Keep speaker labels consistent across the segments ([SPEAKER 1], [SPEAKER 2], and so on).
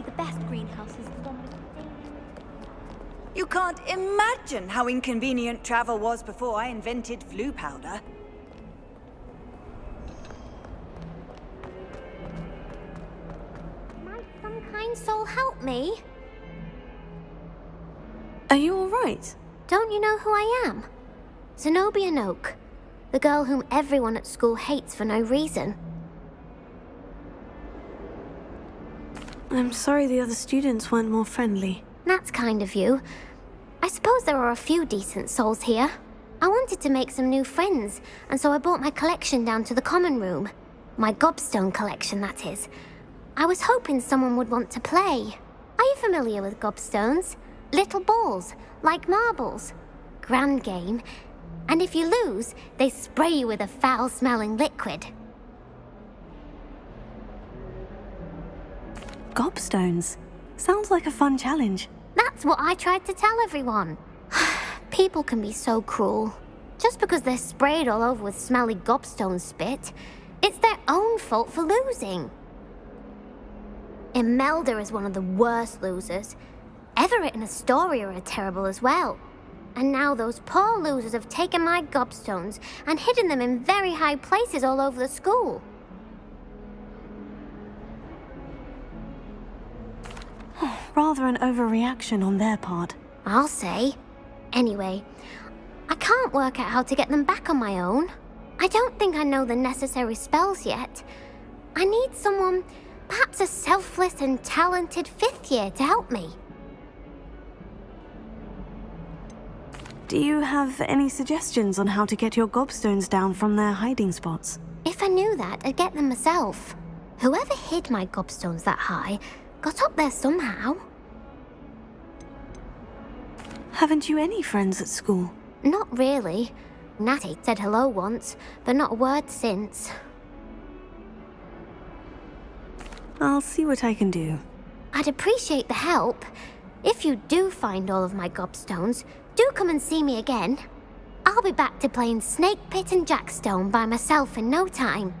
[SPEAKER 1] the best greenhouse is the one with...
[SPEAKER 2] You can't imagine how inconvenient travel was before I invented flu powder.
[SPEAKER 1] Might some kind soul help me?
[SPEAKER 3] Are you all right?
[SPEAKER 1] Don't you know who I am? Zenobia Noak, the girl whom everyone at school hates for no reason.
[SPEAKER 3] I'm sorry the other students weren't more friendly.
[SPEAKER 1] That's kind of you. I suppose there are a few decent souls here. I wanted to make some new friends, and so I brought my collection down to the common room. My gobstone collection, that is. I was hoping someone would want to play. Are you familiar with gobstones? Little balls, like marbles. Grand game. And if you lose, they spray you with a foul-smelling liquid.
[SPEAKER 3] Gobstones? Sounds like a fun challenge.
[SPEAKER 1] That's what I tried to tell everyone. People can be so cruel. Just because they're sprayed all over with smelly gobstone spit, it's their own fault for losing. Imelda is one of the worst losers. Everett and Astoria are terrible as well. And now those poor losers have taken my gobstones and hidden them in very high places all over the school.
[SPEAKER 3] Rather an overreaction on their part.
[SPEAKER 1] I'll say. Anyway, I can't work out how to get them back on my own. I don't think I know the necessary spells yet. I need someone, perhaps a selfless and talented fifth year to help me.
[SPEAKER 3] Do you have any suggestions on how to get your gobstones down from their hiding spots?
[SPEAKER 1] If I knew that, I'd get them myself. Whoever hid my gobstones that high got up there somehow.
[SPEAKER 3] Haven't you any friends at school?
[SPEAKER 1] Not really. Natty said hello once, but not a word since.
[SPEAKER 3] I'll see what I can do.
[SPEAKER 1] I'd appreciate the help. If you do find all of my gobstones, do come and see me again. I'll be back to playing Snake Pit and Jackstone by myself in no time.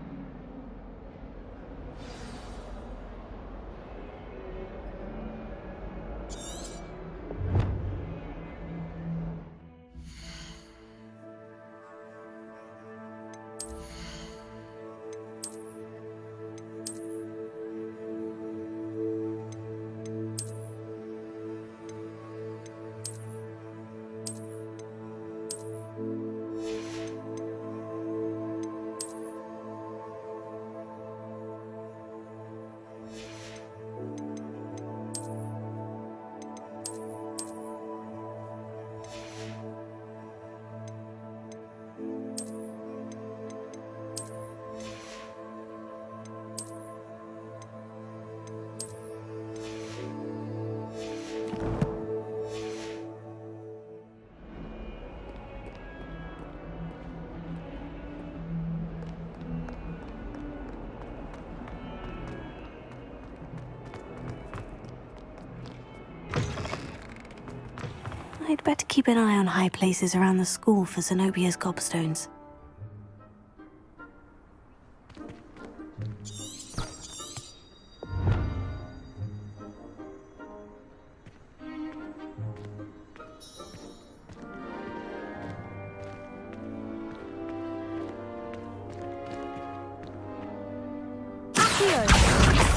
[SPEAKER 3] I'd better keep an eye on high places around the school for Zenobia's gobstones.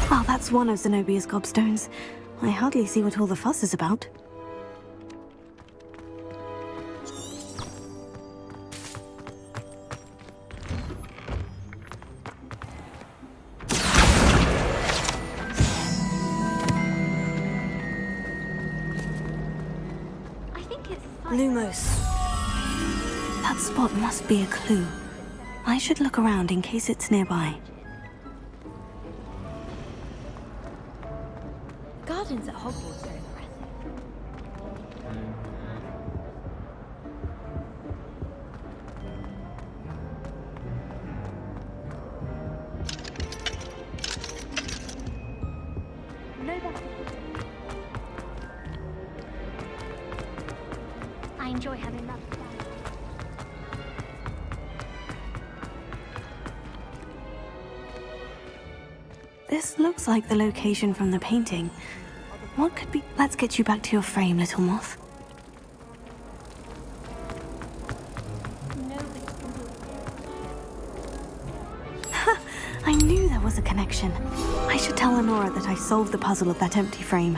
[SPEAKER 3] Oh, that's one of Zenobia's gobstones. I hardly see what all the fuss is about. Lumos. That spot must be a clue. I should look around in case it's nearby.
[SPEAKER 1] Gardens at Hogwarts are impressive. No better. I enjoy having that.
[SPEAKER 3] This looks like the location from the painting. What could be... Let's get you back to your frame, little moth. I knew there was a connection. I should tell Lenora that I solved the puzzle of that empty frame.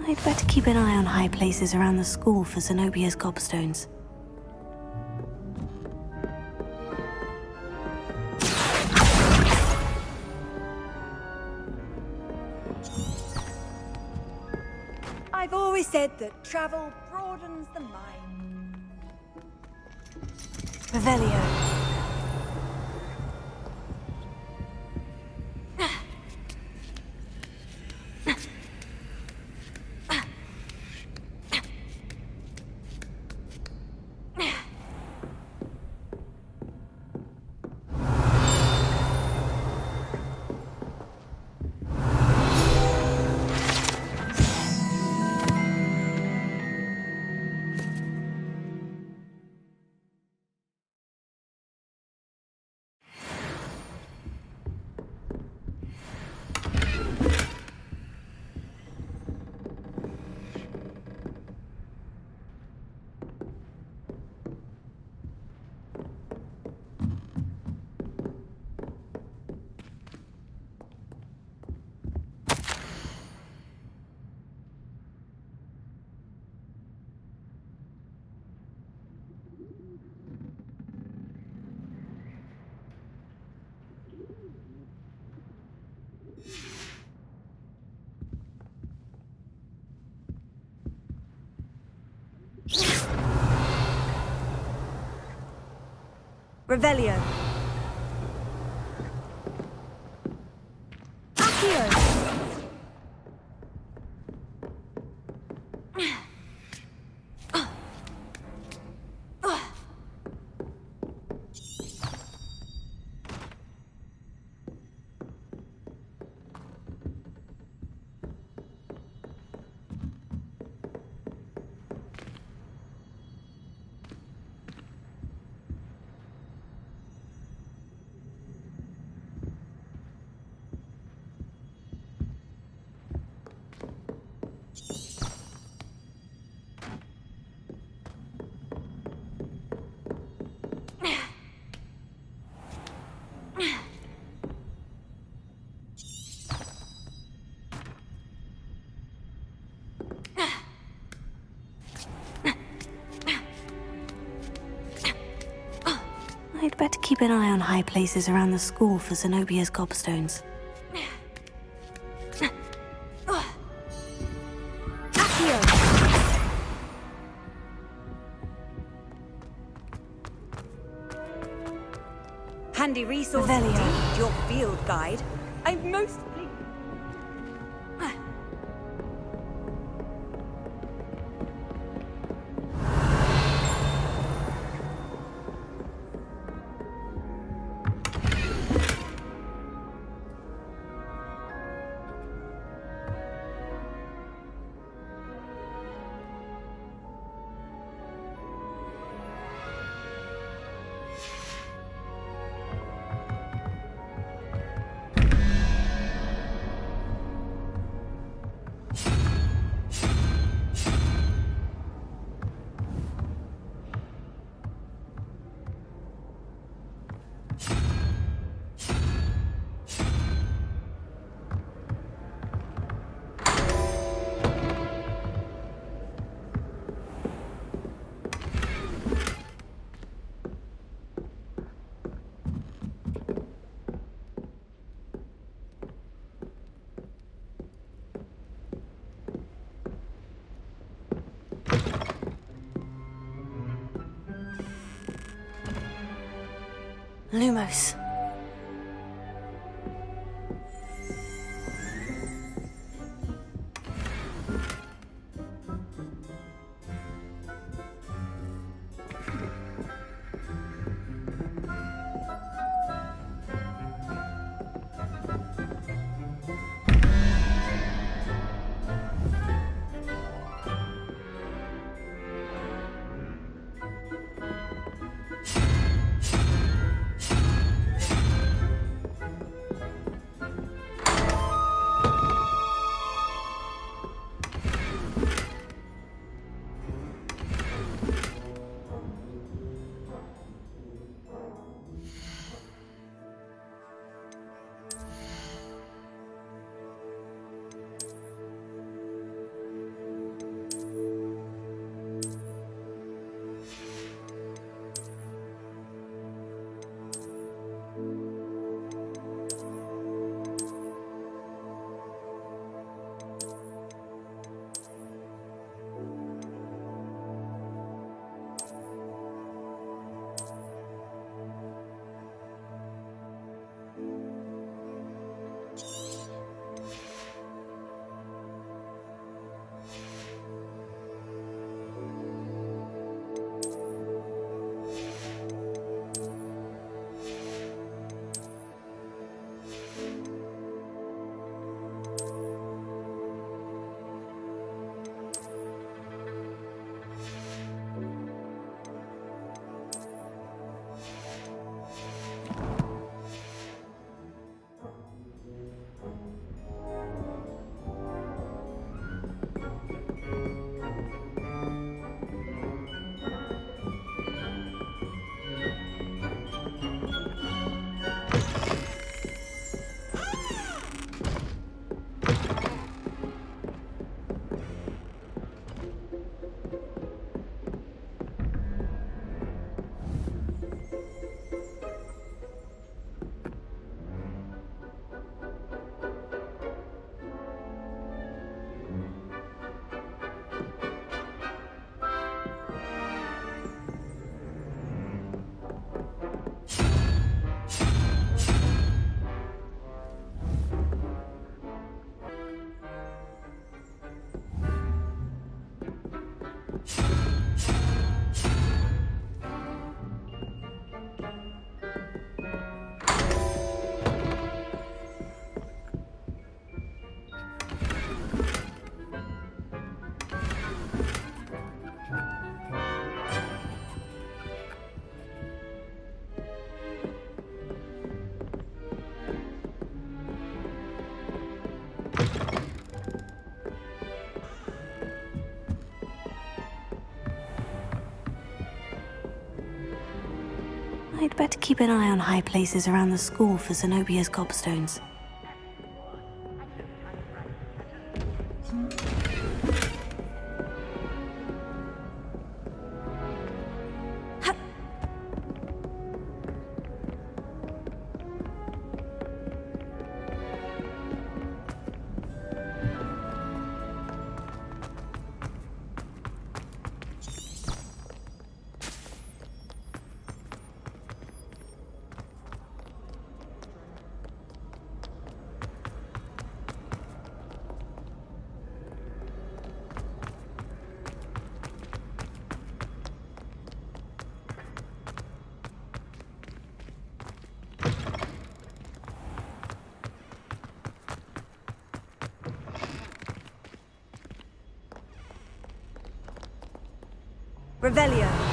[SPEAKER 3] I'd better keep an eye on high places around the school for Zenobia's gobstones.
[SPEAKER 2] I've always said that travel broadens the mind.
[SPEAKER 3] Revelio.
[SPEAKER 2] Revelio. Accio.
[SPEAKER 3] I'd better keep an eye on high places around the school for Zenobia's gobstones.
[SPEAKER 2] Handy resource
[SPEAKER 3] Revelio.
[SPEAKER 2] indeed, your field guide. I'm most pleased.
[SPEAKER 3] Lumos. I'd better keep an eye on high places around the school for Zenobia's gobstones.
[SPEAKER 2] Revelio.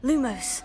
[SPEAKER 3] Lumos.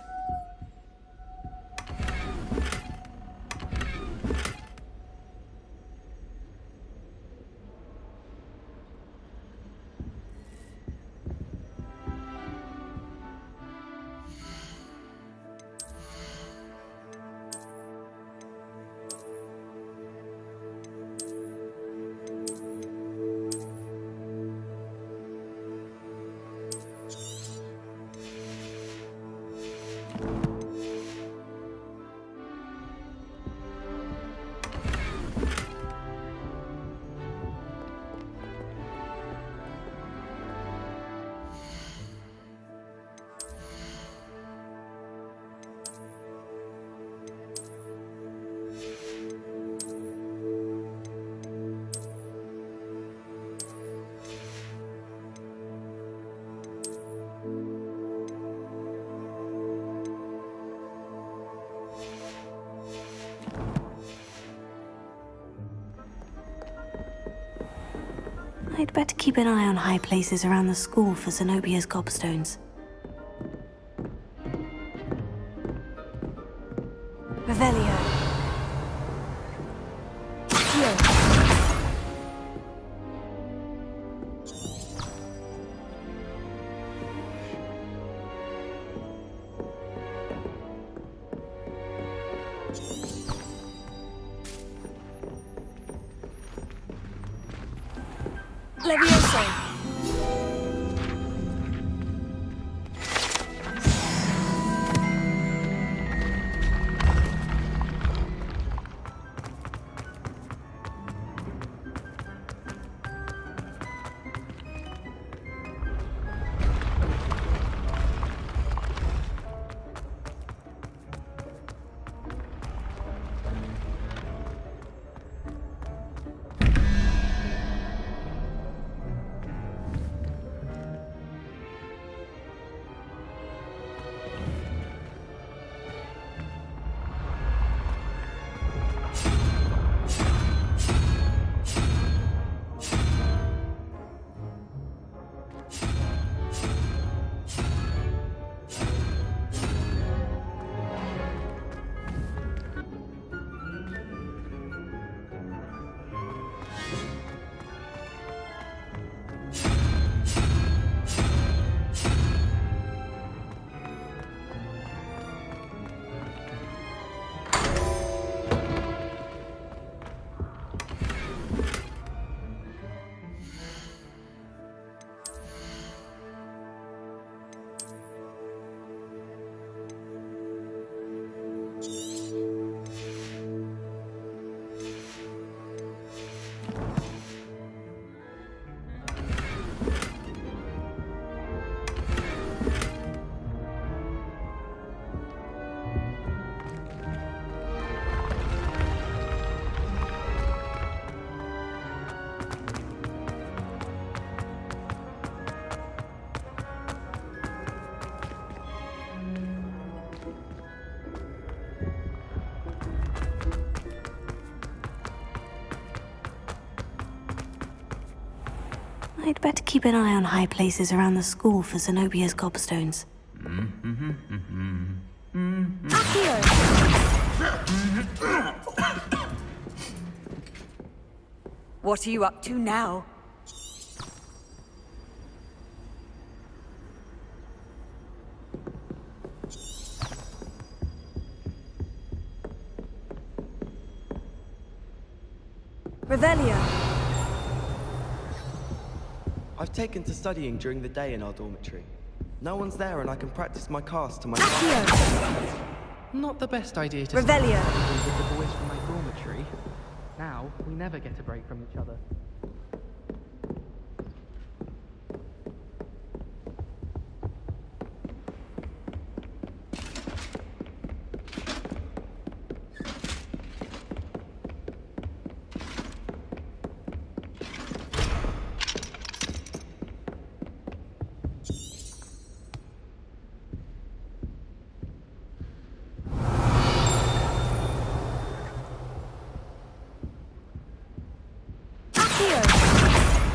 [SPEAKER 3] I'd better keep an eye on high places around the school for Zenobia's gobstones. Revelio. Levioso. I'd better keep an eye on high places around the school for Zenobia's gobstones.
[SPEAKER 2] What are you up to now? Revelio.
[SPEAKER 4] I've taken to studying during the day in our dormitory. No one's there and I can practice my cast to my...
[SPEAKER 5] Not the best idea to
[SPEAKER 2] Revelio.
[SPEAKER 5] study with the boys from my dormitory. Now, we never get a break from each other.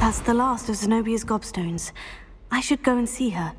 [SPEAKER 3] That's the last of Zenobia's gobstones. I should go and see her.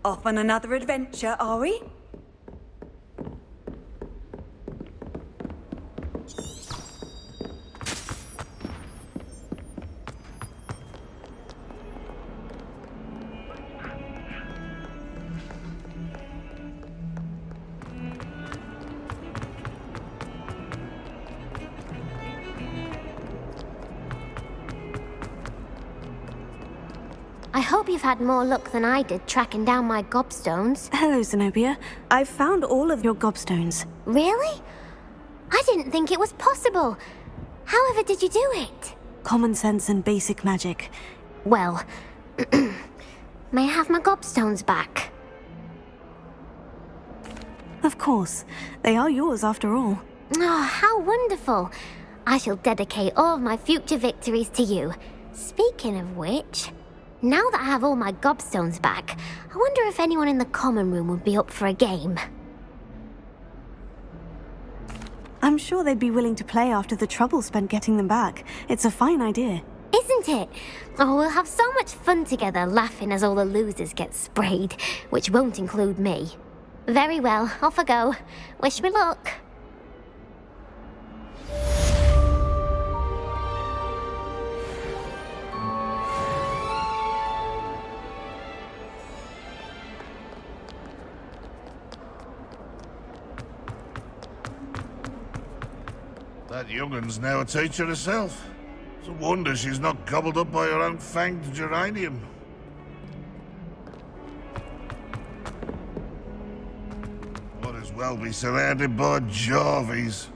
[SPEAKER 2] Off on another adventure, are we?
[SPEAKER 1] I hope you've had more luck than I did tracking down my gobstones.
[SPEAKER 3] Hello, Zenobia. I've found all of your gobstones.
[SPEAKER 1] Really? I didn't think it was possible. However did you do it?
[SPEAKER 3] Common sense and basic magic.
[SPEAKER 1] Well, may I have my gobstones back?
[SPEAKER 3] Of course. They are yours after all.
[SPEAKER 1] Oh, how wonderful. I shall dedicate all of my future victories to you. Speaking of which, now that I have all my gobstones back, I wonder if anyone in the common room would be up for a game.
[SPEAKER 3] I'm sure they'd be willing to play after the trouble spent getting them back. It's a fine idea.
[SPEAKER 1] Isn't it? Oh, we'll have so much fun together laughing as all the losers get sprayed, which won't include me. Very well, off I go. Wish me luck.
[SPEAKER 6] That young'un's now a teacher herself. It's a wonder she's not gobbled up by her own fanged geranium. Might as well be surrounded by Jarvies.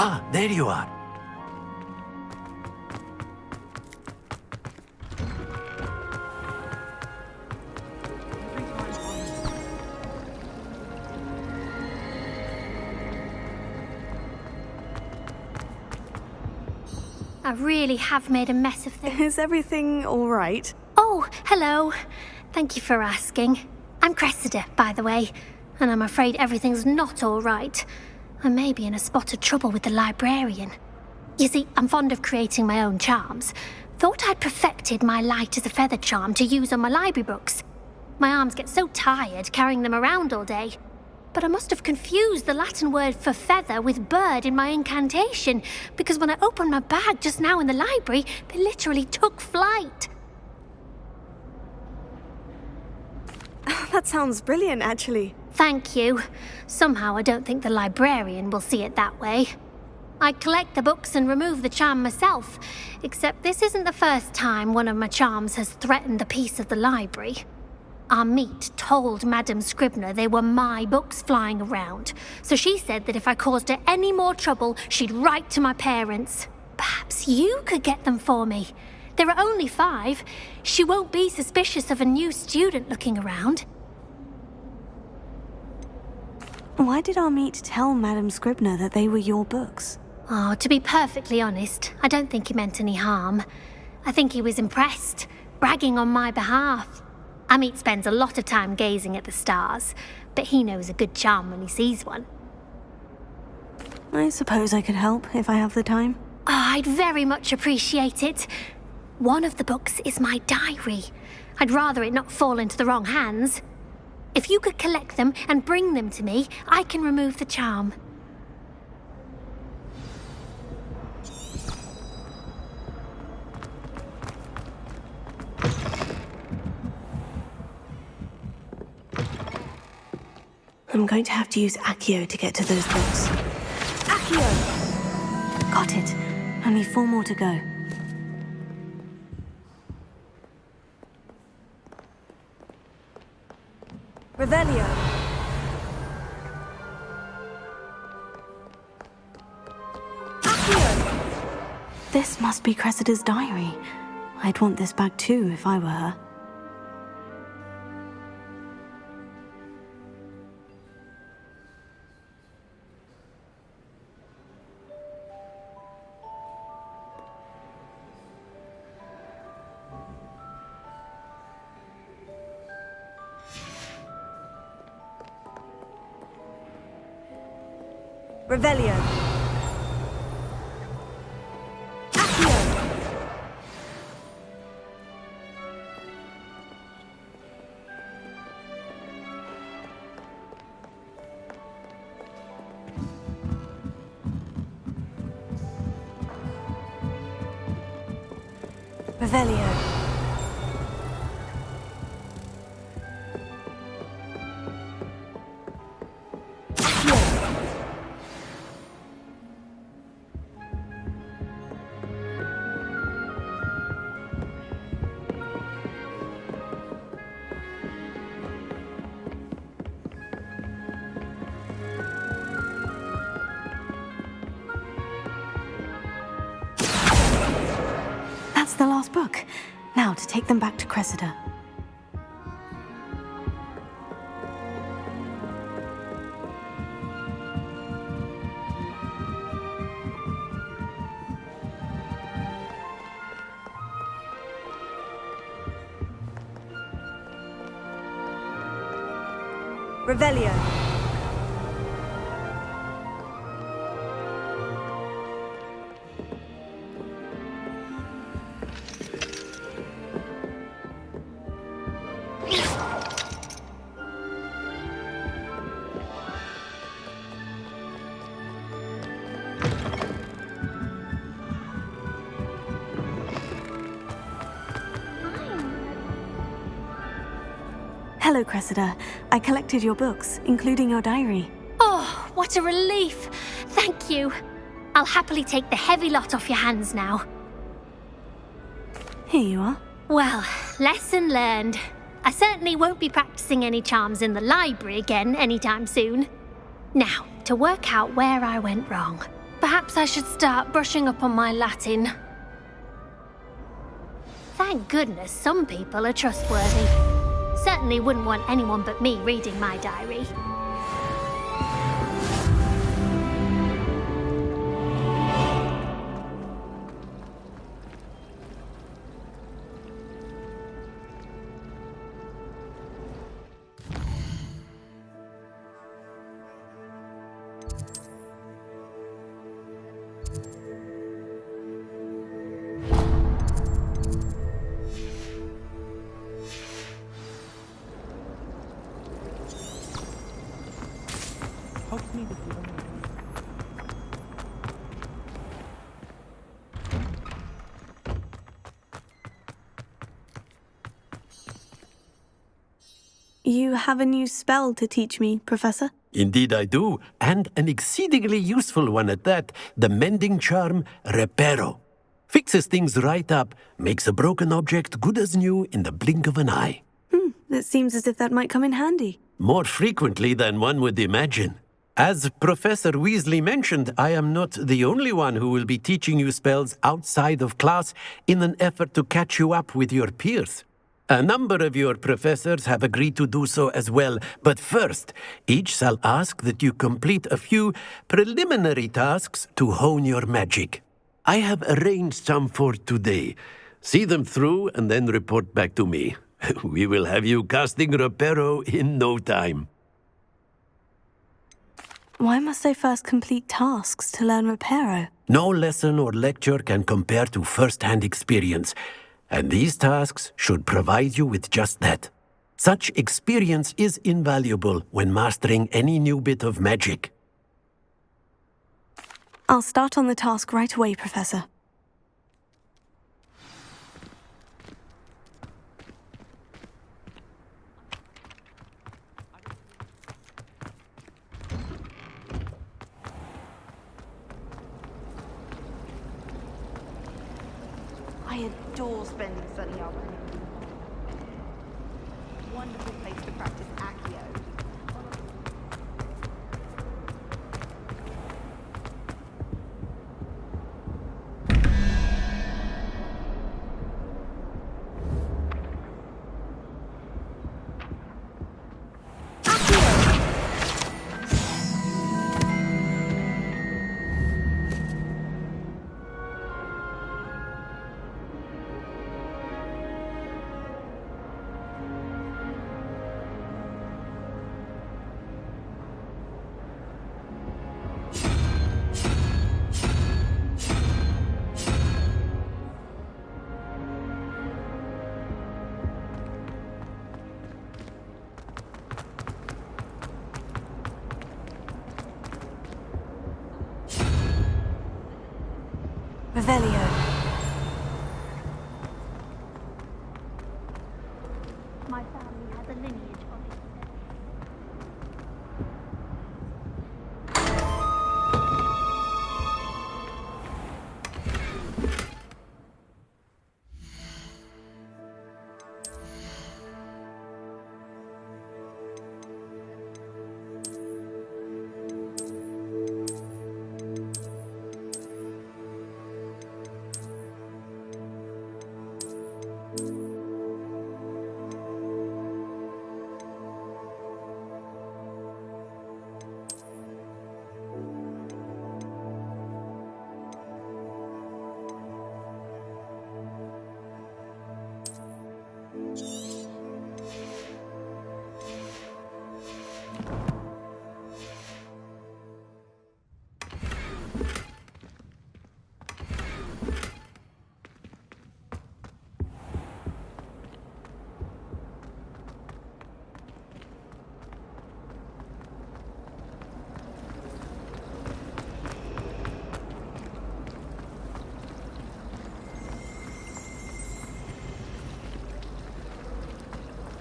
[SPEAKER 7] Ah, there you are.
[SPEAKER 8] I really have made a mess of things.
[SPEAKER 3] Is everything all right?
[SPEAKER 8] Oh, hello. Thank you for asking. I'm Cressida, by the way, and I'm afraid everything's not all right. I may be in a spot of trouble with the librarian. You see, I'm fond of creating my own charms. Thought I'd perfected my light as a feather charm to use on my library books. My arms get so tired carrying them around all day. But I must have confused the Latin word for feather with bird in my incantation, because when I opened my bag just now in the library, they literally took flight.
[SPEAKER 3] That sounds brilliant, actually.
[SPEAKER 8] Thank you. Somehow I don't think the librarian will see it that way. I collect the books and remove the charm myself, except this isn't the first time one of my charms has threatened the peace of the library. Our meet told Madame Scribner they were my books flying around, so she said that if I caused her any more trouble, she'd write to my parents. Perhaps you could get them for me. There are only 5. She won't be suspicious of a new student looking around.
[SPEAKER 3] Why did our meet tell Madame Scribner that they were your books?
[SPEAKER 8] Oh, to be perfectly honest, I don't think he meant any harm. I think he was impressed, bragging on my behalf. Amit spends a lot of time gazing at the stars, but he knows a good charm when he sees one.
[SPEAKER 3] I suppose I could help if I have the time.
[SPEAKER 8] Oh, I'd very much appreciate it. One of the books is my diary. I'd rather it not fall into the wrong hands. If you could collect them and bring them to me, I can remove the charm.
[SPEAKER 3] I'm going to have to use Accio to get to those books.
[SPEAKER 2] Accio!
[SPEAKER 3] Got it. Only 4 more to go.
[SPEAKER 2] Revelio! Accio!
[SPEAKER 3] This must be Cressida's diary. I'd want this back too if I were her.
[SPEAKER 2] Revelio! Accio! Revelio!
[SPEAKER 3] That's the last book. Now to take them back to Cressida.
[SPEAKER 2] Revelio!
[SPEAKER 3] Hello, Cressida. I collected your books, including your diary.
[SPEAKER 8] Oh, what a relief! Thank you. I'll happily take the heavy lot off your hands now.
[SPEAKER 3] Here you are.
[SPEAKER 8] Well, lesson learned. I certainly won't be practicing any charms in the library again anytime soon. Now, to work out where I went wrong. Perhaps I should start brushing up on my Latin. Thank goodness some people are trustworthy. Certainly wouldn't want anyone but me reading my diary.
[SPEAKER 5] Help me with your...
[SPEAKER 3] You have a new spell to teach me, Professor?
[SPEAKER 7] Indeed I do, and an exceedingly useful one at that, the mending charm Reparo. Fixes things right up, makes a broken object good as new in the blink of an eye.
[SPEAKER 3] It seems as if that might come in handy.
[SPEAKER 7] More frequently than one would imagine. As Professor Weasley mentioned, I am not the only one who will be teaching you spells outside of class in an effort to catch you up with your peers. A number of your professors have agreed to do so as well, but first, each shall ask that you complete a few preliminary tasks to hone your magic. I have arranged some for today. See them through and then report back to me. We will have you casting Reparo in no time.
[SPEAKER 3] Why must I first complete tasks to learn Reparo?
[SPEAKER 7] No lesson or lecture can compare to first-hand experience, and these tasks should provide you with just that. Such experience is invaluable when mastering any new bit of magic.
[SPEAKER 3] I'll start on the task right away, Professor.
[SPEAKER 9] I adore spending sunny afternoons. Wonderful place to practice Accio.
[SPEAKER 3] Revelio.
[SPEAKER 8] My family has a lineage of it.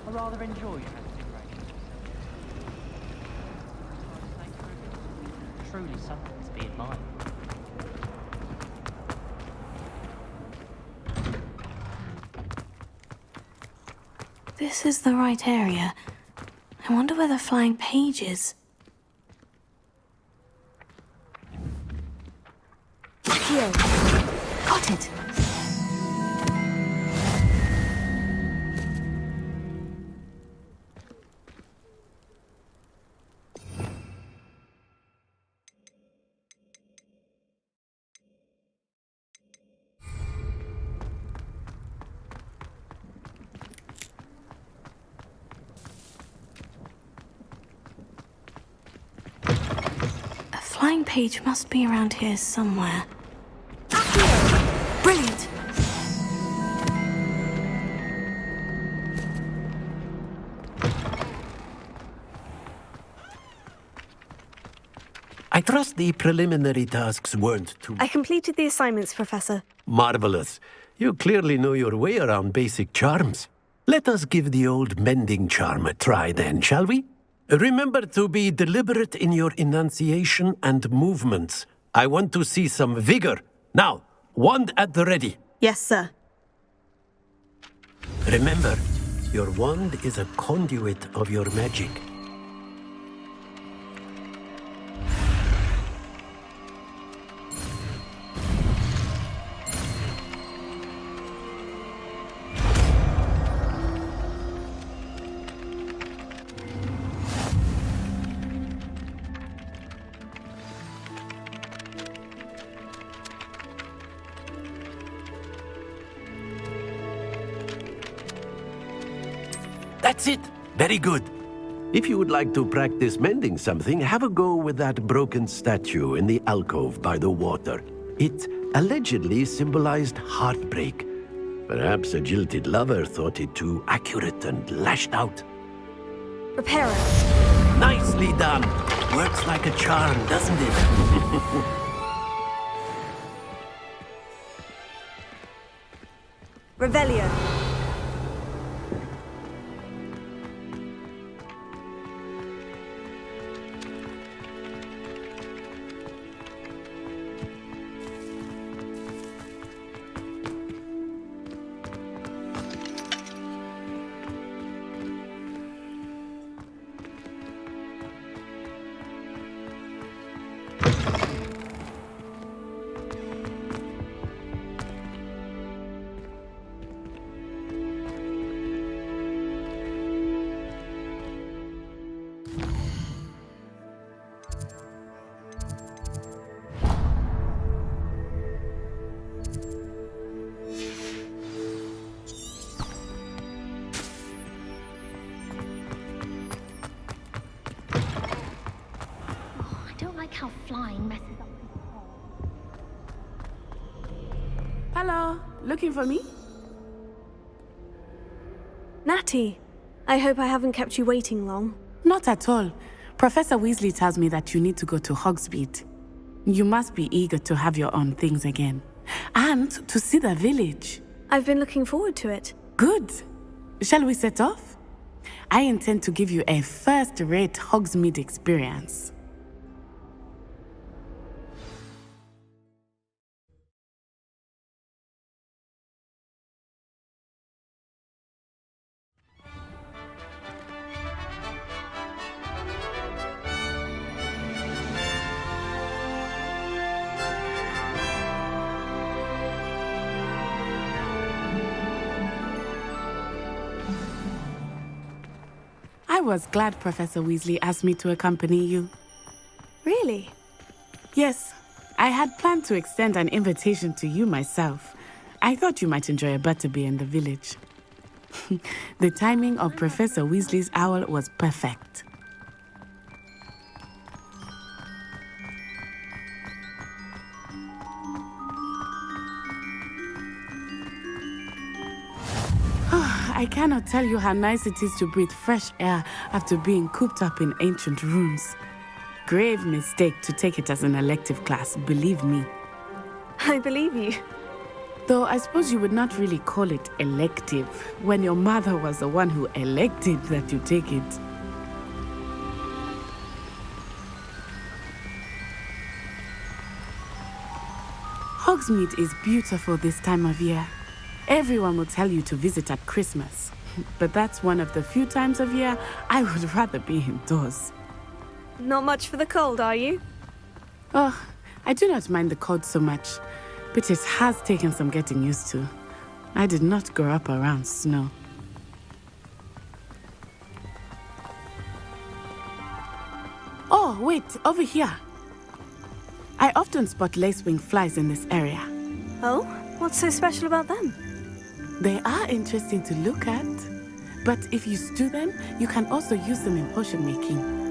[SPEAKER 5] I rather enjoy transit races. Truly something to be admired.
[SPEAKER 3] This is the right area. I wonder where the flying page is.
[SPEAKER 2] Accio!
[SPEAKER 3] Got it! A flying page must be around here somewhere. Brilliant!
[SPEAKER 7] I trust the preliminary tasks weren't too
[SPEAKER 10] I completed the assignments, Professor.
[SPEAKER 7] marvelous. You clearly know your way around basic charms. Let us give the old mending charm a try then, shall we? Remember to be deliberate in your enunciation and movements. I want to see some vigor. Now, wand at the ready.
[SPEAKER 10] Yes, sir.
[SPEAKER 7] Remember, your wand is a conduit of your magic. That's it. Very good. If you would like to practice mending something, have a go with that broken statue in the alcove by the water. It allegedly symbolized heartbreak. Perhaps a jilted lover thought it too accurate and lashed out.
[SPEAKER 10] Repair it.
[SPEAKER 7] Nicely done. Works like a charm, doesn't it?
[SPEAKER 10] Revelio.
[SPEAKER 11] Hello, looking for me?
[SPEAKER 10] Natty, I hope I haven't kept you waiting long.
[SPEAKER 11] Not at all. Professor Weasley tells me that you need to go to Hogsmeade. You must be eager to have your own things again. And to see the village.
[SPEAKER 10] I've been looking forward to it.
[SPEAKER 11] Good. Shall we set off? I intend to give you a first-rate Hogsmeade experience. I was glad Professor Weasley asked me to accompany you.
[SPEAKER 10] Really?
[SPEAKER 11] Yes, I had planned to extend an invitation to you myself. I thought you might enjoy a butterbeer in the village. The timing of Professor Weasley's owl was perfect. I cannot tell you how nice it is to breathe fresh air after being cooped up in ancient rooms. Grave mistake to take it as an elective class, believe me.
[SPEAKER 10] I believe you.
[SPEAKER 11] Though I suppose you would not really call it elective when your mother was the one who elected that you take it. Hogsmeade is beautiful this time of year. Everyone will tell you to visit at Christmas, but that's one of the few times of year I would rather be indoors.
[SPEAKER 10] Not much for the cold, are you?
[SPEAKER 11] Oh, I do not mind the cold so much, but it has taken some getting used to. I did not grow up around snow. Oh, wait, over here. I often spot lacewing flies in this area.
[SPEAKER 10] Oh? What's so special about them?
[SPEAKER 11] They are interesting to look at, but if you stew them, you can also use them in potion making.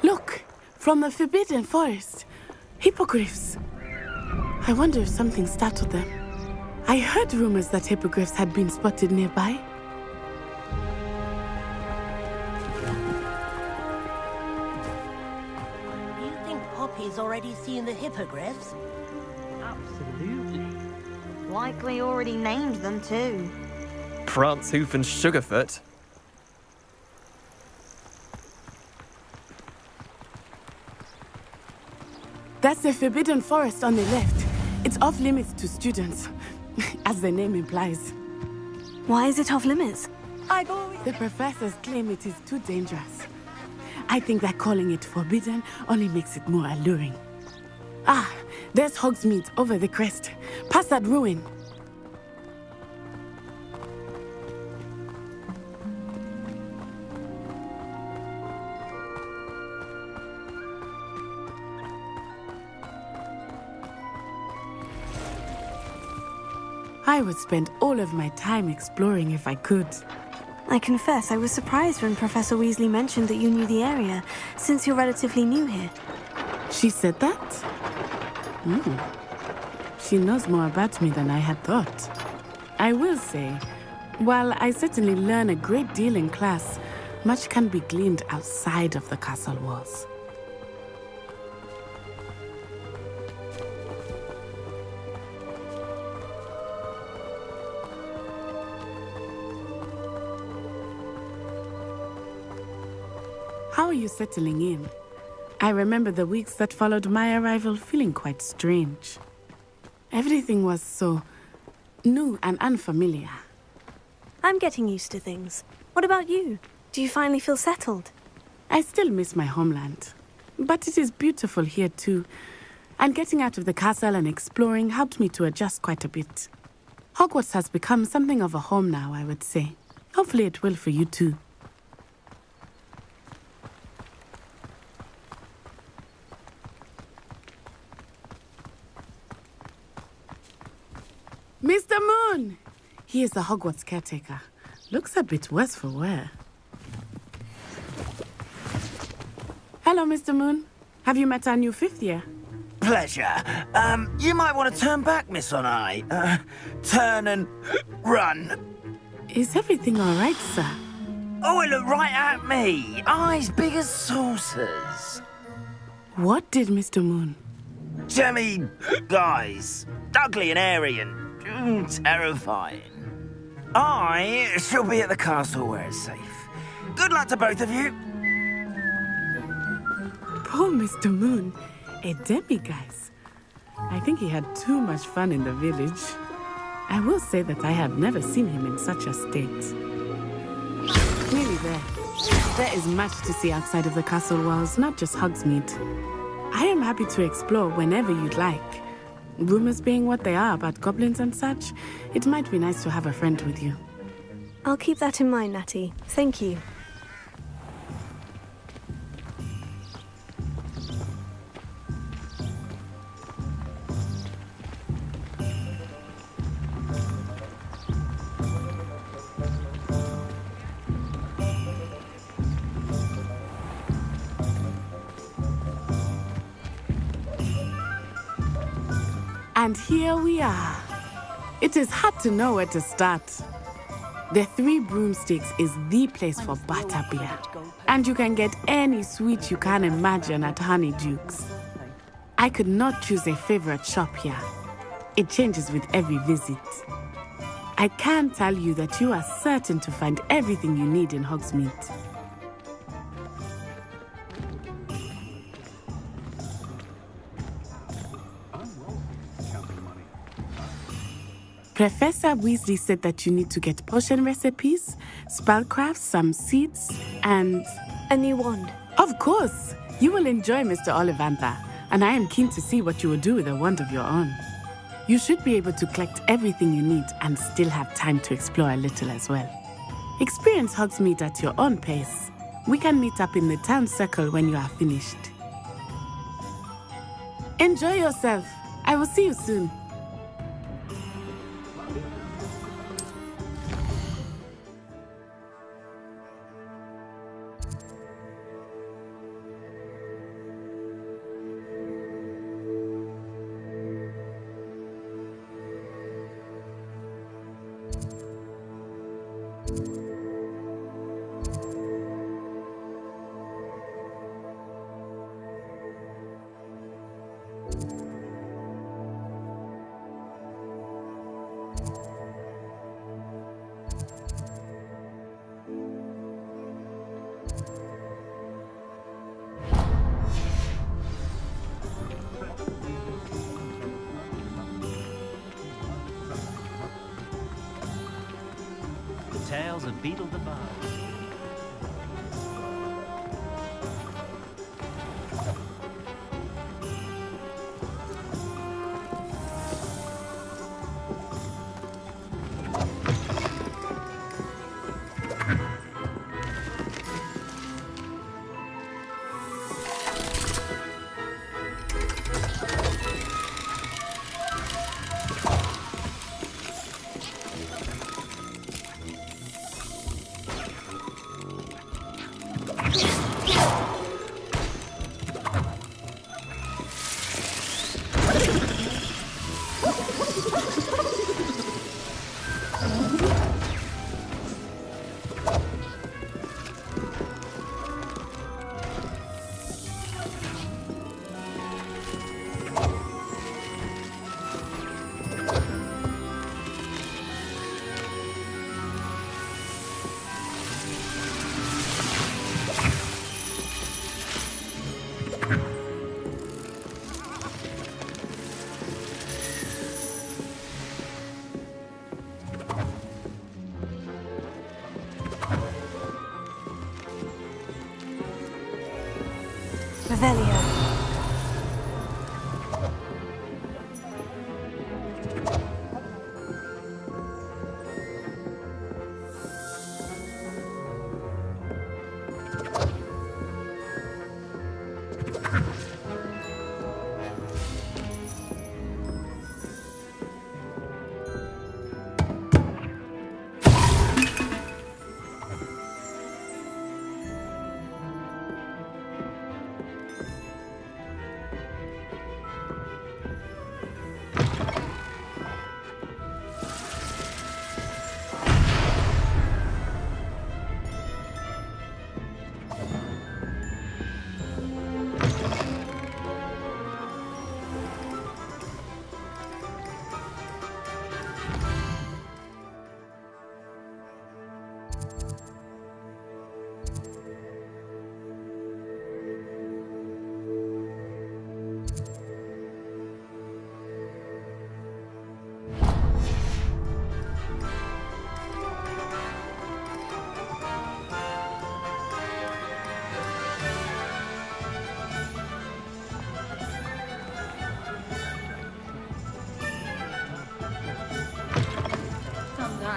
[SPEAKER 11] Look, from the Forbidden Forest. Hippogriffs. I wonder if something startled them. I heard rumors that hippogriffs had been spotted nearby.
[SPEAKER 12] Do you think Poppy's already seen the hippogriffs?
[SPEAKER 5] Absolutely.
[SPEAKER 9] Likely already named them too.
[SPEAKER 13] Prance, Hoof, and Sugarfoot.
[SPEAKER 11] That's the Forbidden Forest on the left. It's off limits to students, as the name implies.
[SPEAKER 10] Why is it off limits?
[SPEAKER 11] The professors claim it is too dangerous. I think that calling it forbidden only makes it more alluring. Ah, there's Hogsmeade over the crest. Past that ruin. I would spend all of my time exploring if I could.
[SPEAKER 10] I confess I was surprised when Professor Weasley mentioned that you knew the area, since you're relatively new here.
[SPEAKER 11] She said that? She knows more about me than I had thought. I will say, while I certainly learn a great deal in class, much can be gleaned outside of the castle walls. How are you settling in? I remember the weeks that followed my arrival feeling quite strange. Everything was so new and unfamiliar.
[SPEAKER 10] I'm getting used to things. What about you? Do you finally feel settled?
[SPEAKER 11] I still miss my homeland, but it is beautiful here too. And getting out of the castle and exploring helped me to adjust quite a bit. Hogwarts has become something of a home now, I would say. Hopefully it will for you too. Mr. Moon! He is the Hogwarts caretaker. Looks a bit worse for wear. Hello, Mr. Moon. Have you met our new 5th year?
[SPEAKER 14] Pleasure. You might want to turn back, Miss Onai. Turn and run.
[SPEAKER 11] Is everything all right, sir?
[SPEAKER 14] Oh, it looked right at me. Eyes big as saucers.
[SPEAKER 11] What did Mr. Moon?
[SPEAKER 14] Jemmy guys. Ugly and airy and terrifying. I shall be at the castle where it's safe. Good luck to both of you.
[SPEAKER 11] Poor Mr. Moon. A demiguise. I think he had too much fun in the village. I will say that I have never seen him in such a state. Nearly there. There is much to see outside of the castle walls, not just Hogsmeade. I am happy to explore whenever you'd like. Rumors being what they are about goblins and such, it might be nice to have a friend with you.
[SPEAKER 10] I'll keep that in mind, Natty. Thank you.
[SPEAKER 11] And here we are. It is hard to know where to start. The Three Broomsticks is the place for butterbeer. And you can get any sweet you can imagine at Honeyduke's. I could not choose a favorite shop here. It changes with every visit. I can tell you that you are certain to find everything you need in Hogsmeade. Professor Weasley said that you need to get potion recipes, spellcrafts, some seeds, and...
[SPEAKER 10] a new wand.
[SPEAKER 11] Of course! You will enjoy Mr. Ollivander, and I am keen to see what you will do with a wand of your own. You should be able to collect everything you need and still have time to explore a little as well. Experience Hogsmeade at your own pace. We can meet up in the town circle when you are finished. Enjoy yourself. I will see you soon.
[SPEAKER 15] Tales of Beetle the Bard.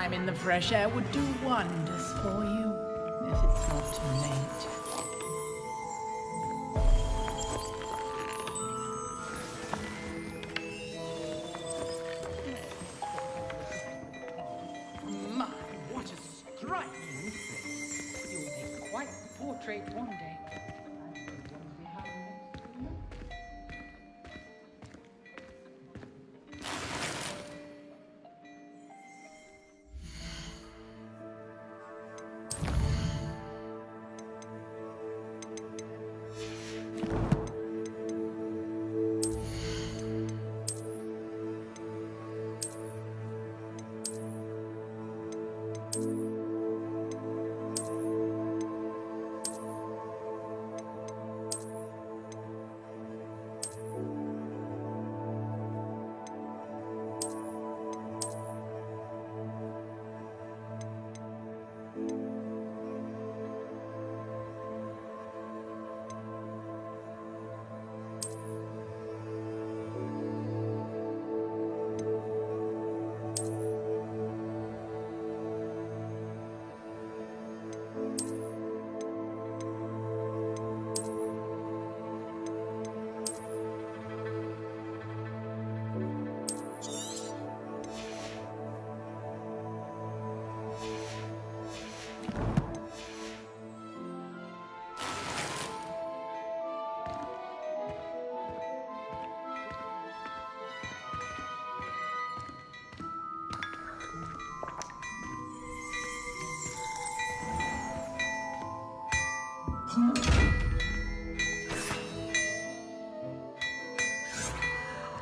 [SPEAKER 15] time in the fresh air would do wonders for you, if it's not too late.
[SPEAKER 16] My, what a striking face! You'll make quite the portrait one day.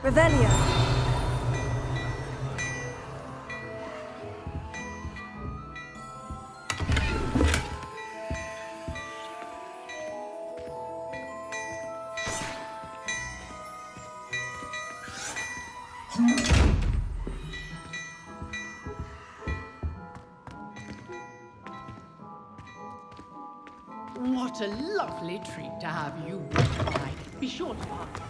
[SPEAKER 10] Revelio.
[SPEAKER 16] What a lovely treat to have you by. Be sure to park.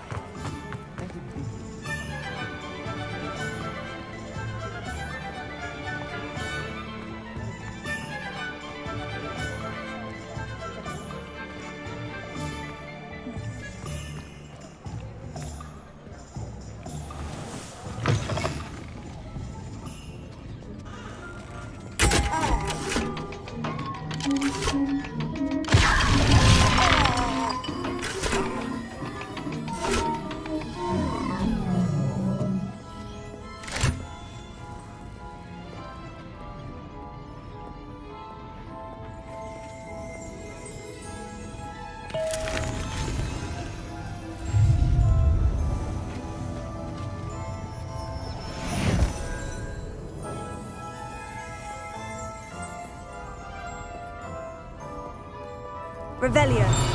[SPEAKER 10] Revelio.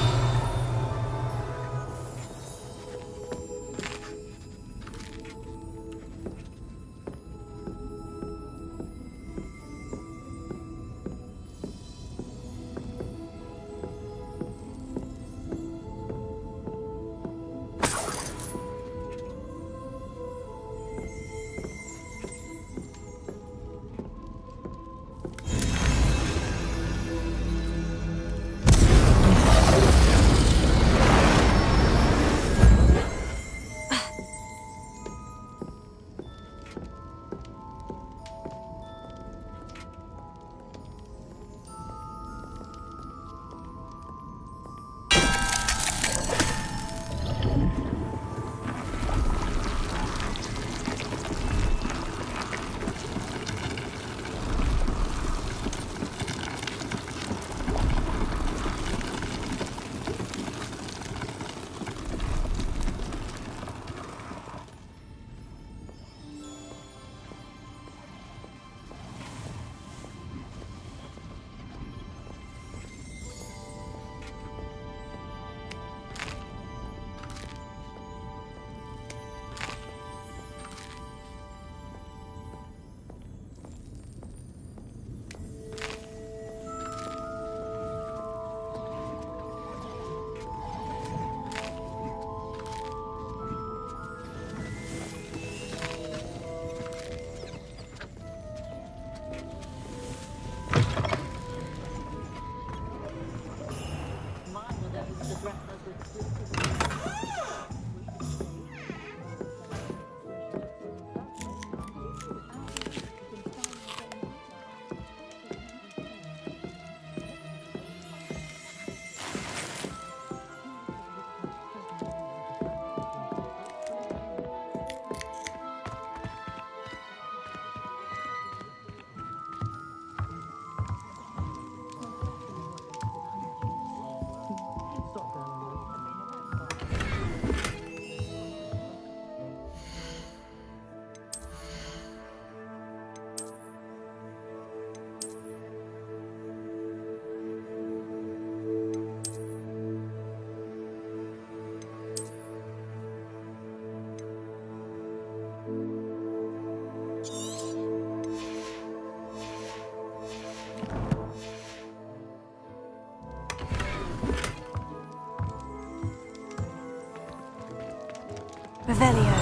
[SPEAKER 10] Revelio.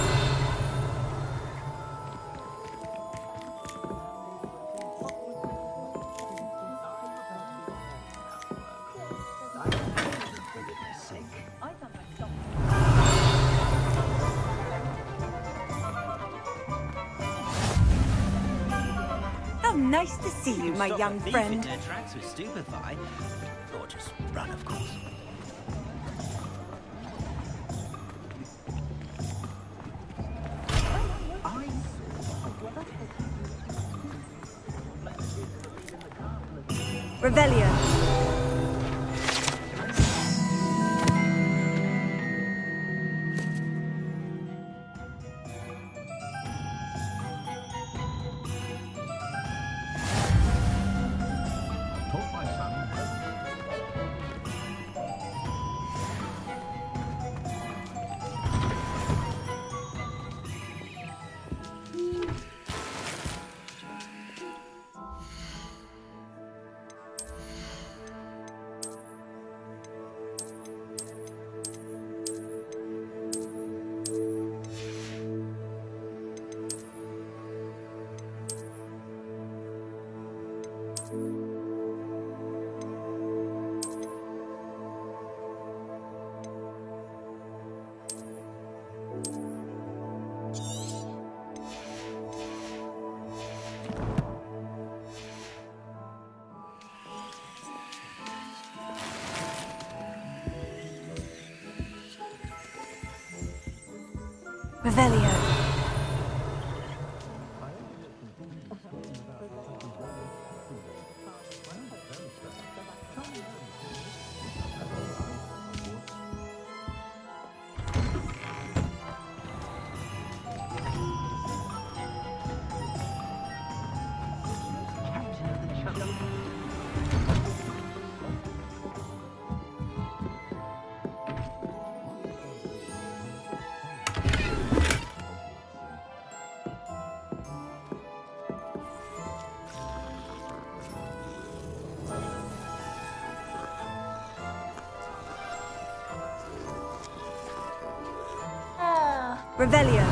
[SPEAKER 2] How nice to see you, my young friend.
[SPEAKER 14] Their tracks with stupefy, or just run, of course.
[SPEAKER 2] Revelio.
[SPEAKER 10] Revelio.
[SPEAKER 2] Revelio.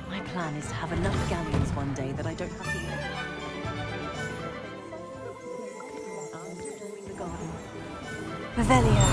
[SPEAKER 17] My plan is to have enough galleons one day that I don't have to...
[SPEAKER 10] Revelio.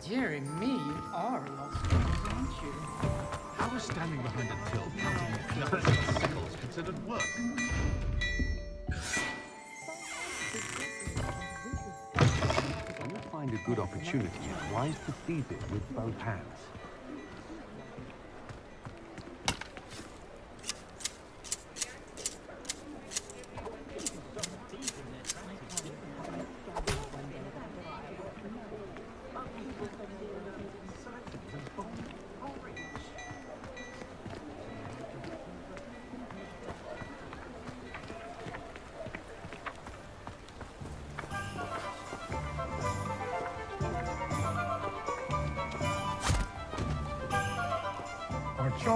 [SPEAKER 16] Dearie me, you are lost, aren't you?
[SPEAKER 18] How is standing behind a till counting numbers and sickles considered work? When you find a good opportunity, it's wise to seize it with both hands.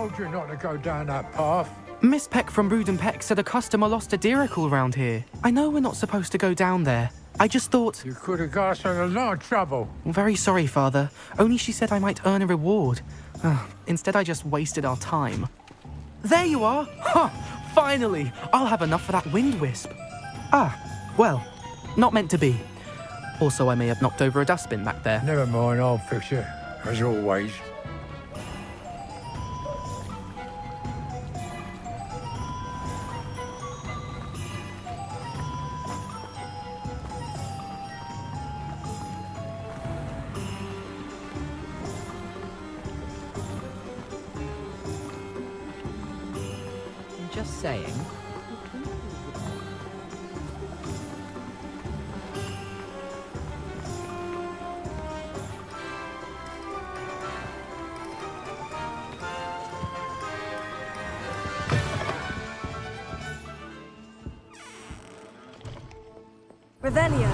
[SPEAKER 19] told you not to go down that path.
[SPEAKER 5] Miss Peck from Brood and Peck said a customer lost a deeracle round here. I know we're not supposed to go down there. I just thought...
[SPEAKER 19] You could have got us in a lot of trouble.
[SPEAKER 5] I'm very sorry, Father. Only she said I might earn a reward. Instead, I just wasted our time. There you are! Ha! Finally! I'll have enough for that wind wisp. Ah, well, not meant to be. Also, I may have knocked over a dustbin back there.
[SPEAKER 19] Never mind, I'll fix it, as always.
[SPEAKER 5] Just saying.
[SPEAKER 2] Revelio.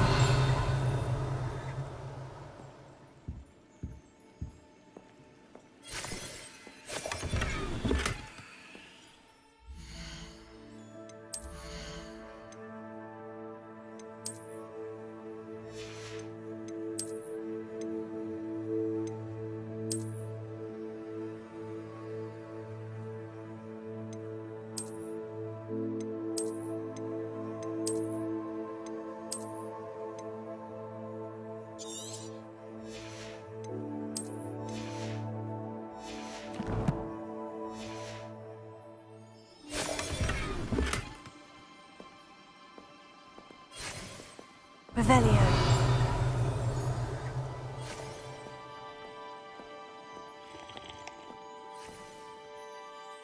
[SPEAKER 2] Revelio.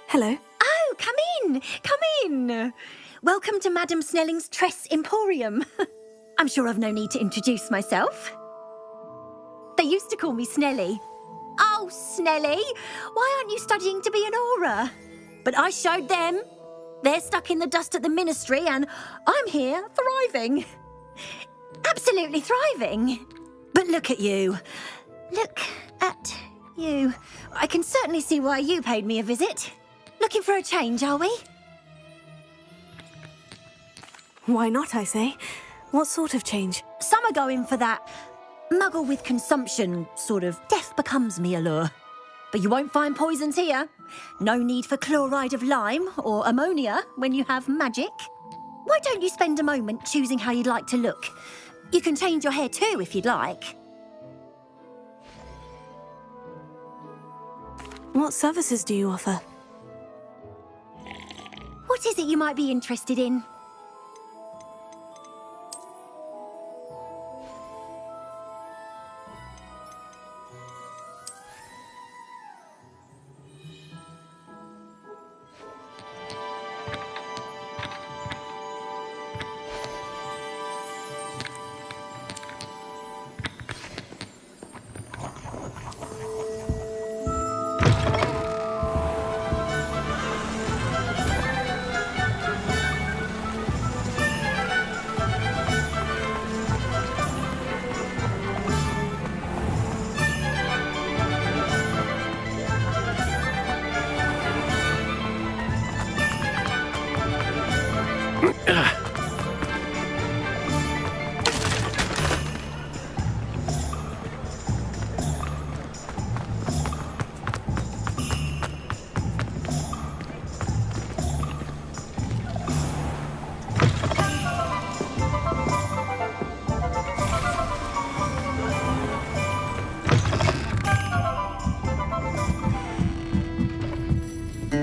[SPEAKER 10] Hello.
[SPEAKER 20] Oh, come in! Come in! Welcome to Madame Snelling's Tress Emporium. I'm sure I've no need to introduce myself. They used to call me Snelly. Oh, Snelly! Why aren't you studying to be an aura? But I showed them. They're stuck in the dust at the ministry and I'm here, thriving. Absolutely thriving. But look at you. Look at you. I can certainly see why you paid me a visit. Looking for a change, are we?
[SPEAKER 10] Why not, I say? What sort of change?
[SPEAKER 20] Some are going for that muggle with consumption, sort of death becomes me allure. But you won't find poisons here. No need for chloride of lime or ammonia when you have magic. Why don't you spend a moment choosing how you'd like to look? You can change your hair too if you'd like.
[SPEAKER 10] What services do you offer?
[SPEAKER 20] What is it you might be interested in?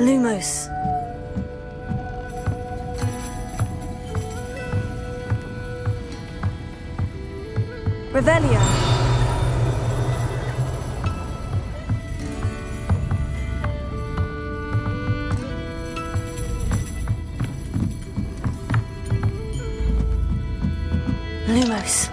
[SPEAKER 10] Lumos.
[SPEAKER 2] Revelio.
[SPEAKER 10] Lumos.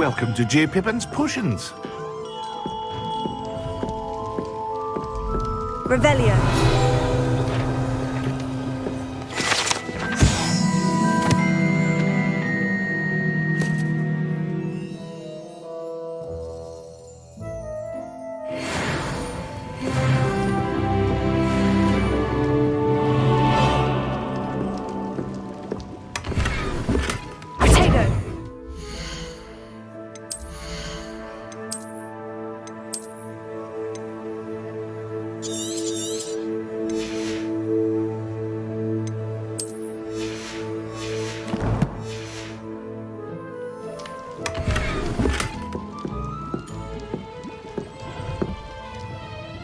[SPEAKER 6] welcome to J. Pippin's Potions.
[SPEAKER 10] Revelio.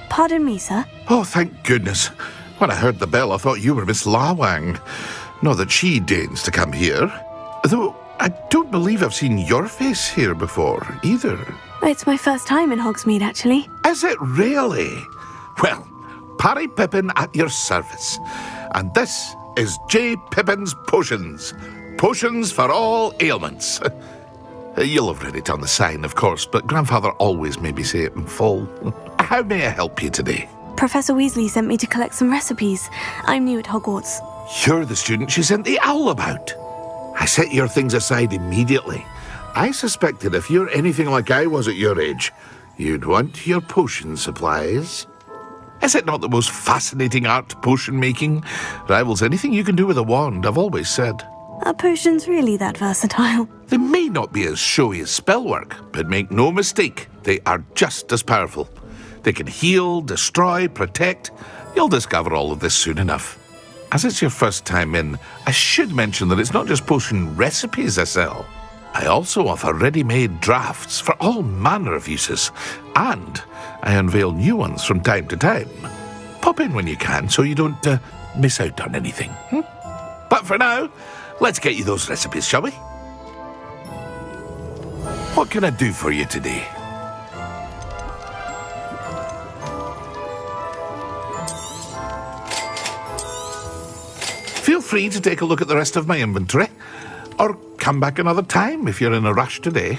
[SPEAKER 10] Pardon me, sir.
[SPEAKER 6] Oh, thank goodness. When I heard the bell, I thought you were Miss Lawang. Not that she deigns to come here. Though I don't believe I've seen your face here before, either.
[SPEAKER 10] It's my first time in Hogsmeade, actually.
[SPEAKER 6] Is it really? Well, Parry Pippin at your service. And this is J. Pippin's Potions. Potions for all ailments. You'll have read it on the sign, of course, but Grandfather always made me say it in full. How may I help you today?
[SPEAKER 10] Professor Weasley sent me to collect some recipes. I'm new at Hogwarts.
[SPEAKER 6] You're the student she sent the owl about. I set your things aside immediately. I suspected if you're anything like I was at your age, you'd want your potion supplies. Is it not the most fascinating art, potion making? Rivals anything you can do with a wand, I've always said.
[SPEAKER 10] Are potions really that versatile?
[SPEAKER 6] They may not be as showy as spellwork, but make no mistake, they are just as powerful. They can heal, destroy, protect. You'll discover all of this soon enough. As it's your first time in, I should mention that it's not just potion recipes I sell. I also offer ready-made drafts for all manner of uses, and I unveil new ones from time to time. Pop in when you can so you don't miss out on anything. But for now, let's get you those recipes, shall we? What can I do for you today? Feel free to take a look at the rest of my inventory, or come back another time if you're in a rush today.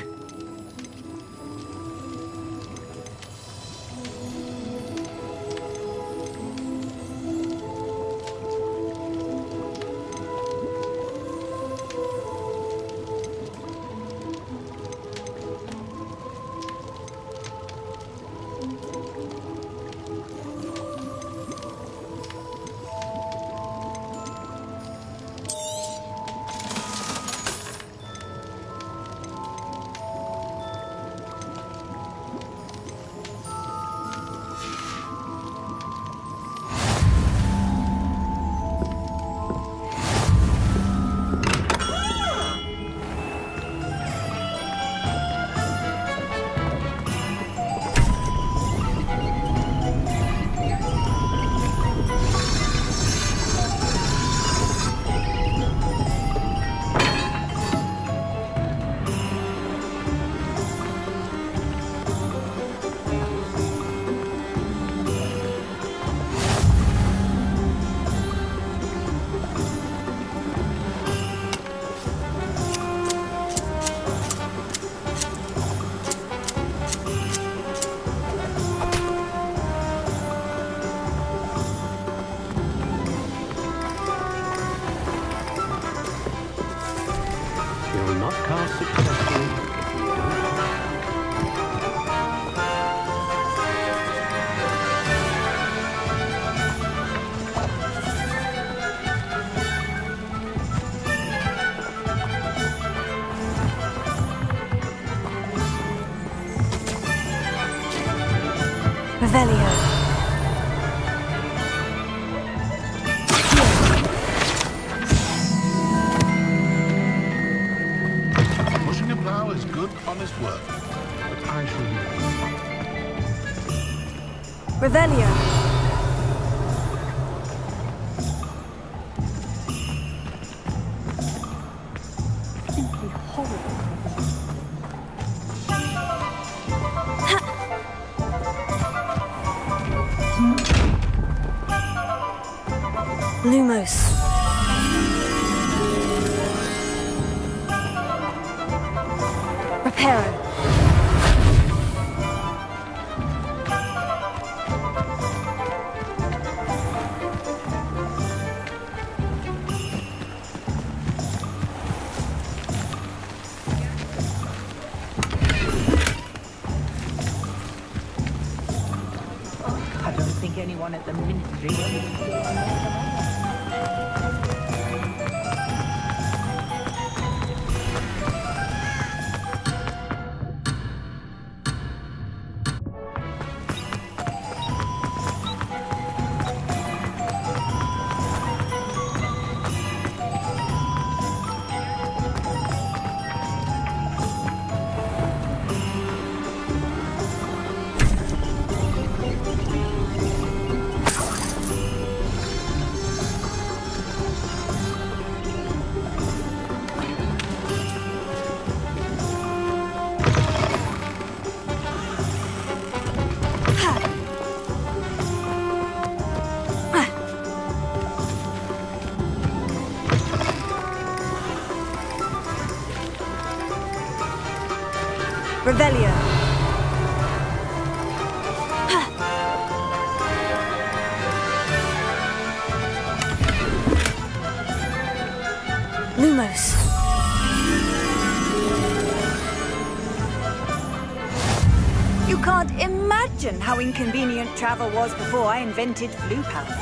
[SPEAKER 18] Will not cast successfully if you don't.
[SPEAKER 10] Revelio.
[SPEAKER 6] Pushing a plough is good, honest work. But I shall leave.
[SPEAKER 10] Revelio.
[SPEAKER 15] Simply horrible.
[SPEAKER 10] Lumos. Reparo.
[SPEAKER 12] think anyone at the ministry will.
[SPEAKER 2] Revelio.
[SPEAKER 10] Lumos.
[SPEAKER 2] You can't imagine how inconvenient travel was before I invented flue powder.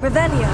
[SPEAKER 2] Revelio.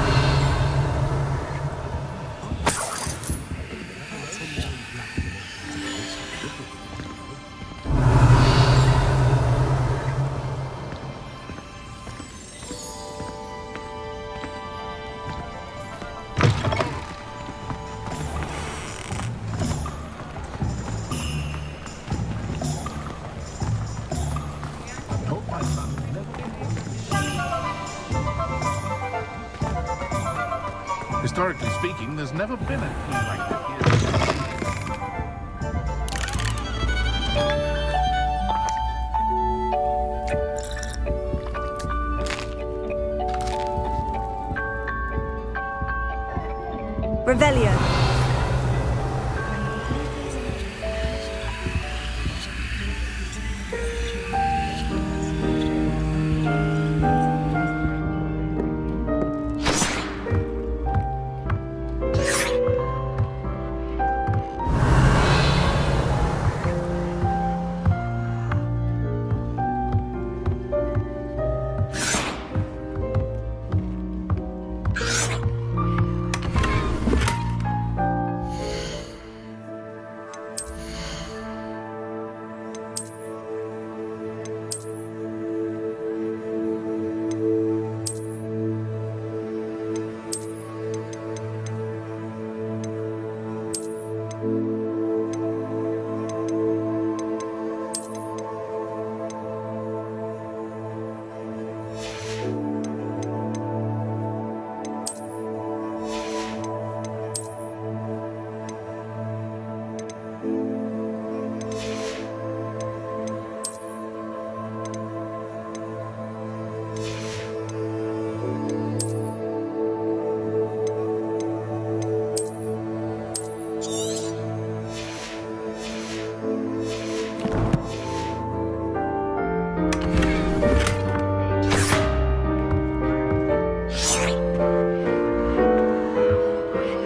[SPEAKER 6] Historically speaking, there's never been a king like this here.
[SPEAKER 2] Revelio.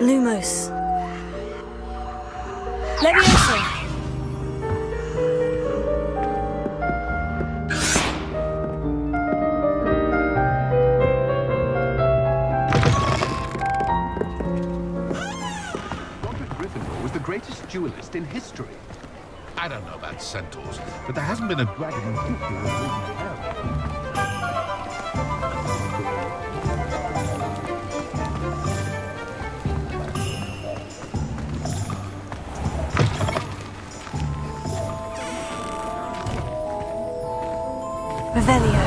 [SPEAKER 10] Lumos. Leviosa.
[SPEAKER 18] Gryffindor was the greatest duelist in history.
[SPEAKER 6] I don't know about centaurs, but there hasn't been a dragon in history with
[SPEAKER 10] Revelio.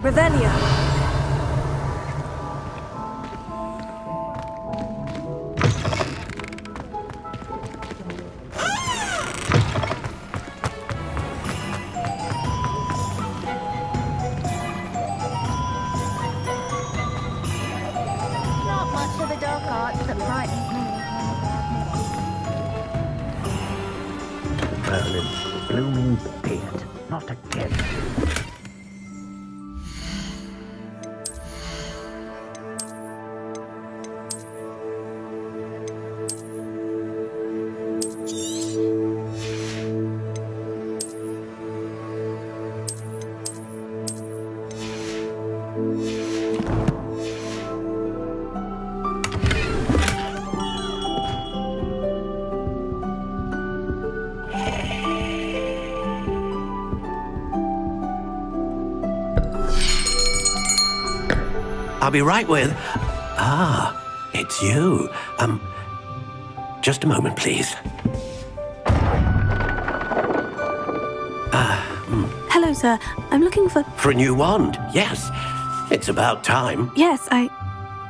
[SPEAKER 10] Revelio.
[SPEAKER 9] Not much of the dark arts that frightens me.
[SPEAKER 18] Merlin's blooming beard. Not again.
[SPEAKER 7] I'll be right with... Ah, it's you. Just a moment, please.
[SPEAKER 10] Hello, sir. I'm looking for...
[SPEAKER 7] For a new wand, yes. It's about time.
[SPEAKER 10] Yes,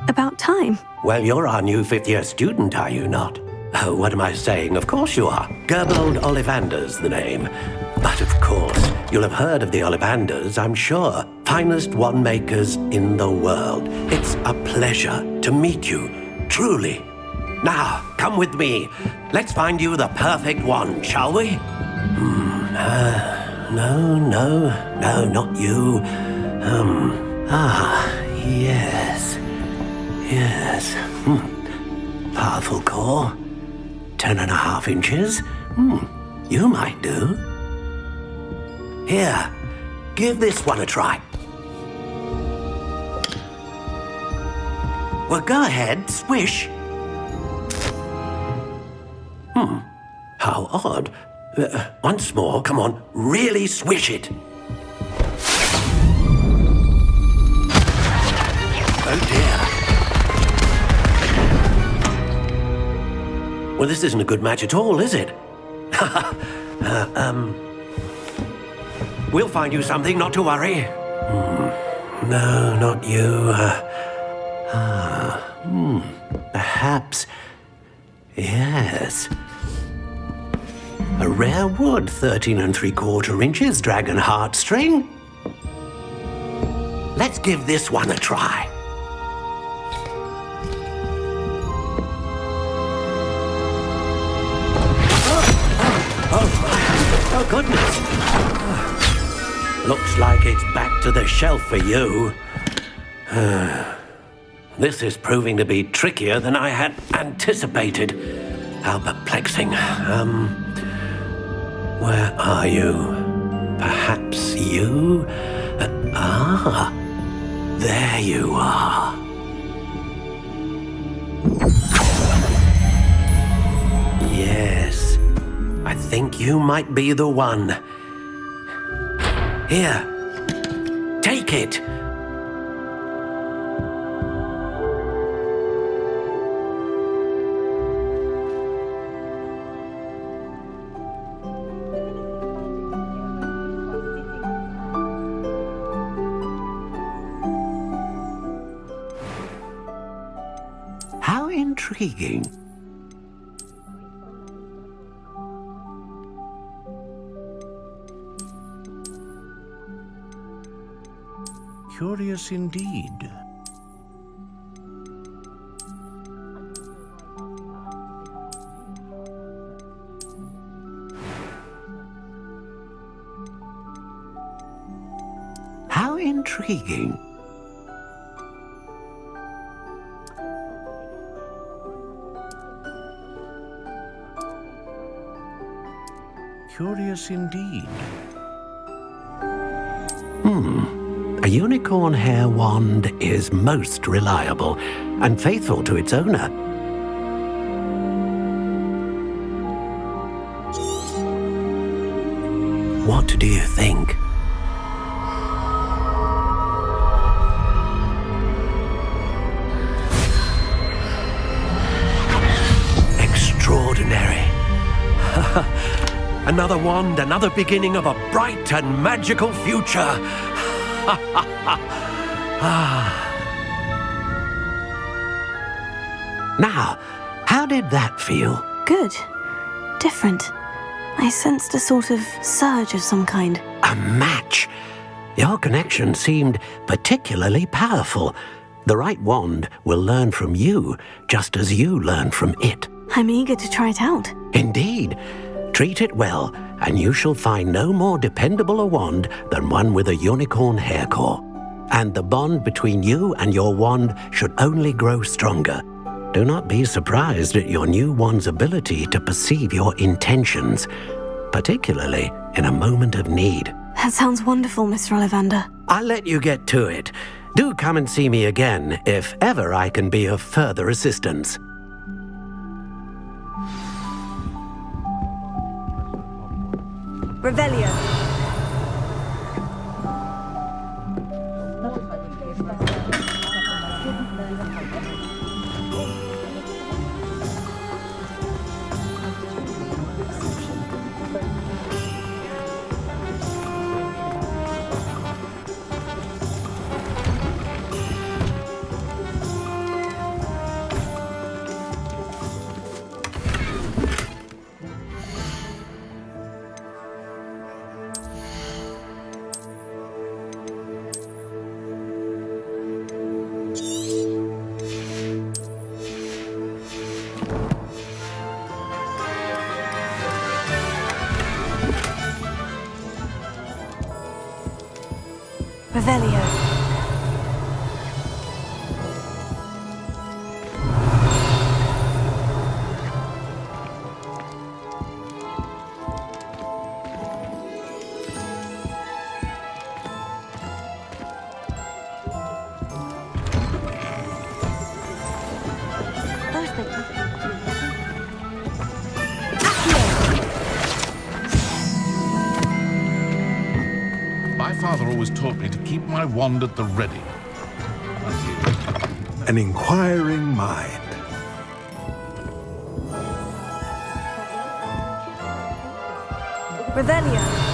[SPEAKER 10] about time.
[SPEAKER 7] Well, you're our new fifth-year student, are you not? Oh, what am I saying? Of course you are. Gerbold Ollivander's the name. But of course, you'll have heard of the Ollivanders, I'm sure. Finest wand makers in the world. It's a pleasure to meet you, truly. Now, come with me. Let's find you the perfect wand, shall we? No, not you. Yes. Powerful core. 10.5 inches. You might do. Here, give this one a try. Well, go ahead, swish. How odd. Once more, come on, really swish it. Oh dear. Well, this isn't a good match at all, is it? We'll find you something, not to worry. No, not you. Perhaps. Yes. A rare wood, 13 3/4 inches, dragon heartstring. Let's give this one a try. Oh, goodness. Looks like it's back to the shelf for you. This is proving to be trickier than I had anticipated. How perplexing. Where are you? Perhaps you? There you are. Yes, I think you might be the one. Here, take it. How intriguing.
[SPEAKER 18] Curious indeed.
[SPEAKER 7] How intriguing.
[SPEAKER 18] Curious indeed.
[SPEAKER 7] A unicorn hair wand is most reliable and faithful to its owner. What do you think? Extraordinary. Another wand, another beginning of a bright and magical future. Now, how did that feel?
[SPEAKER 3] Good. Different. I sensed a sort of surge of some kind.
[SPEAKER 7] A match. Your connection seemed particularly powerful. The right wand will learn from you, just as you learn from it.
[SPEAKER 3] I'm eager to try it out.
[SPEAKER 7] Indeed. Treat it well, and you shall find no more dependable a wand than one with a unicorn hair core. And the bond between you and your wand should only grow stronger. Do not be surprised at your new wand's ability to perceive your intentions, particularly in a moment of need.
[SPEAKER 3] That sounds wonderful, Mr. Ollivander.
[SPEAKER 7] I'll let you get to it. Do come and see me again if ever I can be of further assistance.
[SPEAKER 2] Revelio.
[SPEAKER 3] Revelio.
[SPEAKER 6] My father always taught me to keep my wand at the ready.
[SPEAKER 21] An inquiring mind.
[SPEAKER 2] Revelio.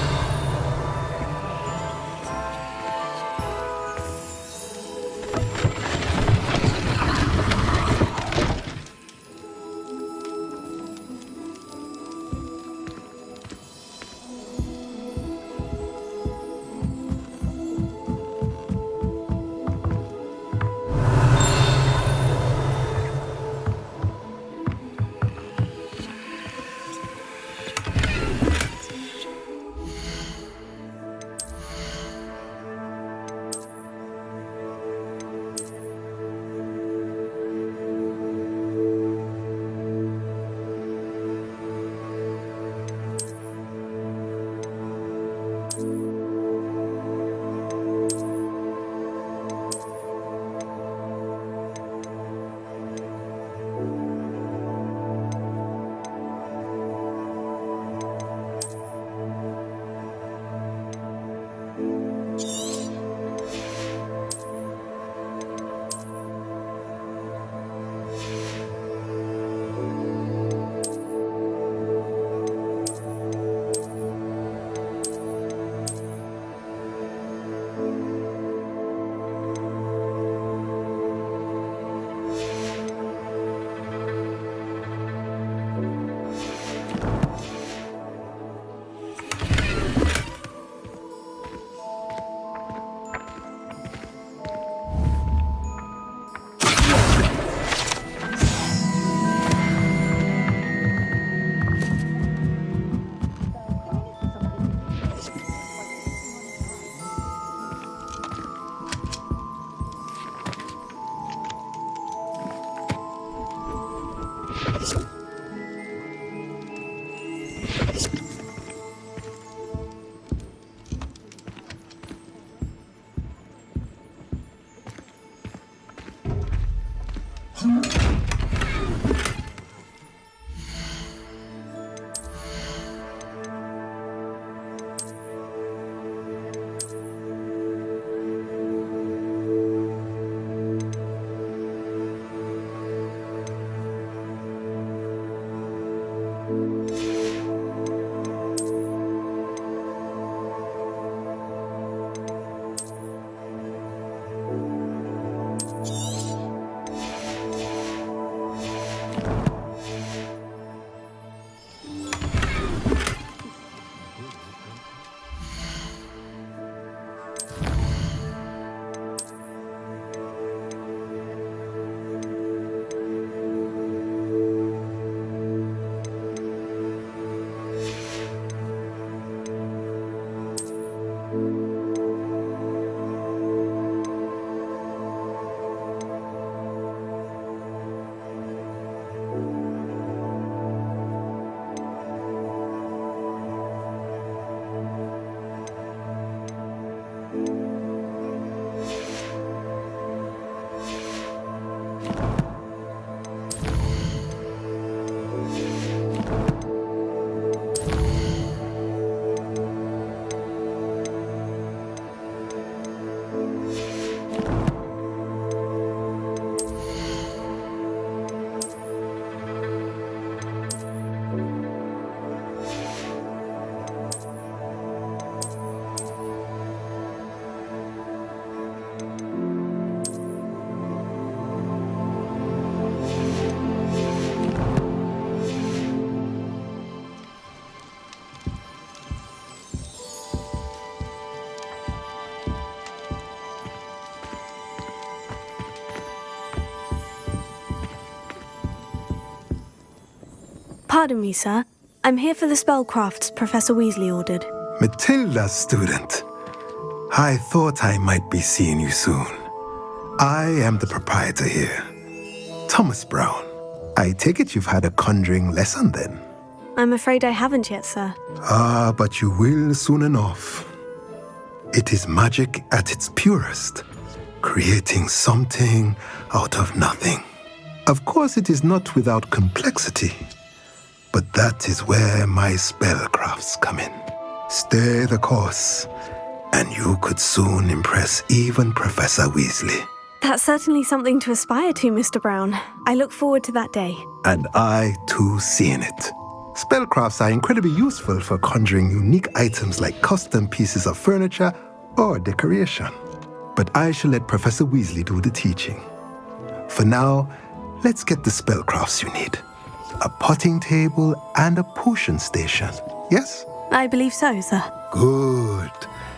[SPEAKER 10] Pardon me, sir. I'm here for the spellcrafts Professor Weasley ordered.
[SPEAKER 21] Matilda's student. I thought I might be seeing you soon. I am the proprietor here, Thomas Brown. I take it you've had a conjuring lesson then?
[SPEAKER 10] I'm afraid I haven't yet, sir.
[SPEAKER 21] Ah, but you will soon enough. It is magic at its purest, creating something out of nothing. Of course, it is not without complexity, but that is where my spellcrafts come in. Stay the course, and you could soon impress even Professor Weasley.
[SPEAKER 10] That's certainly something to aspire to, Mr. Brown. I look forward to that day.
[SPEAKER 21] And I, too, seeing it. Spellcrafts are incredibly useful for conjuring unique items like custom pieces of furniture or decoration. But I shall let Professor Weasley do the teaching. For now, let's get the spellcrafts you need. A potting table and a potion station, yes?
[SPEAKER 10] I believe so, sir.
[SPEAKER 21] Good.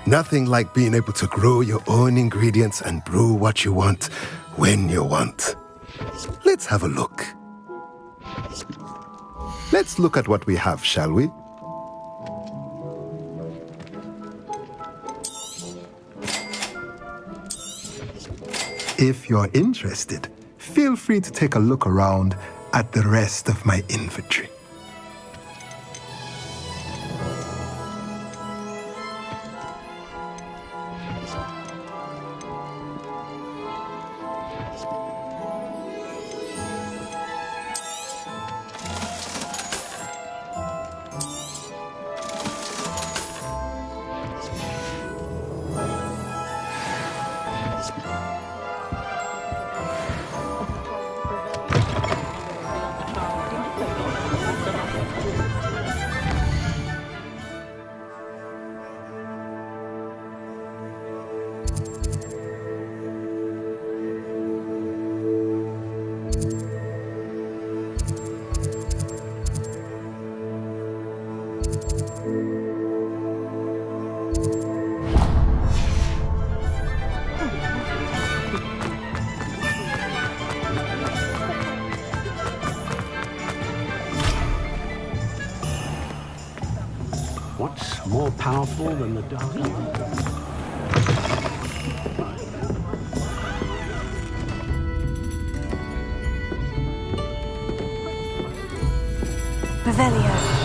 [SPEAKER 21] Nothing like being able to grow your own ingredients and brew what you want when you want. Let's have a look. Let's look at what we have, shall we? If you're interested, feel free to take a look around at the rest of my inventory.
[SPEAKER 18] What's more powerful than the dark arts?
[SPEAKER 10] Revelio.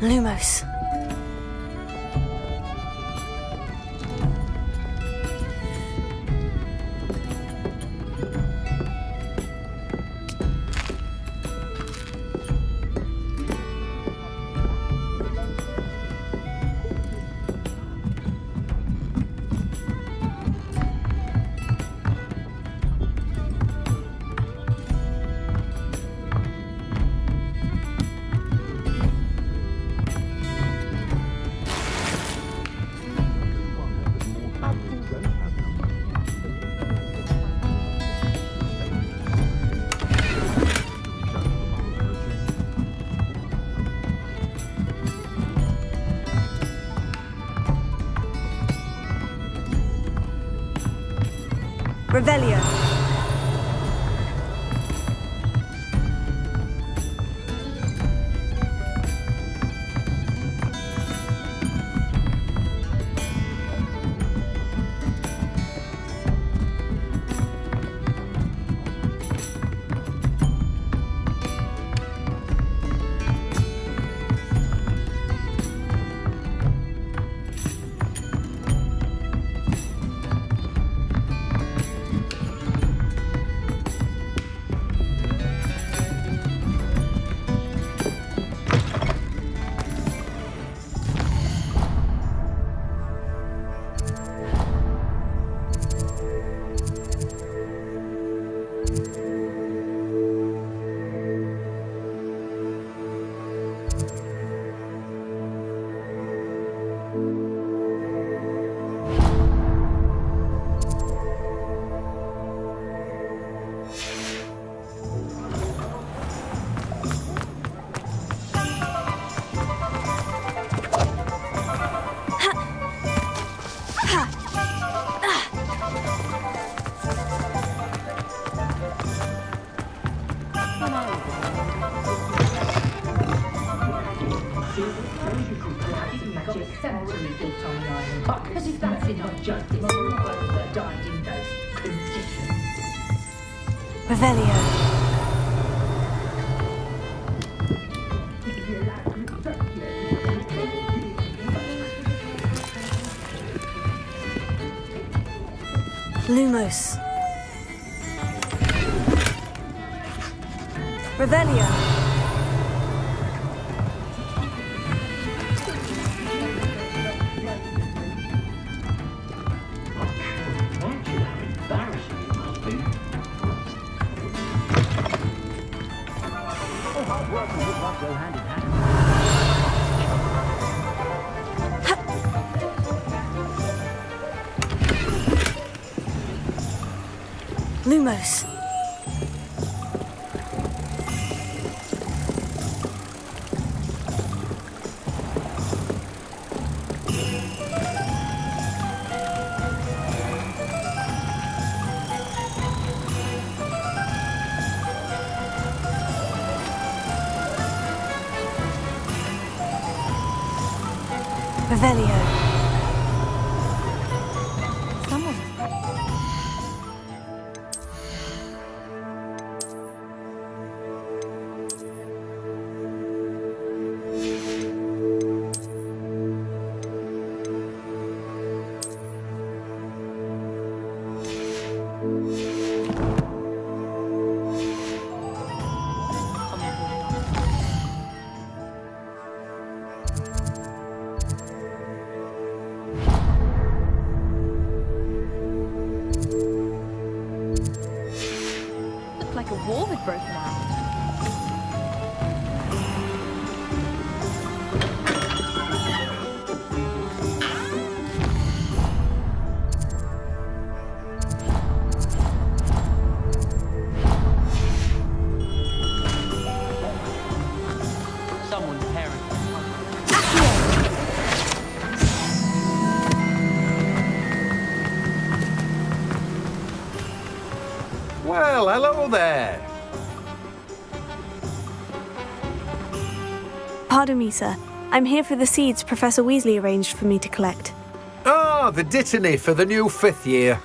[SPEAKER 10] Lumos. Revelio.
[SPEAKER 16] just immoral that died in those conditions.
[SPEAKER 10] Revelio. Lumos. Revelio. Lumos. Revelio.
[SPEAKER 17] Looked like a war had broken out.
[SPEAKER 16] Someone's parents.
[SPEAKER 4] Well, hello there.
[SPEAKER 10] Pardon me, sir. I'm here for the seeds Professor Weasley arranged for me to collect.
[SPEAKER 4] Ah, the dittany for the new 5th year.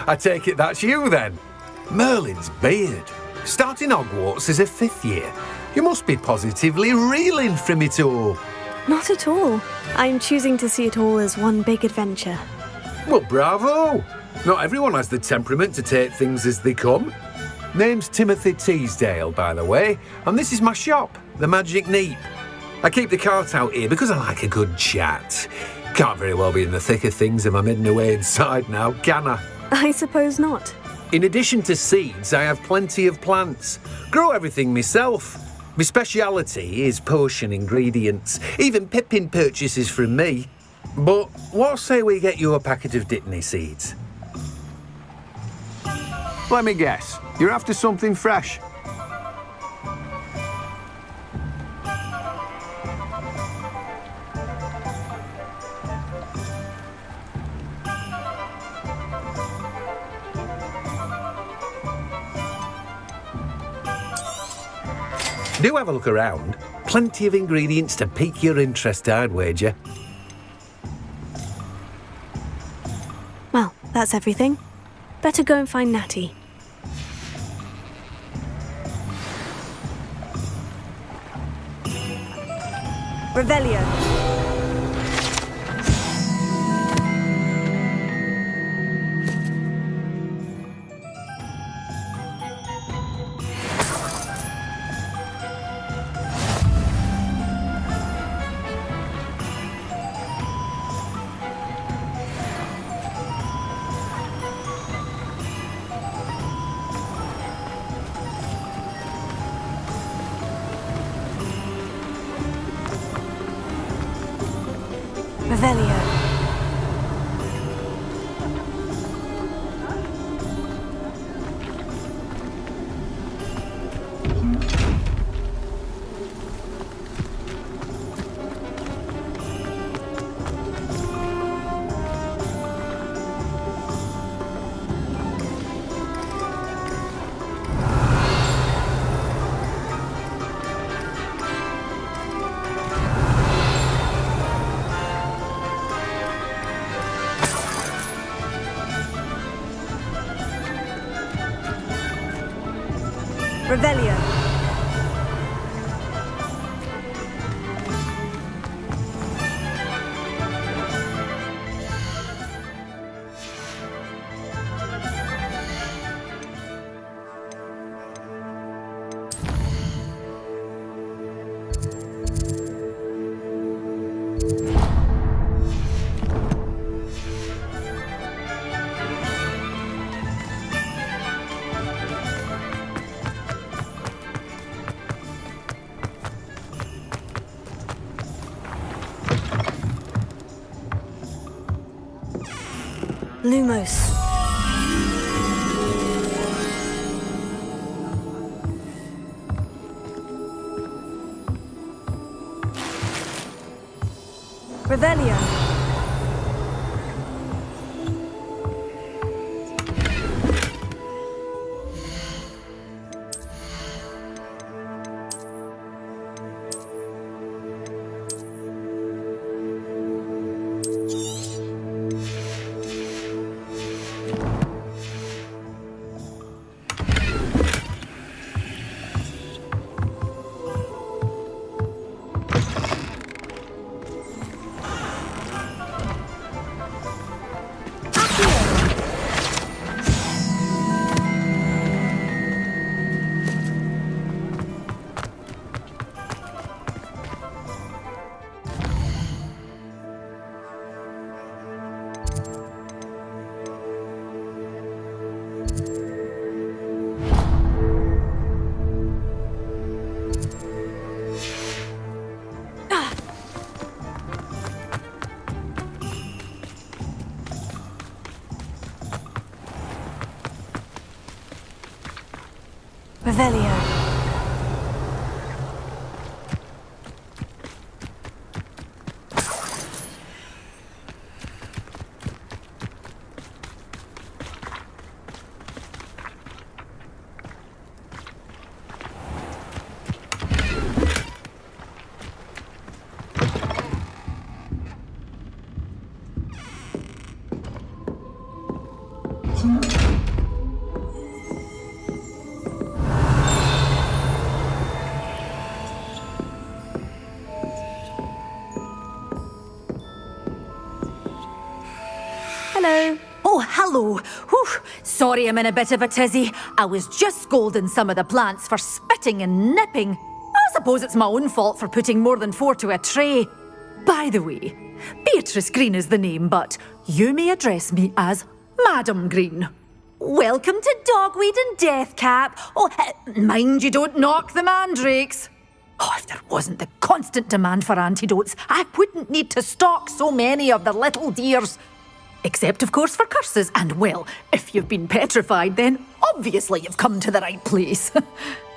[SPEAKER 4] I take it that's you then. Merlin's beard. Starting Hogwarts as a 5th year. You must be positively reeling from it all.
[SPEAKER 10] Not at all. I'm choosing to see it all as one big adventure.
[SPEAKER 4] Well, bravo. Not everyone has the temperament to take things as they come. Name's Timothy Teasdale, by the way, and this is my shop, the Magic Neep. I keep the cart out here because I like a good chat. Can't very well be in the thick of things if I'm hidden away inside now, can I?
[SPEAKER 10] I suppose not.
[SPEAKER 4] In addition to seeds, I have plenty of plants. Grow everything myself. My speciality is potion ingredients. Even Pippin purchases from me. But what say we get you a packet of dittany seeds?
[SPEAKER 18] Let me guess. You're after something fresh.
[SPEAKER 4] Do have a look around. Plenty of ingredients to pique your interest, I'd wager.
[SPEAKER 10] Well, that's everything. Better go and find Natty. Revelio. Revelio.
[SPEAKER 2] Revelio.
[SPEAKER 10] Lumos.
[SPEAKER 2] Revelio.
[SPEAKER 10] Revelio.
[SPEAKER 2] Hello. Oh, hello. Whew. Sorry I'm in a bit of a tizzy. I was just scolding some of the plants for spitting and nipping. I suppose it's my own fault for putting more than 4 to a tray. By the way, Beatrice Green is the name, but you may address me as Madam Green. Welcome to Dogweed and Deathcap. Oh, mind you don't knock the mandrakes. Oh, if there wasn't the constant demand for antidotes, I wouldn't need to stock so many of the little dears. Except, of course, for curses. And, well, if you've been petrified, then obviously you've come to the right place.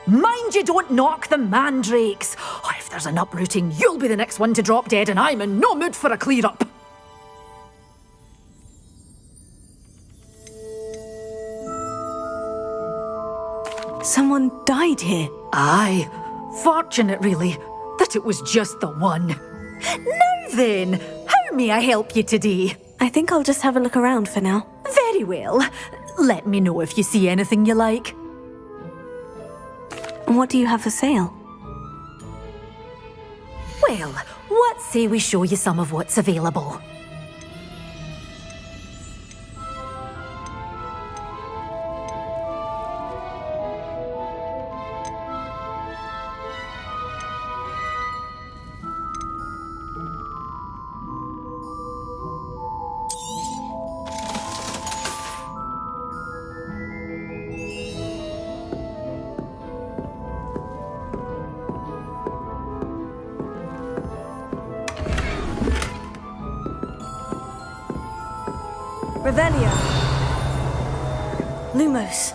[SPEAKER 2] Mind you don't knock the mandrakes. Oh, if there's an uprooting, you'll be the next one to drop dead, and I'm in no mood for a clear-up.
[SPEAKER 10] Someone died here.
[SPEAKER 2] Aye. Fortunate, really, that it was just the one. Now then, how may I help you today?
[SPEAKER 10] I think I'll just have a look around for now.
[SPEAKER 2] Very well. Let me know if you see anything you like.
[SPEAKER 10] What do you have for sale?
[SPEAKER 2] Well, what say we show you some of what's available?
[SPEAKER 10] Revelio. Lumos.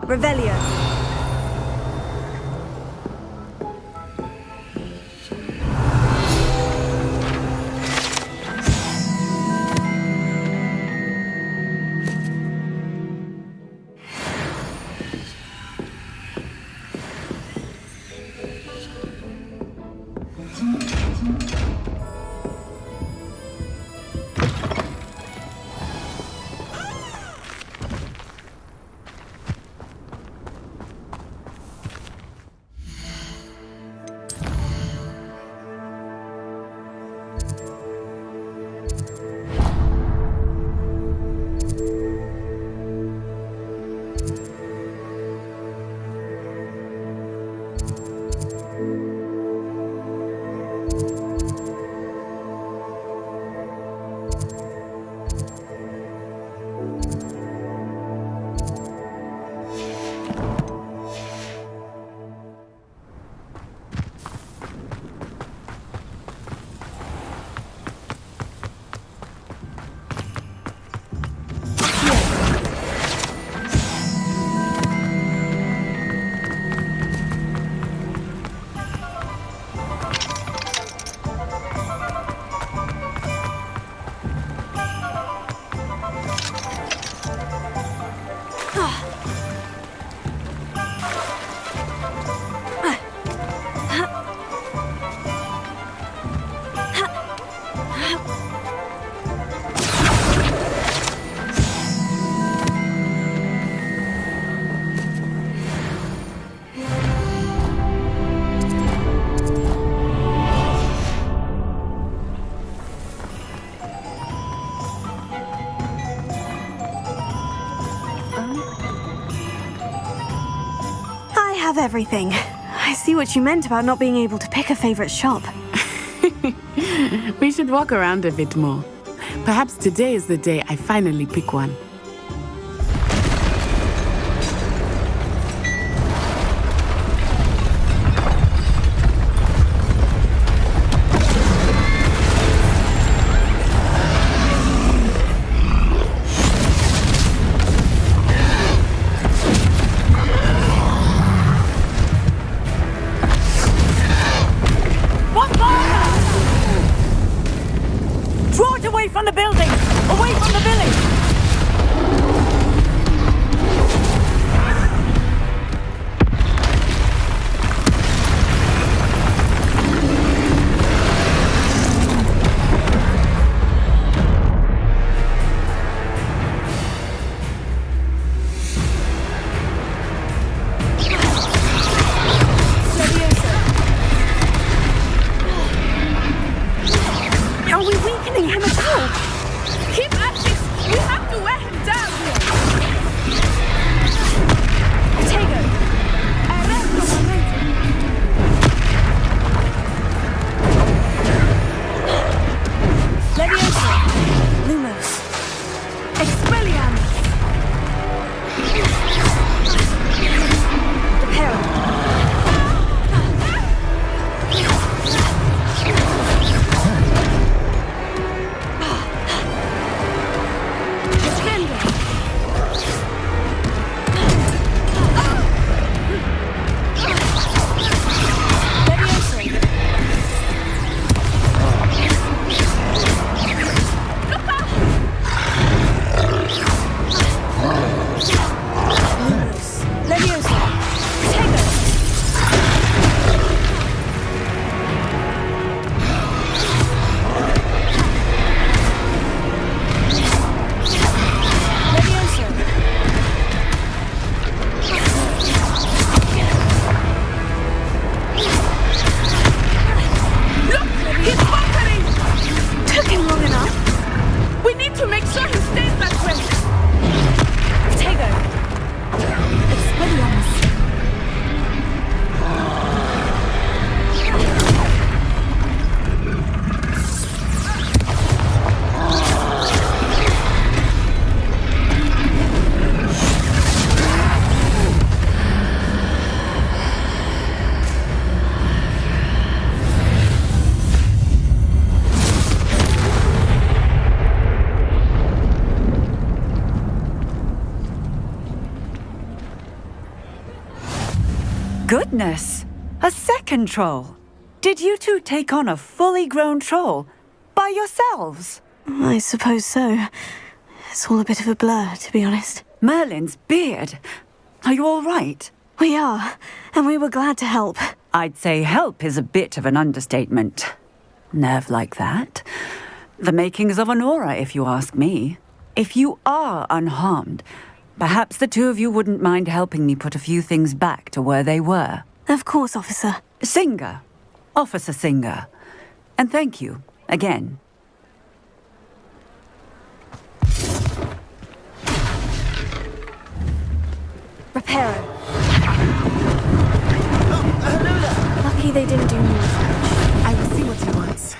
[SPEAKER 2] Revelio.
[SPEAKER 10] everything. I see what you meant about not being able to pick a favorite shop.
[SPEAKER 11] We should walk around a bit more. Perhaps today is the day I finally pick one.
[SPEAKER 2] Draw it away from the building! Away from the village!
[SPEAKER 10] Are we weakening him at all?
[SPEAKER 11] Keep at this! We have to wear him down here!
[SPEAKER 10] Tego! Arresto momentum! Leviosa! Lumos! Expelliarmus! Reparo!
[SPEAKER 2] Goodness! A second troll! Did you two take on a fully grown troll? By yourselves?
[SPEAKER 10] I suppose so. It's all a bit of a blur, to be honest.
[SPEAKER 2] Merlin's beard! Are you all right?
[SPEAKER 10] We are, and we were glad to help.
[SPEAKER 2] I'd say help is a bit of an understatement. Nerve like that. The makings of an aura, if you ask me. If you are unharmed, perhaps the two of you wouldn't mind helping me put a few things back to where they were.
[SPEAKER 10] Of course, officer.
[SPEAKER 2] Singer. Officer Singer. And thank you, again.
[SPEAKER 10] Reparo. Lucky they didn't do more.
[SPEAKER 11] I will see what he wants.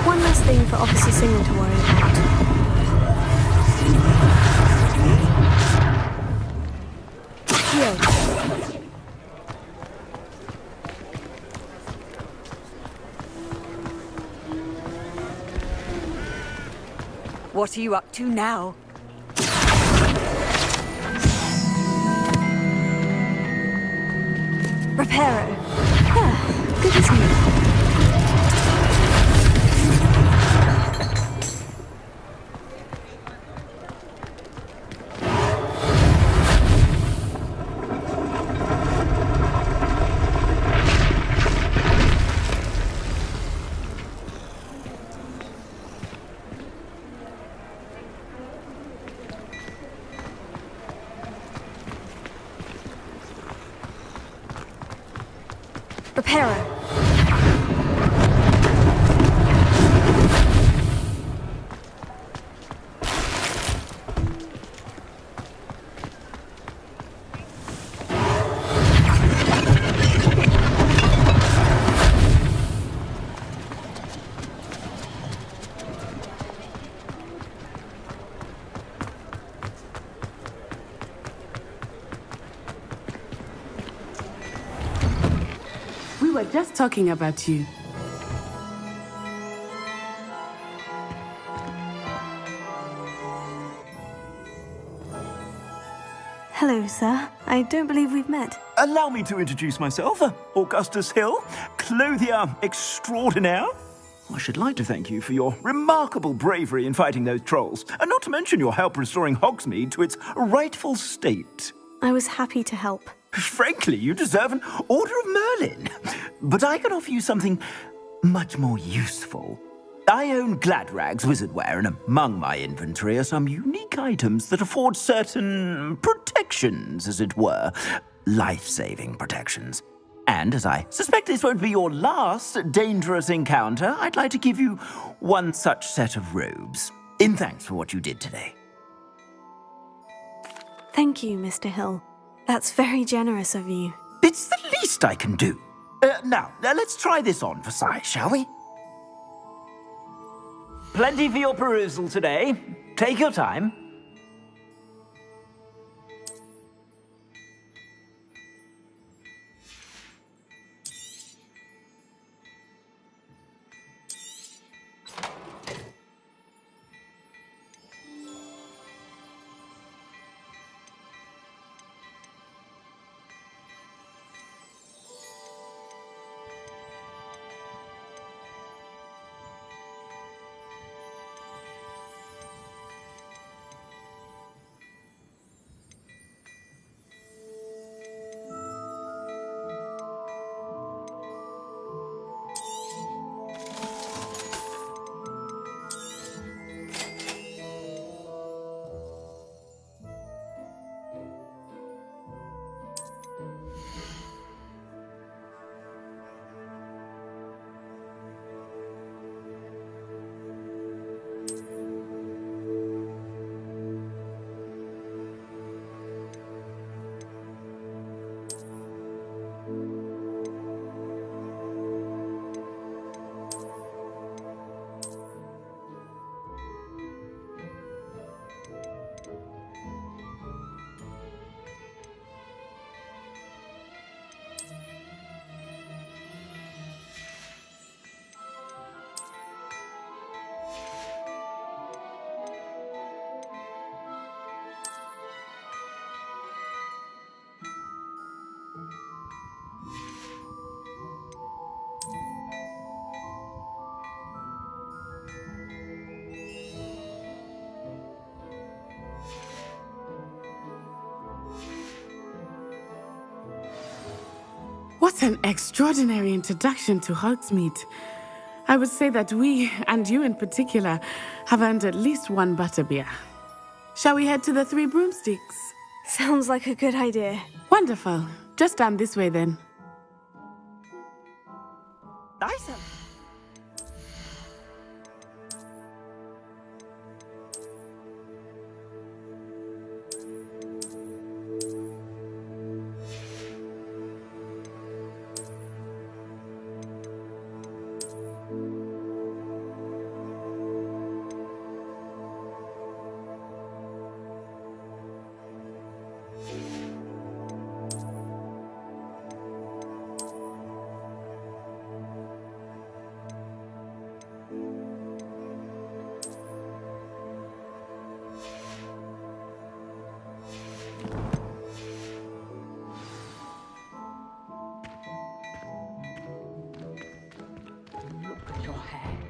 [SPEAKER 10] One less thing for Officer Singer to worry about.
[SPEAKER 2] What are you up to now?
[SPEAKER 10] Reparo. Ah, good as new. Reparo.
[SPEAKER 11] We were just talking about you.
[SPEAKER 10] Hello, sir. I don't believe we've met.
[SPEAKER 14] Allow me to introduce myself, Augustus Hill, clothier extraordinaire. I should like to thank you for your remarkable bravery in fighting those trolls, and not to mention your help restoring Hogsmeade to its rightful state.
[SPEAKER 10] I was happy to help.
[SPEAKER 14] Frankly, you deserve an Order of Merlin. But I can offer you something much more useful. I own Gladrag's wizardware, and among my inventory are some unique items that afford certain protections, as it were. Life-saving protections. And as I suspect this won't be your last dangerous encounter, I'd like to give you one such set of robes, in thanks for what you did today.
[SPEAKER 10] Thank you, Mr. Hill. That's very generous of you.
[SPEAKER 14] It's the least I can do. Now, let's try this on for size, shall we? Plenty for your perusal today. Take your time.
[SPEAKER 11] What an extraordinary introduction to Hogsmeade. I would say that we, and you in particular, have earned at least one butterbeer. Shall we head to the Three Broomsticks?
[SPEAKER 10] Sounds like a good idea.
[SPEAKER 11] Wonderful. Just down this way then.
[SPEAKER 14] Nice.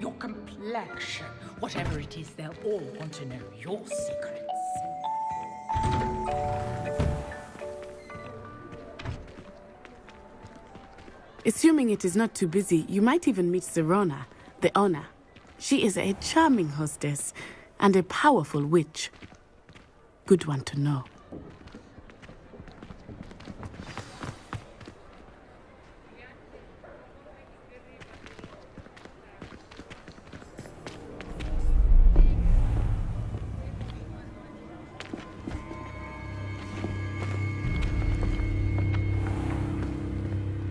[SPEAKER 16] Your complexion. Whatever it is, they'll all want to know your secrets.
[SPEAKER 11] Assuming it is not too busy, you might even meet Serona, the owner. She is a charming hostess and a powerful witch. Good one to know.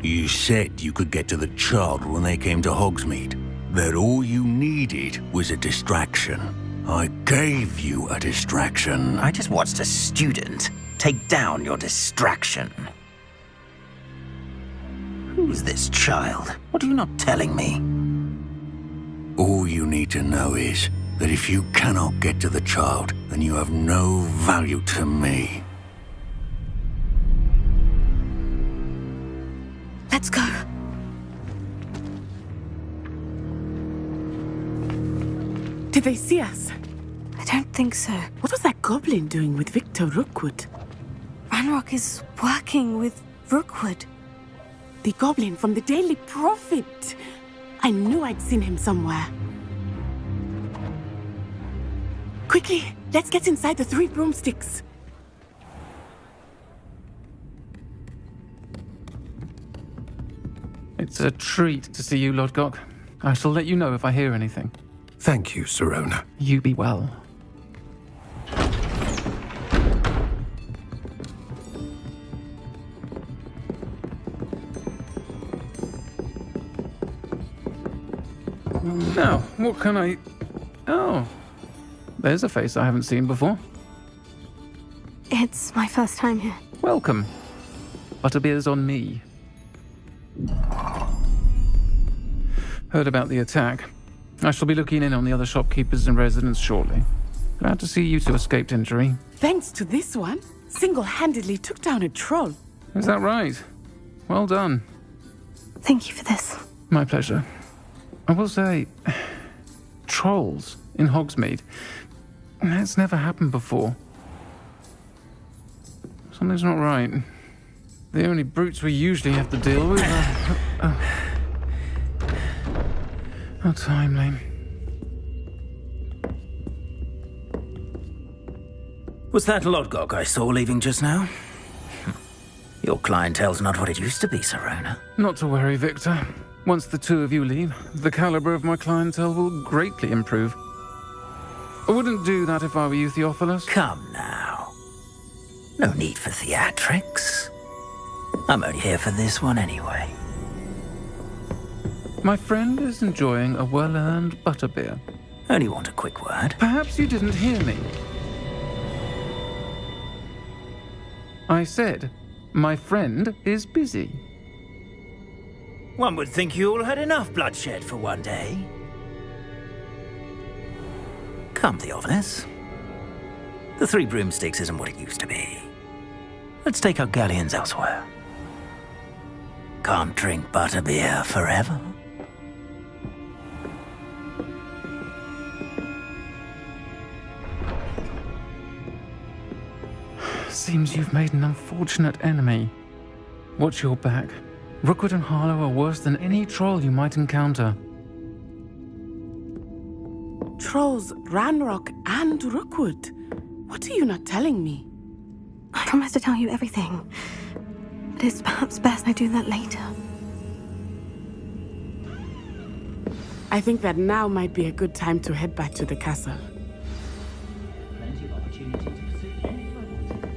[SPEAKER 1] You said you could get to the child when they came to Hogsmeade. That all you needed was a distraction. I gave you a distraction.
[SPEAKER 14] I just watched a student take down your distraction. Who's this child? What are you not telling me?
[SPEAKER 1] All you need to know is that if you cannot get to the child, then you have no value to me.
[SPEAKER 10] Let's go.
[SPEAKER 11] Did they see us?
[SPEAKER 10] I don't think so.
[SPEAKER 11] What was that goblin doing with Victor Rookwood?
[SPEAKER 10] Ranrock is working with Rookwood.
[SPEAKER 11] The goblin from the Daily Prophet. I knew I'd seen him somewhere. Quickly, let's get inside the 3 broomsticks.
[SPEAKER 22] It's a treat to see you, Lodgok. I shall let you know if I hear anything.
[SPEAKER 4] Thank you, Sirona.
[SPEAKER 22] You be well. Now, what can I... Oh, there's a face I haven't seen before.
[SPEAKER 10] It's my first time here.
[SPEAKER 22] Welcome. Butterbeer's on me. Heard about the attack. I shall be looking in on the other shopkeepers and residents shortly. Glad to see you two escaped injury.
[SPEAKER 11] Thanks to this one, single-handedly took down a troll.
[SPEAKER 22] Is that right? Well done.
[SPEAKER 10] Thank you for this.
[SPEAKER 22] My pleasure. I will say, trolls in Hogsmeade. That's never happened before. Something's not right. The only brutes we usually have to deal with are... How timely.
[SPEAKER 14] Was that Lodgok I saw leaving just now? Your clientele's not what it used to be, Sirona.
[SPEAKER 22] Not to worry, Victor. Once the two of you leave, the caliber of my clientele will greatly improve. I wouldn't do that if I were you, Theophilus.
[SPEAKER 14] Come now. No need for theatrics. I'm only here for this one anyway.
[SPEAKER 22] My friend is enjoying a well-earned butterbeer.
[SPEAKER 14] Only want a quick word.
[SPEAKER 22] Perhaps you didn't hear me. I said, my friend is busy.
[SPEAKER 14] One would think you all had enough bloodshed for one day. Come, Theophilus. The 3 broomsticks isn't what it used to be. Let's take our galleons elsewhere. Can't drink butterbeer forever.
[SPEAKER 22] Seems you've made an unfortunate enemy. Watch your back. Rookwood and Harlow are worse than any troll you might encounter.
[SPEAKER 11] Trolls, Ranrock, and Rookwood. What are you not telling me?
[SPEAKER 10] I promise to tell you everything. But it's perhaps best I do that later.
[SPEAKER 11] I think that now might be a good time to head back to the castle.
[SPEAKER 23] Plenty of opportunity to pursue anything I want.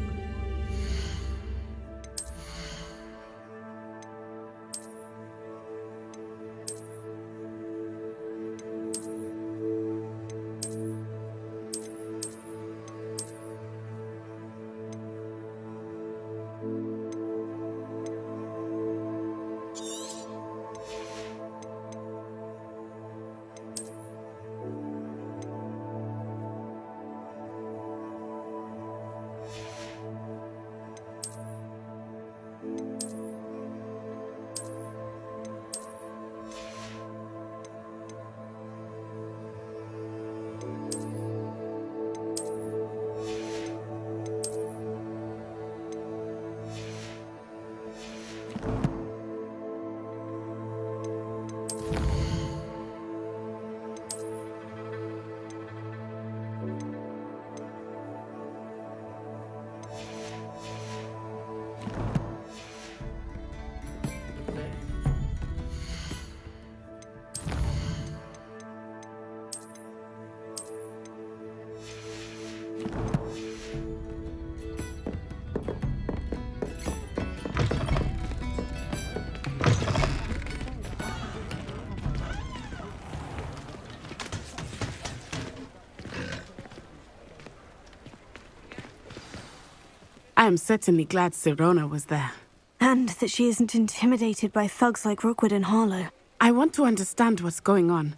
[SPEAKER 11] I am certainly glad Sirona was there.
[SPEAKER 10] And that she isn't intimidated by thugs like Rookwood and Harlow.
[SPEAKER 11] I want to understand what's going on,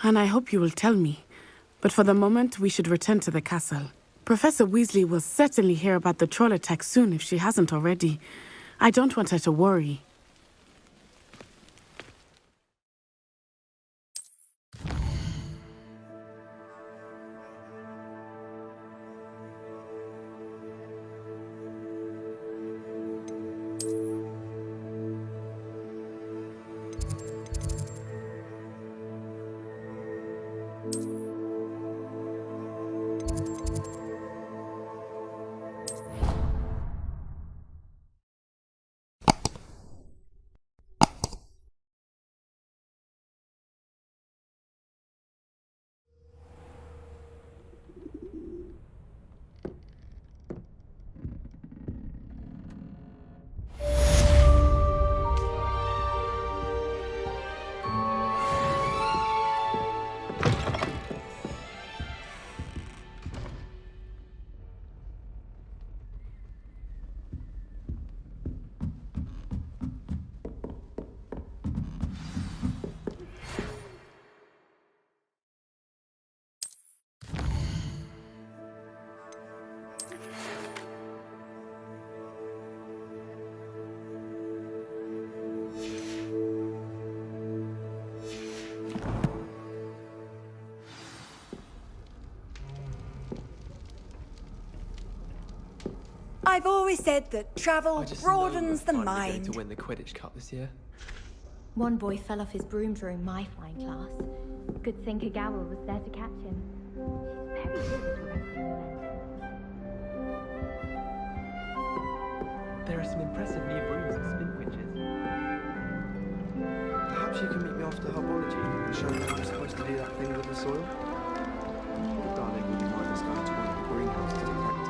[SPEAKER 11] and I hope you will tell me. But for the moment, we should return to the castle. Professor Weasley will certainly hear about the troll attack soon if she hasn't already. I don't want her to worry.
[SPEAKER 8] I've always said that travel broadens the mind.
[SPEAKER 13] To win the Quidditch Cup this year.
[SPEAKER 9] One boy fell off his broom during my flying class. Good thing Kagawa was there to catch him. She's very good at arresting men.
[SPEAKER 13] There are some impressive new brooms and spin witches. Perhaps you can meet me after herbology and show me how I'm supposed to do that thing with the soil. Darling would be mindless going to one of the greenhouses to practice.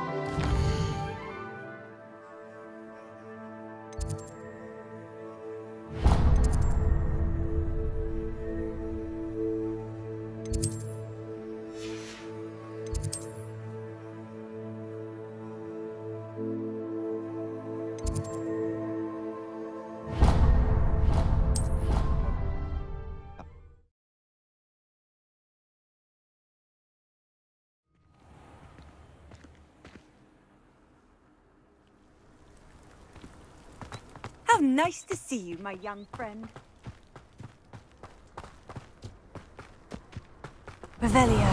[SPEAKER 8] How nice to see you, my young friend.
[SPEAKER 10] Revelio.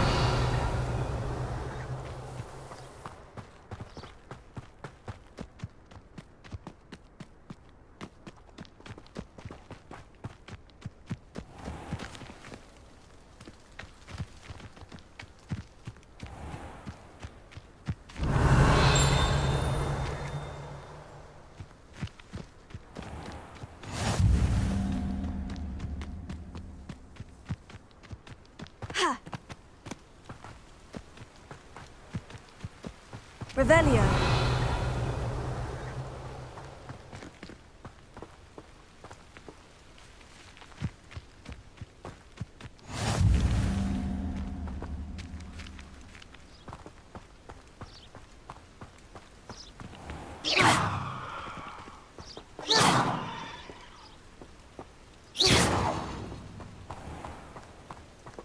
[SPEAKER 10] Revelio.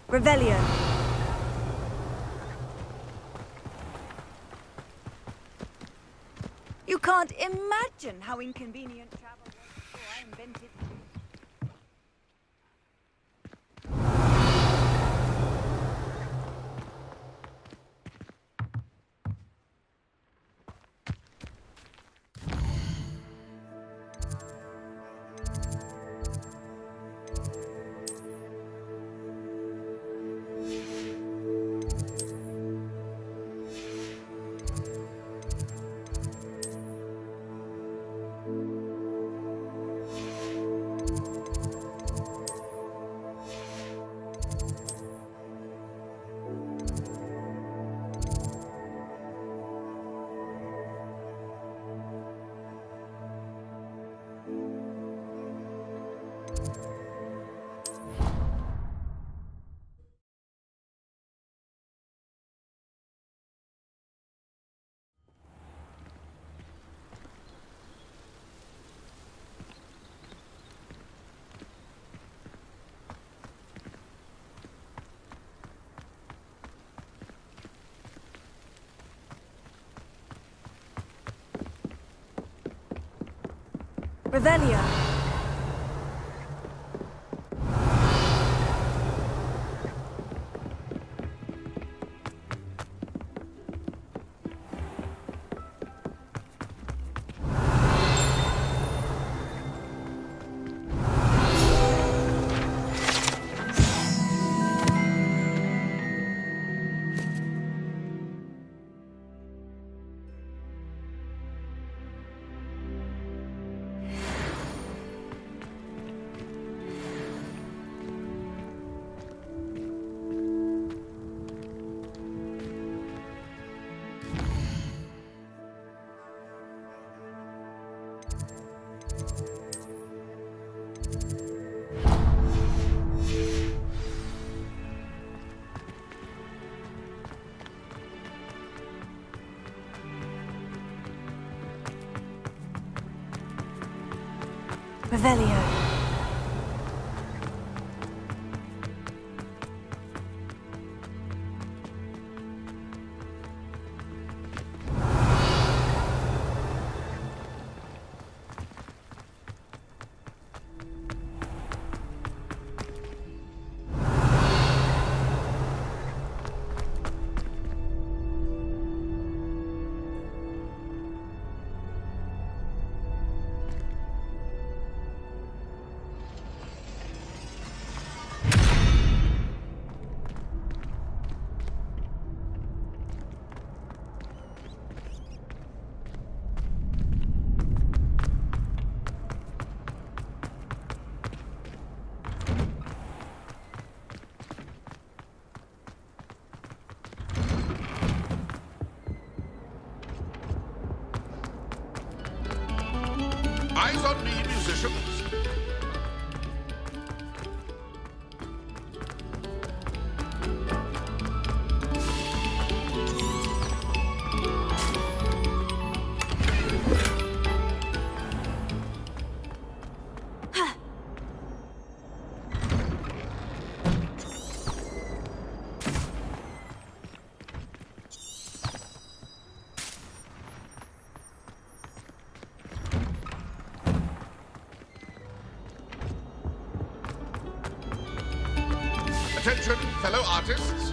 [SPEAKER 10] Revelio.
[SPEAKER 8] You can't imagine how inconvenient travel was before I invented you.
[SPEAKER 10] Revelio. Revelio.
[SPEAKER 6] Eyes on me, musicians. Attention, fellow artists.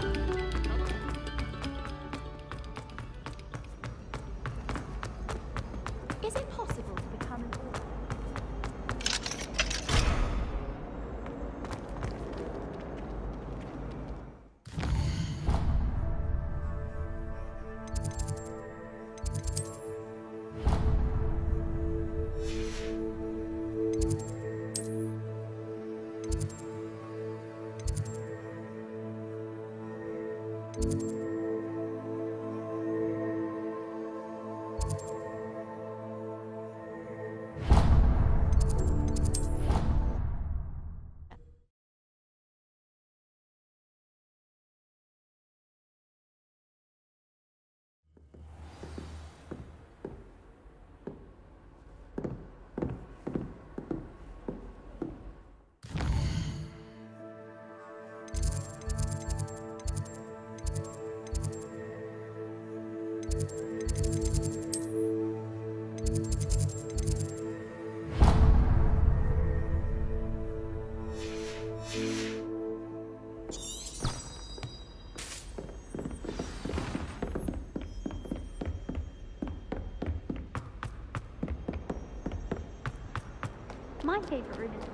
[SPEAKER 9] Is it possible to become an author? My favorite room is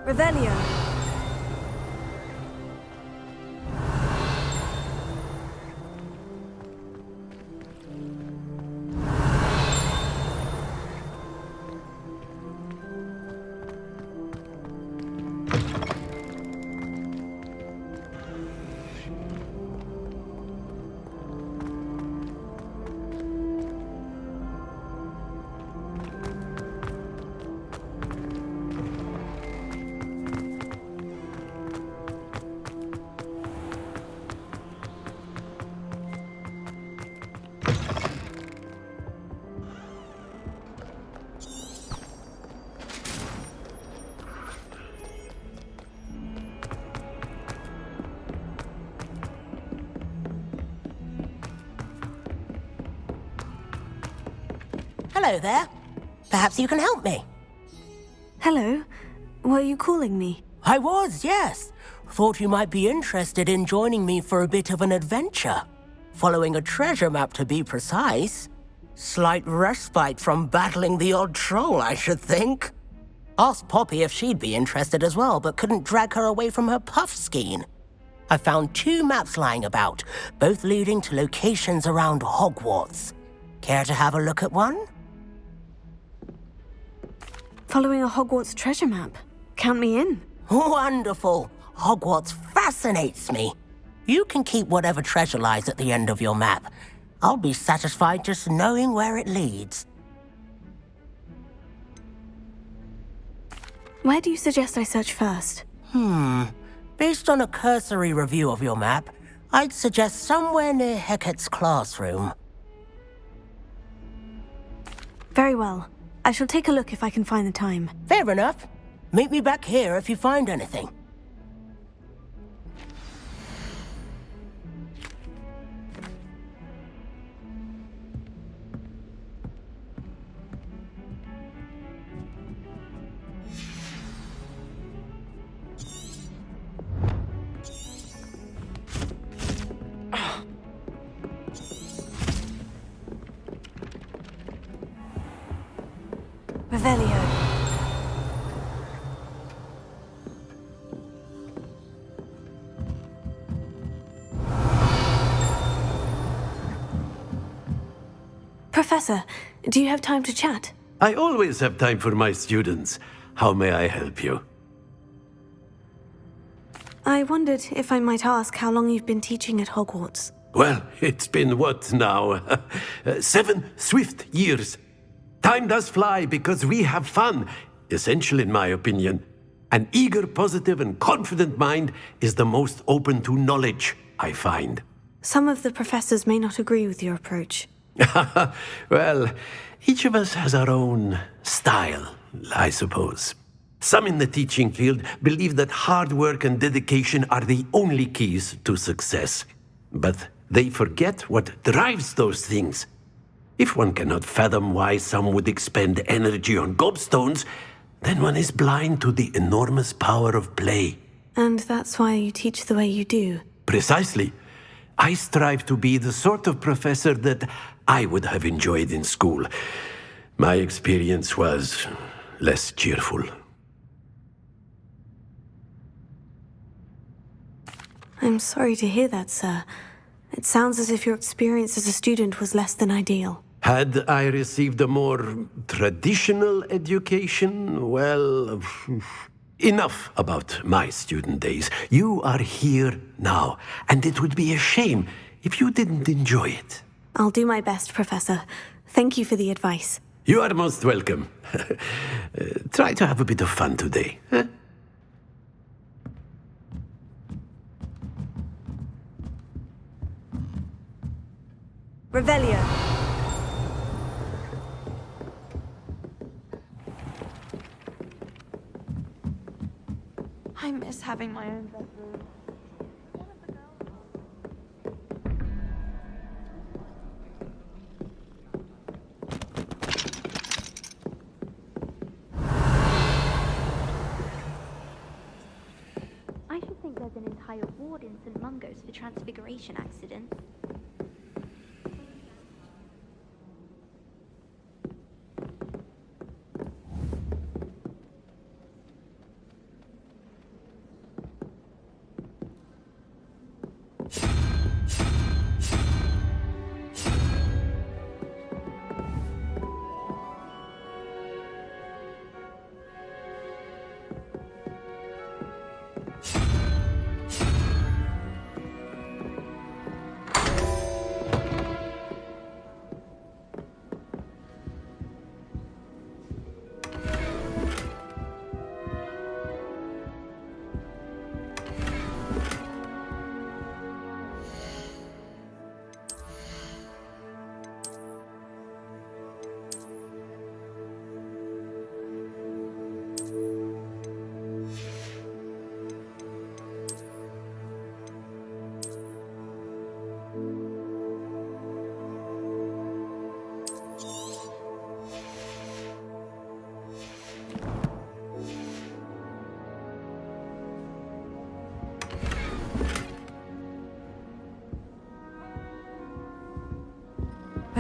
[SPEAKER 10] Revelio.
[SPEAKER 12] Hello there. Perhaps you can help me.
[SPEAKER 10] Hello. Were you calling me?
[SPEAKER 12] I was, yes. Thought you might be interested in joining me for a bit of an adventure. Following a treasure map, to be precise. Slight respite from battling the odd troll, I should think. Asked Poppy if she'd be interested as well, but couldn't drag her away from her puff skein. I found 2 maps lying about, both leading to locations around Hogwarts. Care to have a look at one?
[SPEAKER 10] Following a Hogwarts treasure map. Count me in.
[SPEAKER 12] Wonderful. Hogwarts fascinates me. You can keep whatever treasure lies at the end of your map. I'll be satisfied just knowing where it leads.
[SPEAKER 10] Where do you suggest I search first?
[SPEAKER 12] Based on a cursory review of your map, I'd suggest somewhere near Hecat's classroom.
[SPEAKER 10] Very well. I shall take a look if I can find the time.
[SPEAKER 12] Fair enough. Meet me back here if you find anything.
[SPEAKER 10] Revelio. Professor, do you have time to chat?
[SPEAKER 7] I always have time for my students. How may I help you?
[SPEAKER 10] I wondered if I might ask how long you've been teaching at Hogwarts.
[SPEAKER 7] Well, it's been what now? 7 swift years. Time does fly because we have fun, essential in my opinion. An eager, positive, and confident mind is the most open to knowledge, I find.
[SPEAKER 10] Some of the professors may not agree with your approach.
[SPEAKER 7] Well, each of us has our own style, I suppose. Some in the teaching field believe that hard work and dedication are the only keys to success. But they forget what drives those things. If one cannot fathom why some would expend energy on gobstones, then one is blind to the enormous power of play.
[SPEAKER 10] And that's why you teach the way you do.
[SPEAKER 7] Precisely. I strive to be the sort of professor that I would have enjoyed in school. My experience was less cheerful.
[SPEAKER 10] I'm sorry to hear that, sir. It sounds as if your experience as a student was less than ideal.
[SPEAKER 7] Had I received a more traditional education, well, enough about my student days. You are here now, and it would be a shame if you didn't enjoy it.
[SPEAKER 10] I'll do my best, Professor. Thank you for the advice.
[SPEAKER 7] You are most welcome. Try to have a bit of fun today. Huh?
[SPEAKER 10] Revelio.
[SPEAKER 8] I miss having my own bedroom.
[SPEAKER 9] I should think there's an entire ward in St. Mungo's for transfiguration accidents.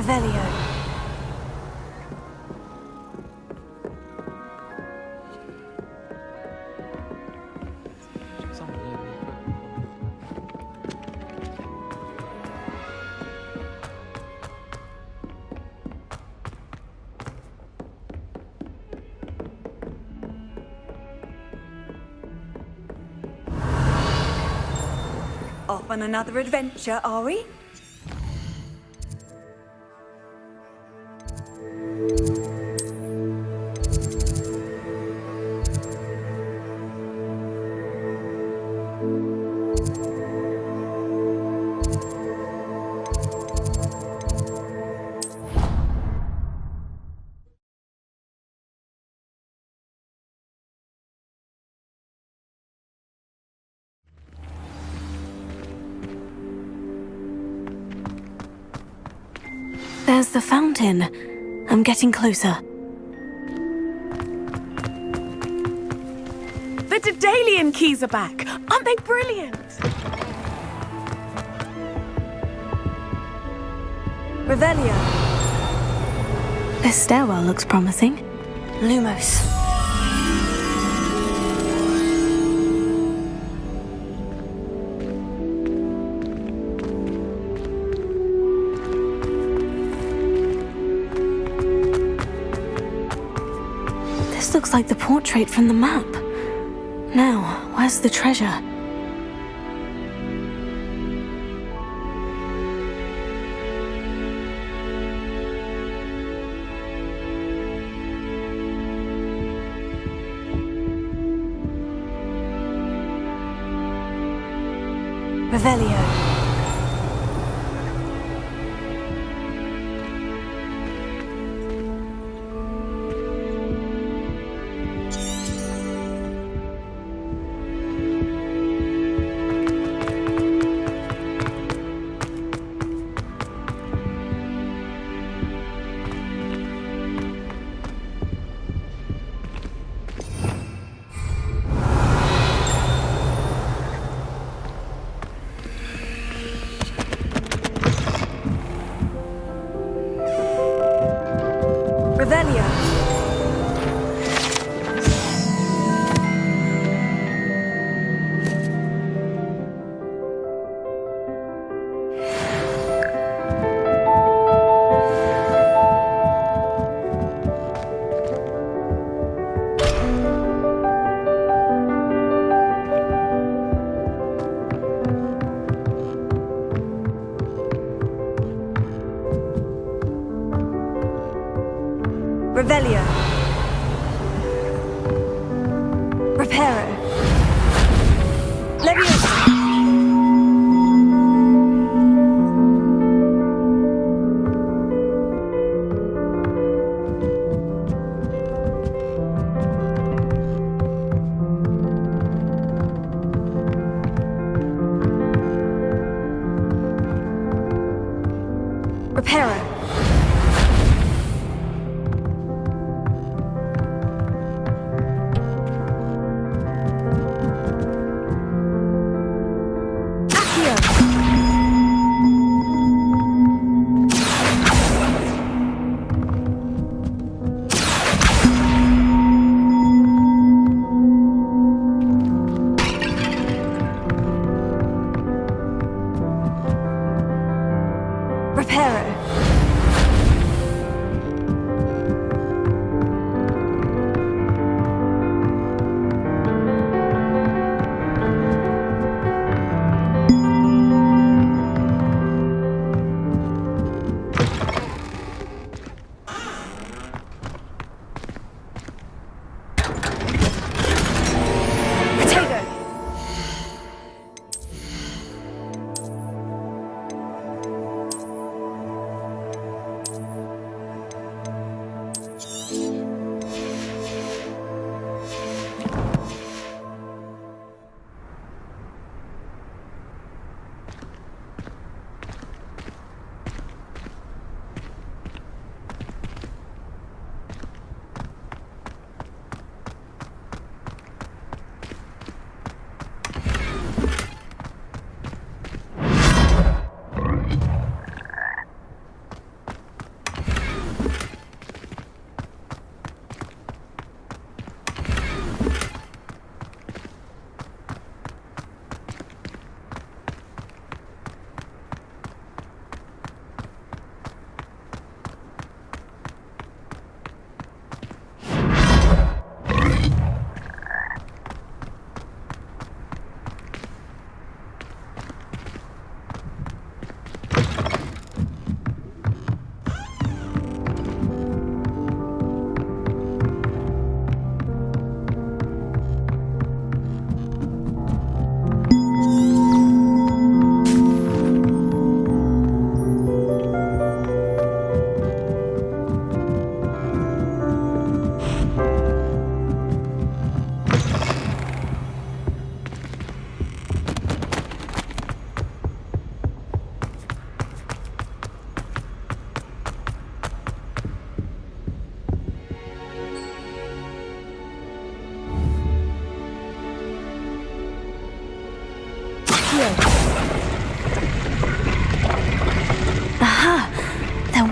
[SPEAKER 10] Revelio.
[SPEAKER 8] Off on another adventure, are we?
[SPEAKER 10] There's the fountain. I'm getting closer.
[SPEAKER 11] The Daedalian keys are back. Aren't they brilliant?
[SPEAKER 10] Revelio. This stairwell looks promising. Lumos. This looks like the portrait from the map. Now, where's the treasure? Revelio. Revelio. Revelio. Reparo. Leviosa. Reparo. Reparo.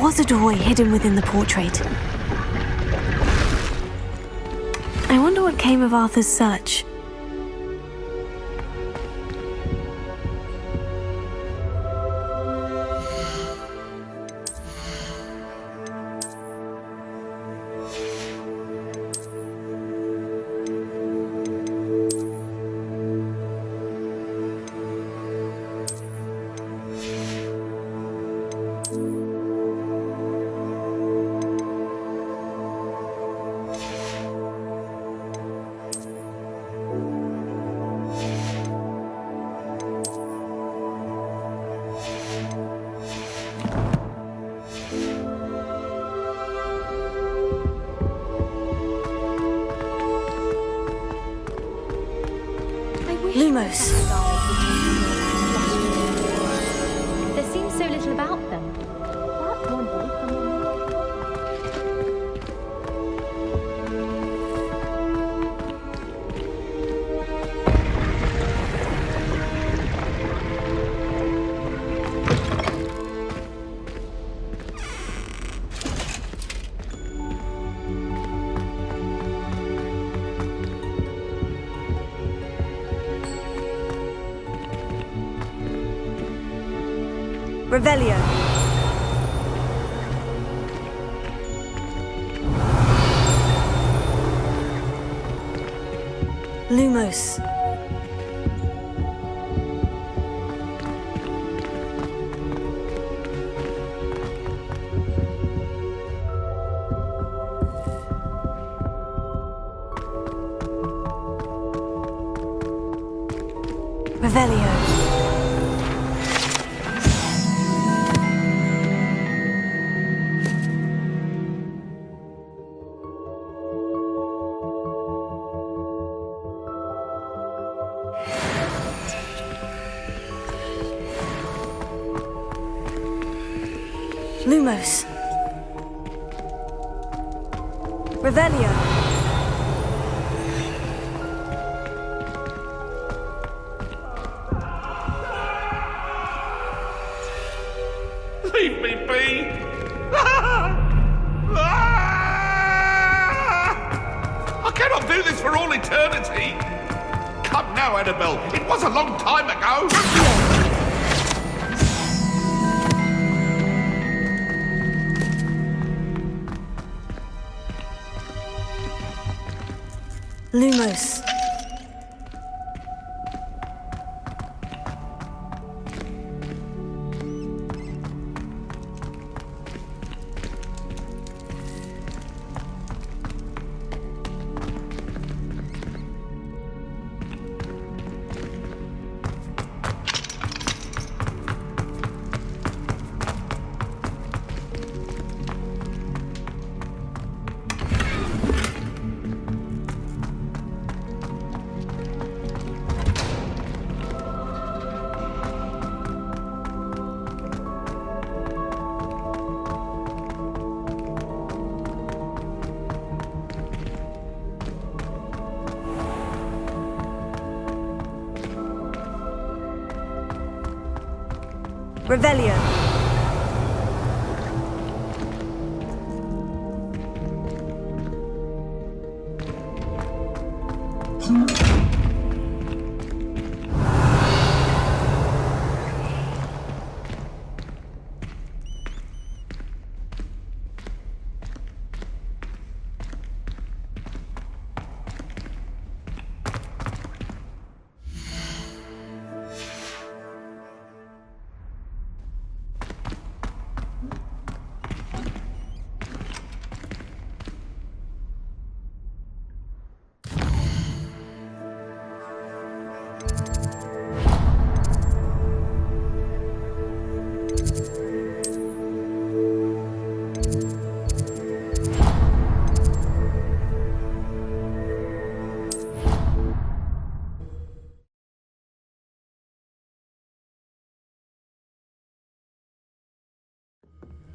[SPEAKER 10] was a doorway hidden within the portrait. I wonder what came of Arthur's search. Lumos.
[SPEAKER 9] There seems so little about them. Perhaps one day someone will...
[SPEAKER 10] Revelio. Lumos. Revelio. Lumos. Revelio.
[SPEAKER 6] Leave me be! I cannot do this for all eternity! Come now, Annabelle. It was a long time ago!
[SPEAKER 10] Lumos. Revelio.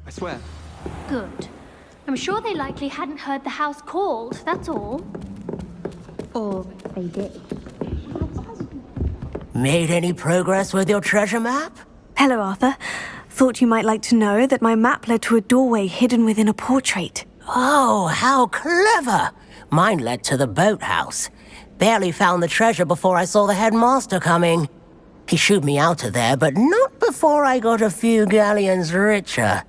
[SPEAKER 13] I swear.
[SPEAKER 9] Good. I'm sure they likely hadn't heard the house called, that's all. Or they did.
[SPEAKER 12] Made any progress with your treasure map?
[SPEAKER 10] Hello, Arthur. thought you might like to know that my map led to a doorway hidden within a portrait.
[SPEAKER 12] Oh, how clever! Mine led to the boathouse. Barely found the treasure before I saw the headmaster coming. He shooed me out of there, but not before I got a few galleons richer.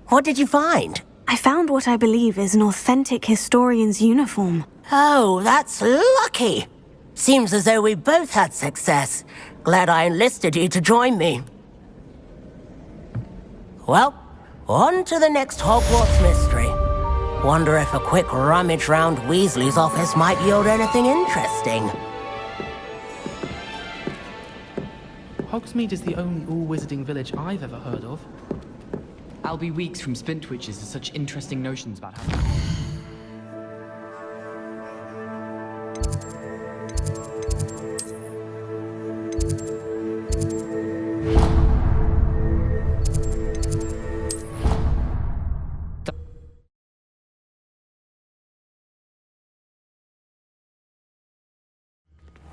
[SPEAKER 12] What did you find?
[SPEAKER 10] I found what I believe is an authentic historian's uniform.
[SPEAKER 12] Oh, that's lucky. Seems as though we both had success. Glad I enlisted you to join me. Well, on to the next Hogwarts mystery. Wonder if a quick rummage round Weasley's office might yield anything interesting.
[SPEAKER 5] Hogsmeade is the only all-wizarding village I've ever heard of. I'll be weeks from Splintwitches with such interesting notions about how...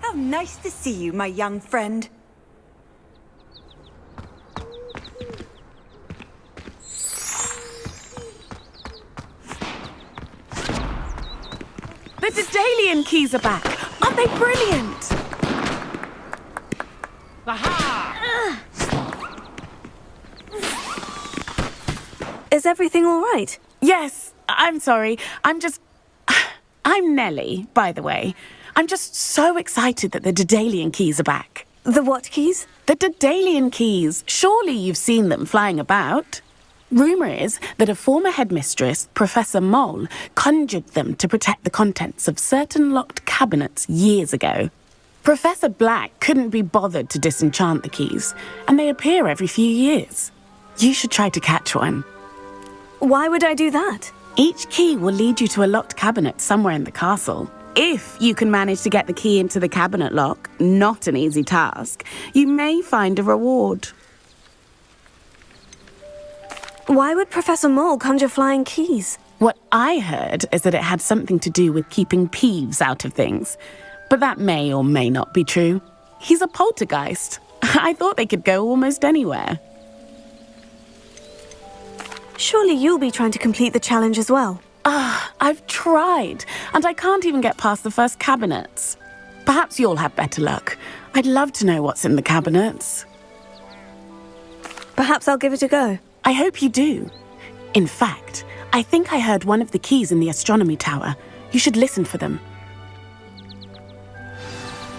[SPEAKER 8] How nice to see you, my young friend.
[SPEAKER 11] The Daedalian keys are back. Aren't they brilliant?
[SPEAKER 5] Aha!
[SPEAKER 10] Is everything all right?
[SPEAKER 11] Yes, I'm sorry. I'm Nellie, by the way. I'm just so excited that the Daedalian keys are back.
[SPEAKER 10] The what keys?
[SPEAKER 11] The Daedalian keys. Surely you've seen them flying about. Rumour is that a former headmistress, Professor Mole, conjured them to protect the contents of certain locked cabinets years ago. Professor Black couldn't be bothered to disenchant the keys, and they appear every few years. You should try to catch one.
[SPEAKER 10] Why would I do that?
[SPEAKER 11] Each key will lead you to a locked cabinet somewhere in the castle. If you can manage to get the key into the cabinet lock, not an easy task, you may find a reward.
[SPEAKER 10] Why would Professor Mole conjure flying keys?
[SPEAKER 11] What I heard is that it had something to do with keeping Peeves out of things. But that may or may not be true. He's a poltergeist. I thought they could go almost anywhere.
[SPEAKER 10] Surely you'll be trying to complete the challenge as well.
[SPEAKER 11] I've tried, and I can't even get past the first cabinets. Perhaps you'll have better luck. I'd love to know what's in the cabinets.
[SPEAKER 10] Perhaps I'll give it a go.
[SPEAKER 11] I hope you do. In fact, I think I heard one of the keys in the astronomy tower. You should listen for them.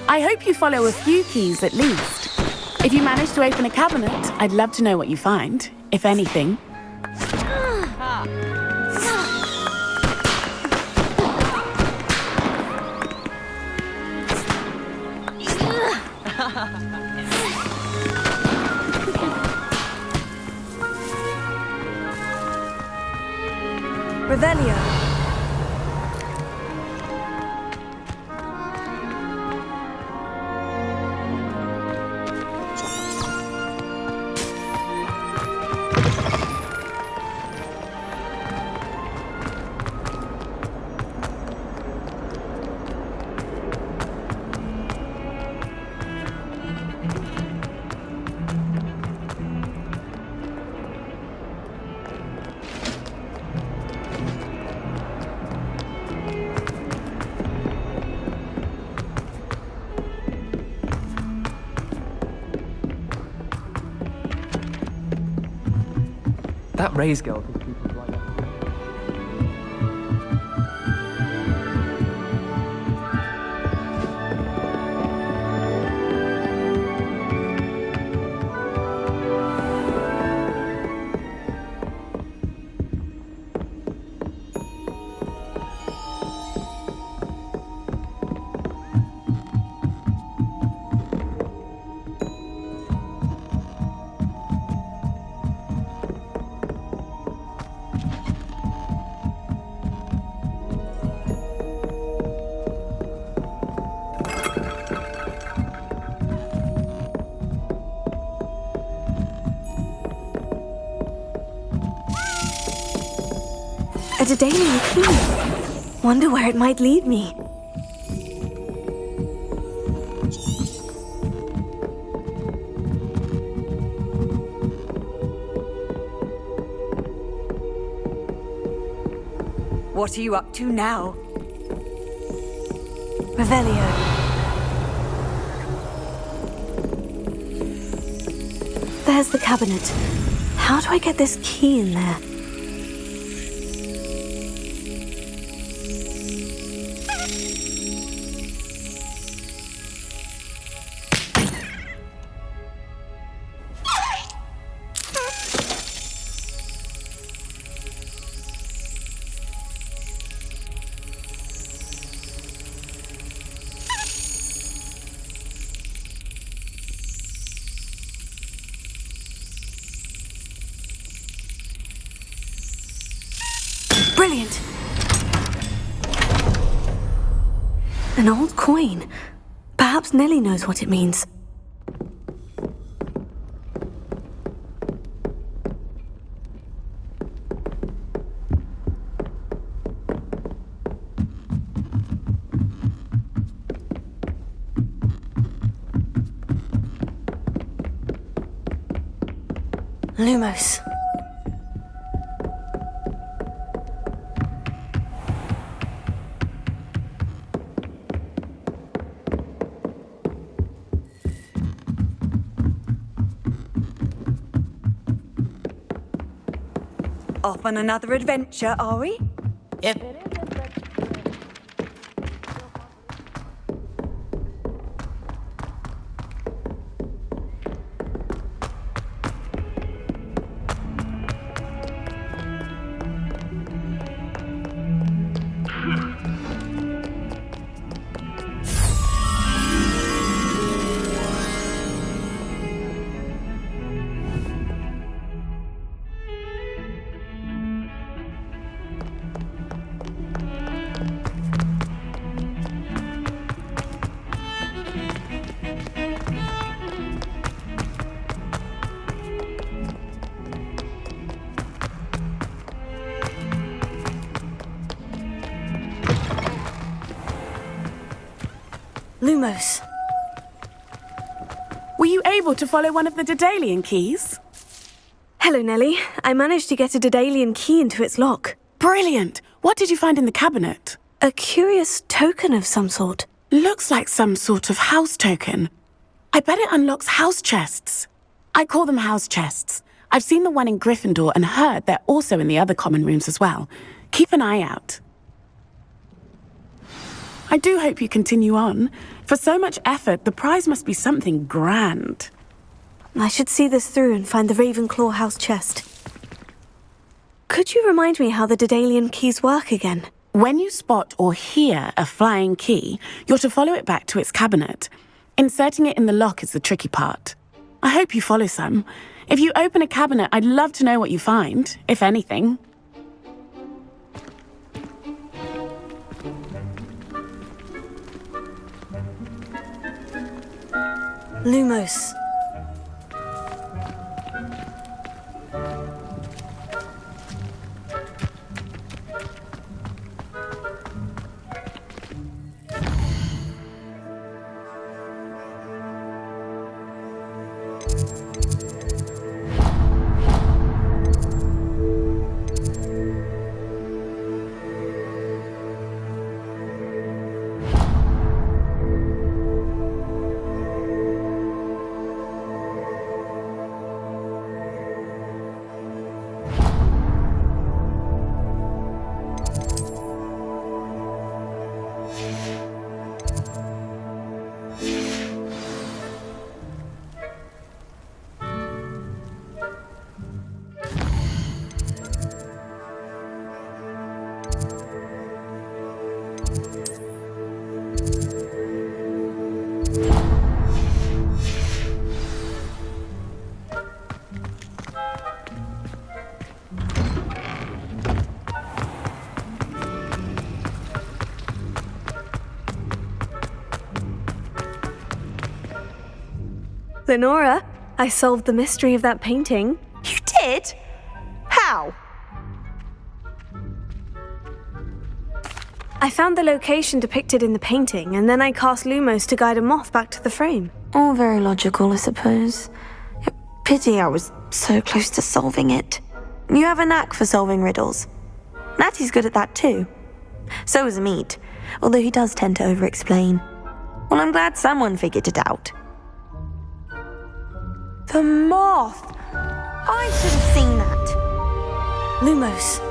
[SPEAKER 11] I hope you follow a few keys at least. If you manage to open a cabinet, I'd love to know what you find, if anything.
[SPEAKER 10] Revelio.
[SPEAKER 5] That Ray's girl could keep us right up.
[SPEAKER 10] A Daedalian key. Wonder where it might lead me.
[SPEAKER 8] What are you up to now?
[SPEAKER 10] Revelio. There's the cabinet. How do I get this key in there? Brilliant! An old coin. Perhaps Nellie knows what it means. Lumos.
[SPEAKER 8] Off on another adventure, are we?
[SPEAKER 12] Yep.
[SPEAKER 10] Lumos.
[SPEAKER 11] Were you able to follow one of the Daedalian keys?
[SPEAKER 10] Hello, Nellie. I managed to get a Daedalian key into its lock.
[SPEAKER 11] Brilliant! What did you find in the cabinet?
[SPEAKER 10] A curious token of some sort.
[SPEAKER 11] Looks like some sort of house token. I bet it unlocks house chests. I call them house chests. I've seen the one in Gryffindor and heard they're also in the other common rooms as well. Keep an eye out. I do hope you continue on. For so much effort, the prize must be something grand.
[SPEAKER 10] I should see this through and find the Ravenclaw house chest. Could you remind me how the Daedalian keys work again?
[SPEAKER 11] When you spot or hear a flying key, you're to follow it back to its cabinet. Inserting it in the lock is the tricky part. I hope you follow some. If you open a cabinet, I'd love to know what you find, if anything.
[SPEAKER 10] Lumos. Lenora, I solved the mystery of that painting.
[SPEAKER 8] You did? How?
[SPEAKER 10] I found the location depicted in the painting, and then I cast Lumos to guide a moth back to the frame.
[SPEAKER 3] All very logical, I suppose. Pity I was so close to solving it. You have a knack for solving riddles.
[SPEAKER 10] Natty's good at that too. So is Meat, although he does tend to over-explain. Well, I'm glad someone figured it out. The moth! I should have seen that. Lumos.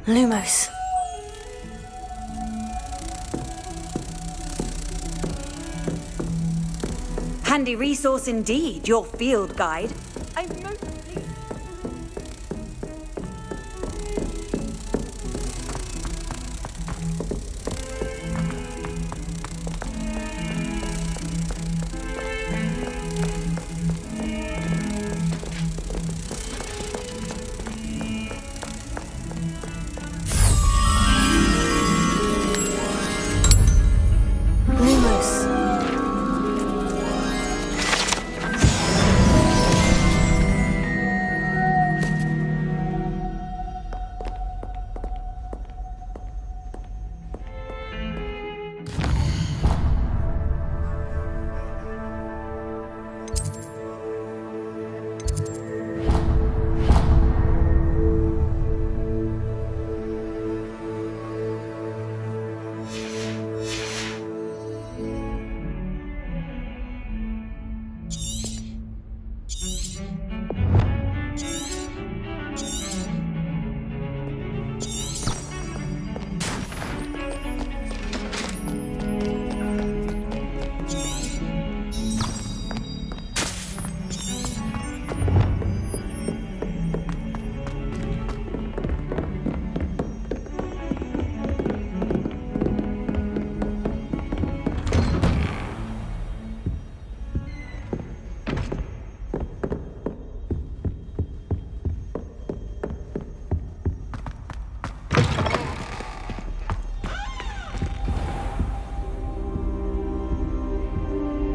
[SPEAKER 10] Lumos.
[SPEAKER 8] Handy resource indeed, your field guide. I'm most pleased.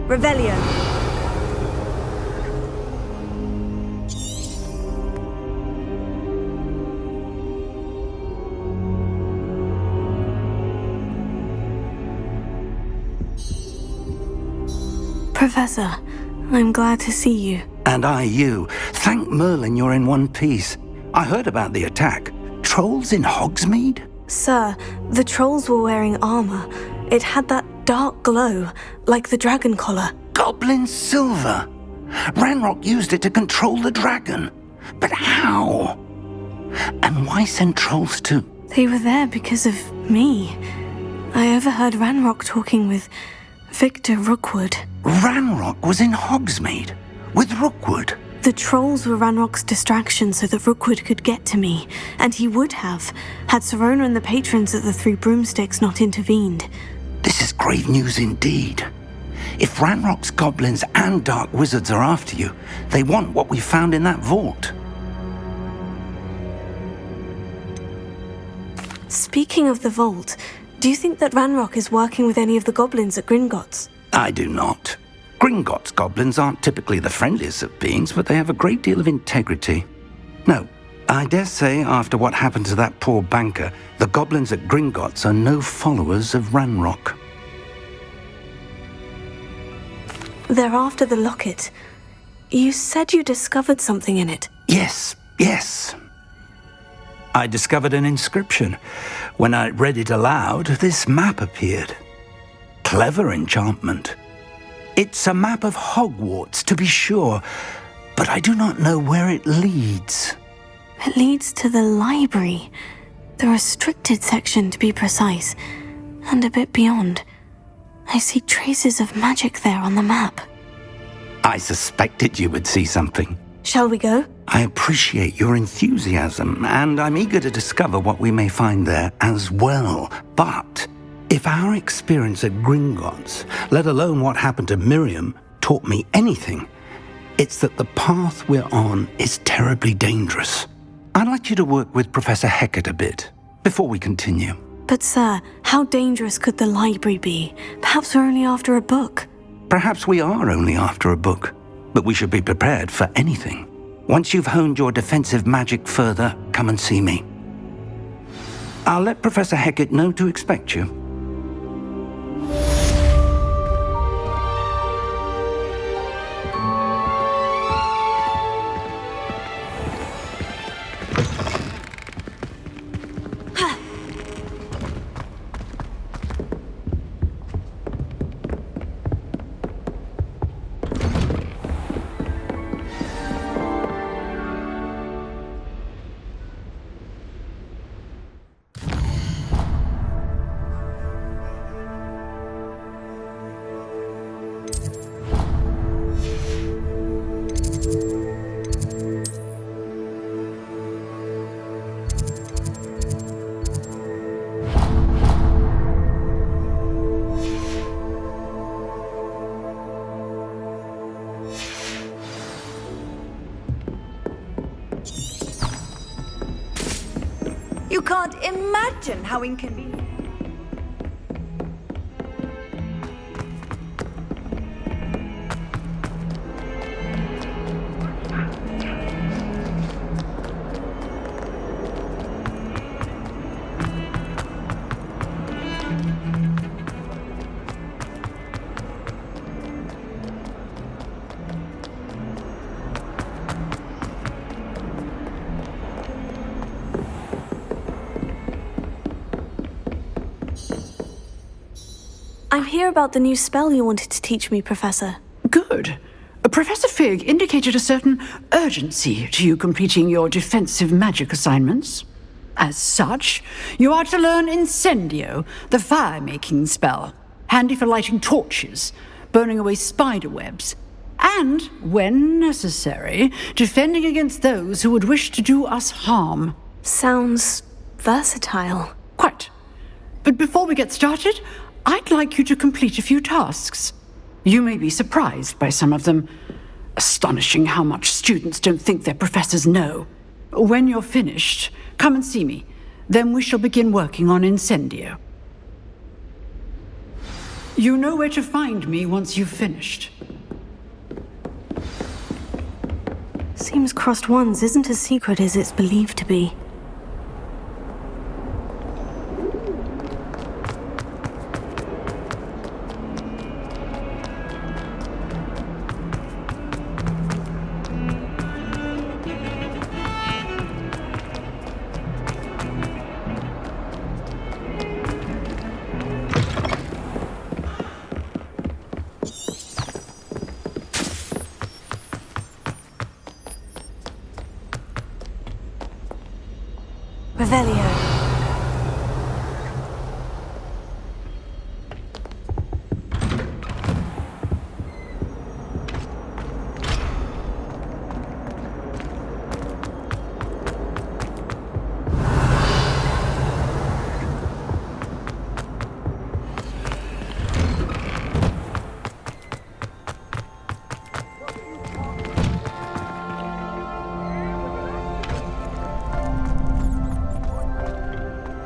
[SPEAKER 8] Revelio.
[SPEAKER 10] Professor, I'm glad to see you.
[SPEAKER 14] And I you. Thank Merlin you're in one piece. I heard about the attack. Trolls in Hogsmeade?
[SPEAKER 10] Sir, the trolls were wearing armor. It had that dark glow, like the dragon collar.
[SPEAKER 14] Goblin silver? Ranrock used it to control the dragon. But how? And why send trolls too?
[SPEAKER 10] They were there because of me. I overheard Ranrock talking with Victor Rookwood.
[SPEAKER 14] Ranrock was in Hogsmeade with Rookwood.
[SPEAKER 10] The trolls were Ranrock's distraction so that Rookwood could get to me, and he would have, had Serona and the patrons at the Three Broomsticks not intervened.
[SPEAKER 14] This is grave news indeed. If Ranrock's goblins and dark wizards are after you, they want what we found in that vault.
[SPEAKER 10] Speaking of the vault, do you think that Ranrock is working with any of the goblins at Gringotts?
[SPEAKER 14] I do not. Gringotts goblins aren't typically the friendliest of beings, but they have a great deal of integrity. No, I dare say after what happened to that poor banker, the goblins at Gringotts are no followers of Ranrock.
[SPEAKER 10] They're after the locket. You said you discovered something in it.
[SPEAKER 14] Yes. I discovered an inscription. When I read it aloud, this map appeared. Clever enchantment. It's a map of Hogwarts, to be sure, but I do not know where it leads.
[SPEAKER 10] It leads to the library. The restricted section, to be precise, and a bit beyond. I see traces of magic there on the map.
[SPEAKER 14] I suspected you would see something.
[SPEAKER 10] Shall we go?
[SPEAKER 14] I appreciate your enthusiasm, and I'm eager to discover what we may find there as well. But if our experience at Gringotts, let alone what happened to Miriam, taught me anything, it's that the path we're on is terribly dangerous. I'd like you to work with Professor Hecat a bit before we continue.
[SPEAKER 10] But sir, how dangerous could the library be? Perhaps we're only after a book.
[SPEAKER 14] Perhaps we are only after a book, but we should be prepared for anything. Once you've honed your defensive magic further, come and see me. I'll let Professor Hecat know to expect you.
[SPEAKER 8] You can't imagine how inconvenient.
[SPEAKER 10] I'm here about the new spell you wanted to teach me, Professor.
[SPEAKER 15] Good. Professor Fig indicated a certain urgency to you completing your defensive magic assignments. As such, you are to learn Incendio, the fire-making spell, handy for lighting torches, burning away spider webs, and, when necessary, defending against those who would wish to do us harm.
[SPEAKER 10] Sounds versatile.
[SPEAKER 15] Quite. But before we get started, I'd like you to complete a few tasks. You may be surprised by some of them. Astonishing how much students don't think their professors know. When you're finished, come and see me. Then we shall begin working on Incendio. You know where to find me once you've finished.
[SPEAKER 10] Seems crossed ones isn't as secret as it's believed to be.
[SPEAKER 3] Revelio.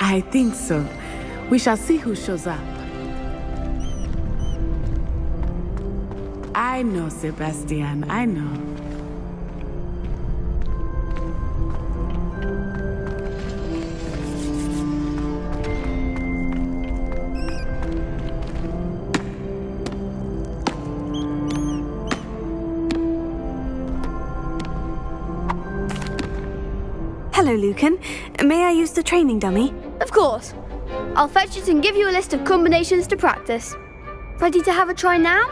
[SPEAKER 11] I think so. We shall see who shows up. I know, Sebastian, I know.
[SPEAKER 3] Hello, Lucan. May I use the training dummy?
[SPEAKER 19] Of course. I'll fetch it and give you a list of combinations to practice. Ready to have a try now?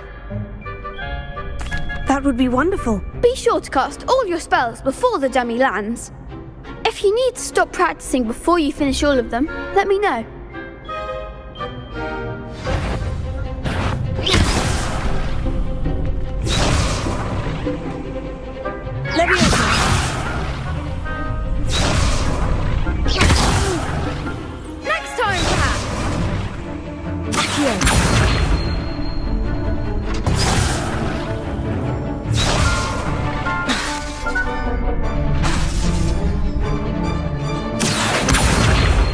[SPEAKER 3] That would be wonderful.
[SPEAKER 19] Be sure to cast all your spells before the dummy lands. If you need to stop practicing before you finish all of them, let me know. Next time, perhaps.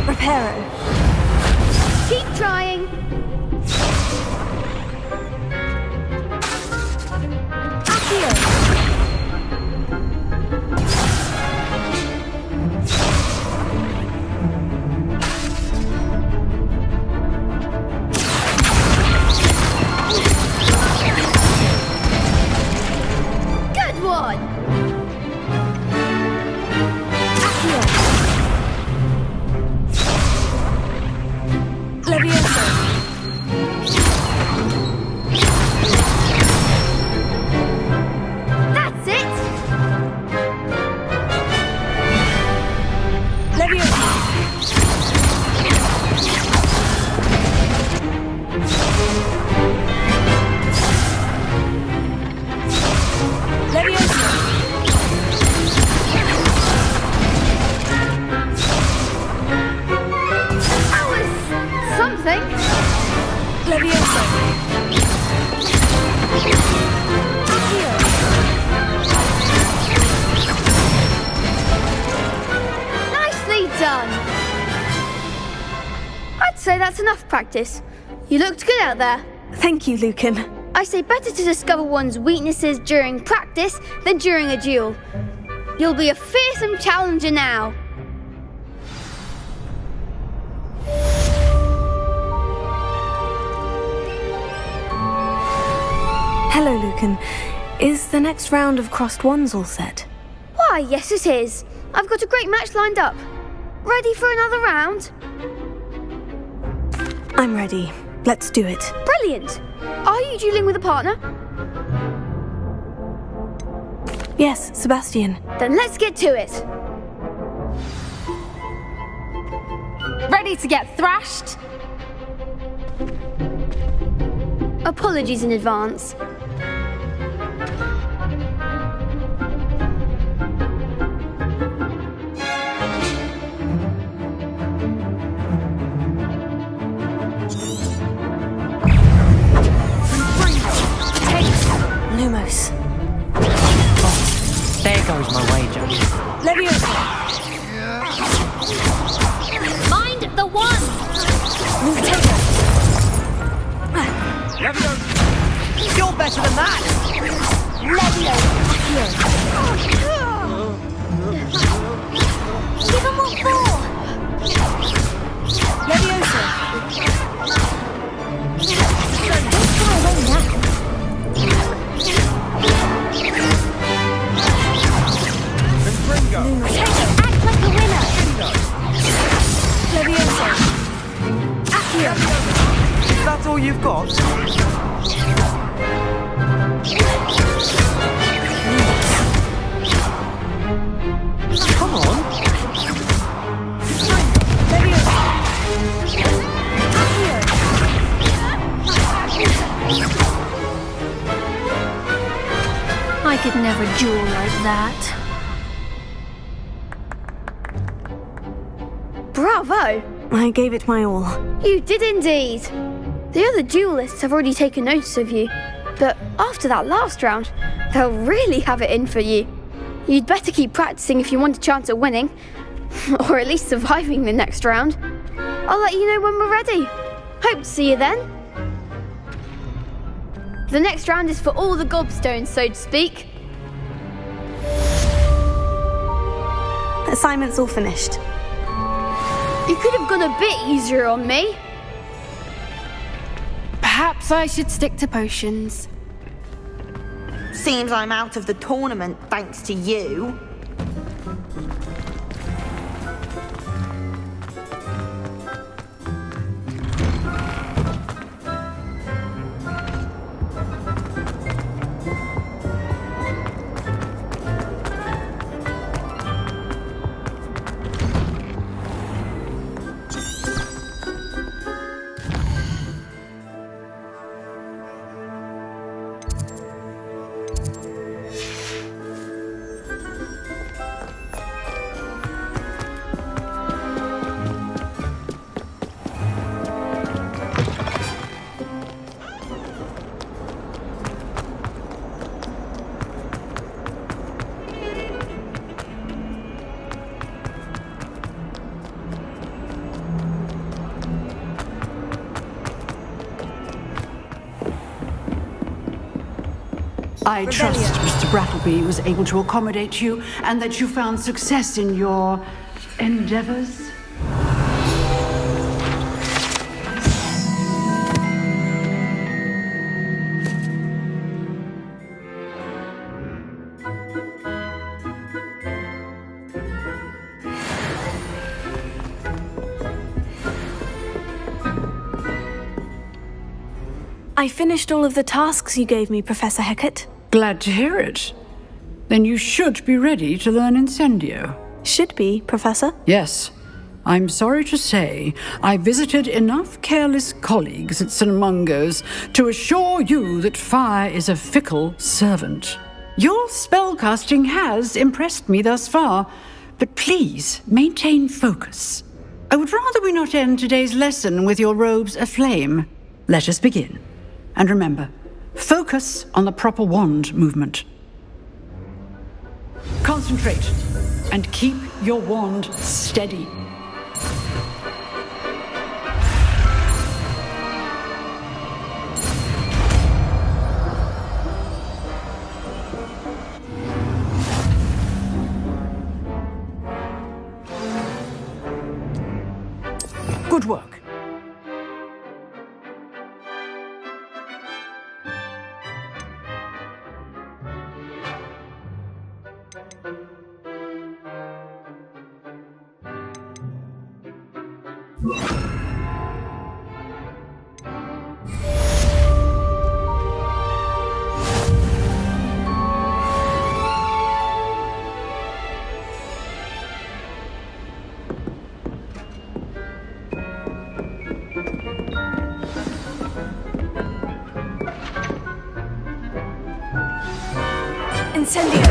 [SPEAKER 3] Reparo.
[SPEAKER 19] Keep trying. Accio. Good one. That's it! That was something. Nicely done. I'd say that's enough practice. You looked good out there.
[SPEAKER 3] Thank you, Lucan.
[SPEAKER 19] I say better to discover one's weaknesses during practice than during a duel. You'll be a fearsome challenger now.
[SPEAKER 3] Hello, Lucan. Is the next round of crossed wands all set?
[SPEAKER 19] Why, yes it is. I've got a great match lined up. Ready for another round?
[SPEAKER 3] I'm ready. Let's do it.
[SPEAKER 19] Brilliant. Are you dueling with a partner?
[SPEAKER 3] Yes, Sebastian.
[SPEAKER 19] Then let's get to it. Ready to get thrashed? Apologies in advance.
[SPEAKER 3] Lumos.
[SPEAKER 12] There goes my wager.
[SPEAKER 19] Mind the one!
[SPEAKER 12] You're better than that!
[SPEAKER 19] Give him what for! Act like a winner!
[SPEAKER 12] Is that all you've got?
[SPEAKER 19] I could never duel like that. Bravo!
[SPEAKER 3] I gave it my all.
[SPEAKER 19] You did indeed. The other duelists have already taken notice of you, but after that last round, they'll really have it in for you. You'd better keep practicing if you want a chance at winning, or at least surviving the next round. I'll let you know when we're ready. Hope to see you then. The next round is for all the gobstones, so to speak.
[SPEAKER 3] Assignment's all finished.
[SPEAKER 19] You could have gone a bit easier on me.
[SPEAKER 17] Perhaps I should stick to potions.
[SPEAKER 8] Seems I'm out of the tournament thanks to you.
[SPEAKER 15] I trust Mr. Brattleby was able to accommodate you and that you found success in your endeavors.
[SPEAKER 3] I finished all of the tasks you gave me, Professor Hecat.
[SPEAKER 15] Glad to hear it. Then you should be ready to learn Incendio.
[SPEAKER 3] Should be, Professor?
[SPEAKER 15] Yes. I'm sorry to say I visited enough careless colleagues at St. Mungo's to assure you that fire is a fickle servant. Your spellcasting has impressed me thus far, but please maintain focus. I would rather we not end today's lesson with your robes aflame. Let us begin. And remember, focus on the proper wand movement. Concentrate and keep your wand steady. Good work.
[SPEAKER 3] Incendio!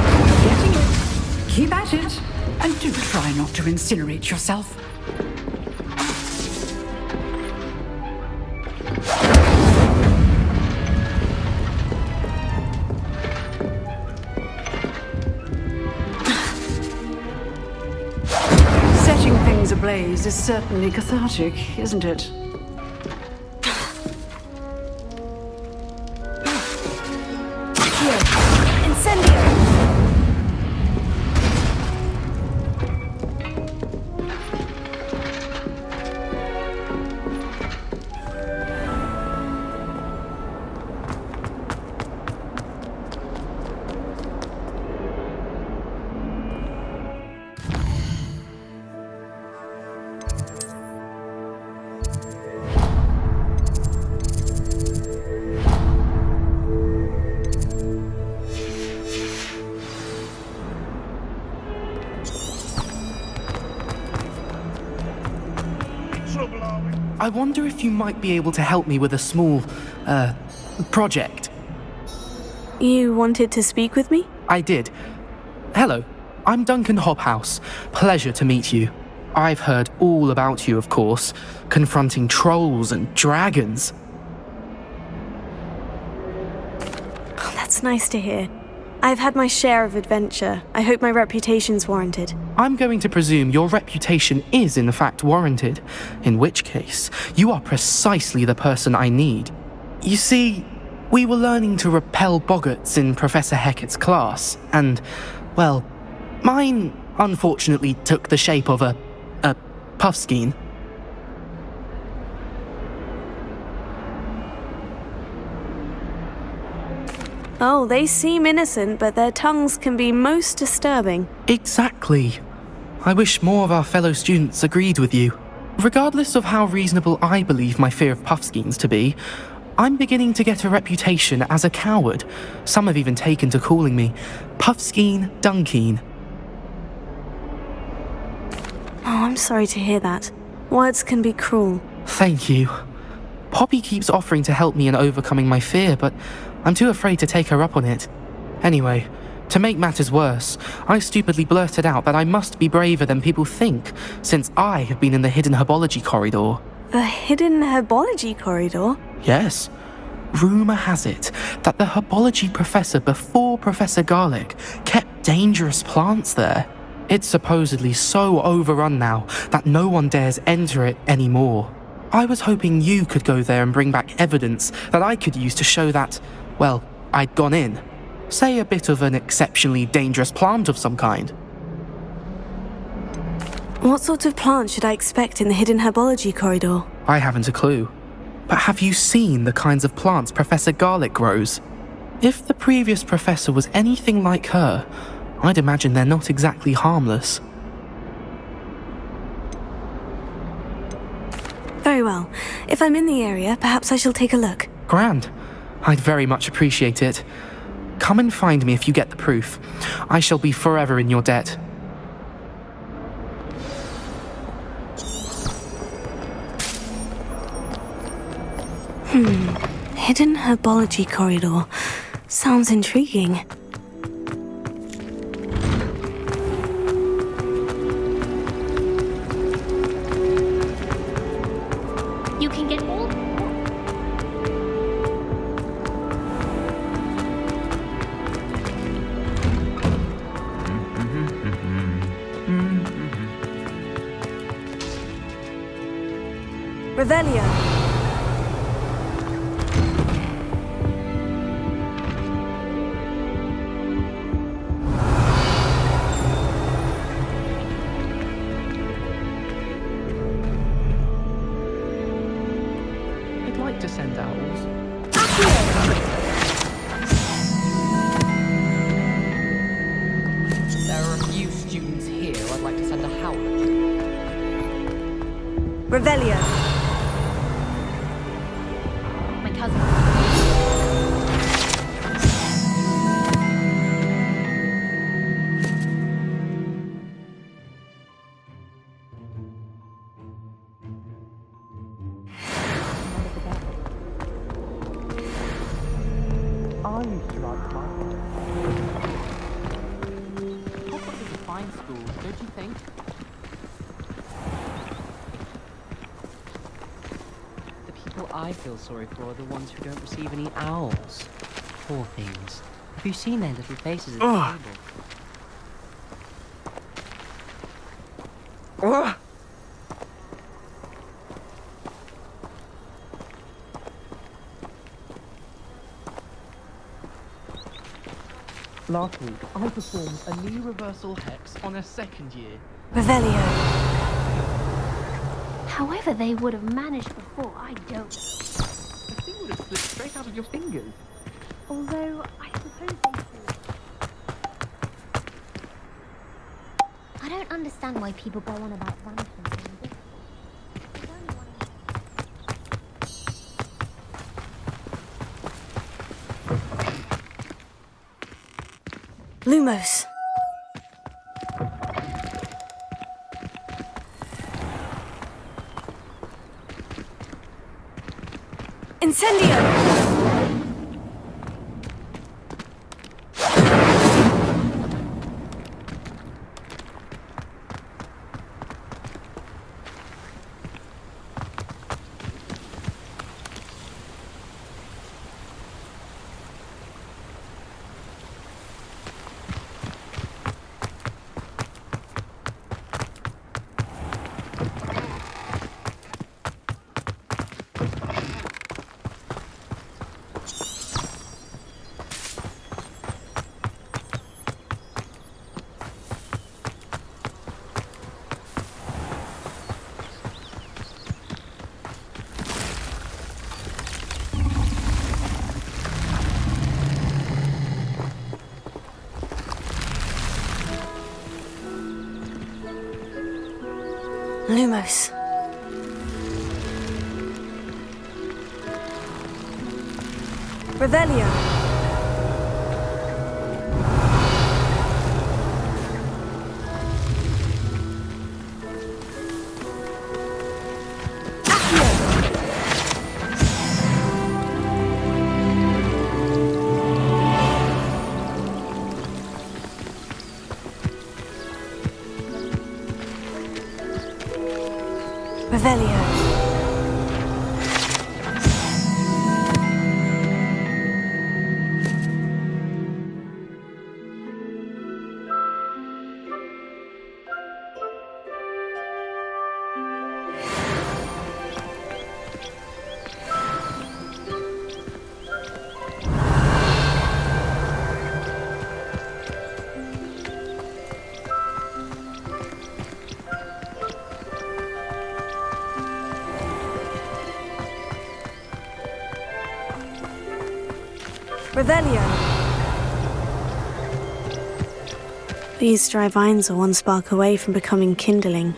[SPEAKER 15] Getting it. Keep at it. And do try not to incinerate yourself. Setting things ablaze is certainly cathartic, isn't it?
[SPEAKER 5] I wonder if you might be able to help me with a small, project.
[SPEAKER 3] You wanted to speak with me?
[SPEAKER 18] I did. Hello, I'm Duncan Hobhouse. Pleasure to meet you. I've heard all about you, of course, confronting trolls and dragons.
[SPEAKER 3] Oh, that's nice to hear. I've had my share of adventure. I hope my reputation's warranted.
[SPEAKER 18] I'm going to presume your reputation is in fact warranted, in which case, you are precisely the person I need. You see, we were learning to repel boggarts in Professor Hecat's class, and, well, mine unfortunately took the shape of a puffskein.
[SPEAKER 3] Oh, they seem innocent, but their tongues can be most disturbing.
[SPEAKER 18] Exactly. I wish more of our fellow students agreed with you. Regardless of how reasonable I believe my fear of puffskeins to be, I'm beginning to get a reputation as a coward. Some have even taken to calling me Puffskeen Dunkeen.
[SPEAKER 3] Oh, I'm sorry to hear that. Words can be cruel.
[SPEAKER 18] Thank you. Poppy keeps offering to help me in overcoming my fear, but I'm too afraid to take her up on it. Anyway, to make matters worse, I stupidly blurted out that I must be braver than people think, since I have been in the hidden herbology corridor.
[SPEAKER 3] The hidden herbology corridor?
[SPEAKER 18] Yes. Rumour has it that the herbology professor before Professor Garlic kept dangerous plants there. It's supposedly so overrun now that no one dares enter it anymore. I was hoping you could go there and bring back evidence that I could use to show that, well, I'd gone in. Say a bit of an exceptionally dangerous plant of some kind.
[SPEAKER 3] What sort of plant should I expect in the hidden herbology corridor?
[SPEAKER 18] I haven't a clue. But have you seen the kinds of plants Professor Garlic grows? If the previous professor was anything like her, I'd imagine they're not exactly harmless.
[SPEAKER 3] Very well. If I'm in the area, perhaps I shall take a look.
[SPEAKER 18] Grand. I'd very much appreciate it. Come and find me if you get the proof. I shall be forever in your debt.
[SPEAKER 3] Hidden herbology corridor. Sounds intriguing.
[SPEAKER 9] You can get all...
[SPEAKER 3] Revelio.
[SPEAKER 5] I'd like to send owls. There are a few students here I'd like to send a howler to.
[SPEAKER 3] Revelio.
[SPEAKER 9] My cousin.
[SPEAKER 5] Hogwarts is a fine school, don't you think? The people I feel sorry for are the ones who don't receive any owls. Poor things. Have you seen their little faces at the table? Last week, I performed a knee reversal hex on a second year.
[SPEAKER 3] Revelio.
[SPEAKER 9] However they would have managed before, I don't know.
[SPEAKER 5] The thing would have slipped straight out of your fingers.
[SPEAKER 9] Although, I suppose they could. I don't understand why people go on about ranting and this. There's only one
[SPEAKER 3] Lumos. Incendio! Lumos. Revelio. Revelio. Revelio. These dry vines are one spark away from becoming kindling.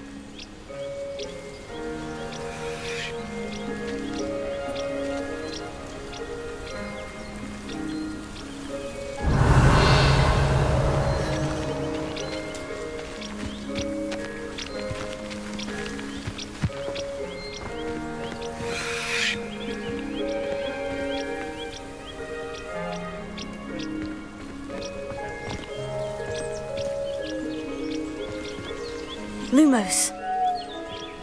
[SPEAKER 3] Lumos.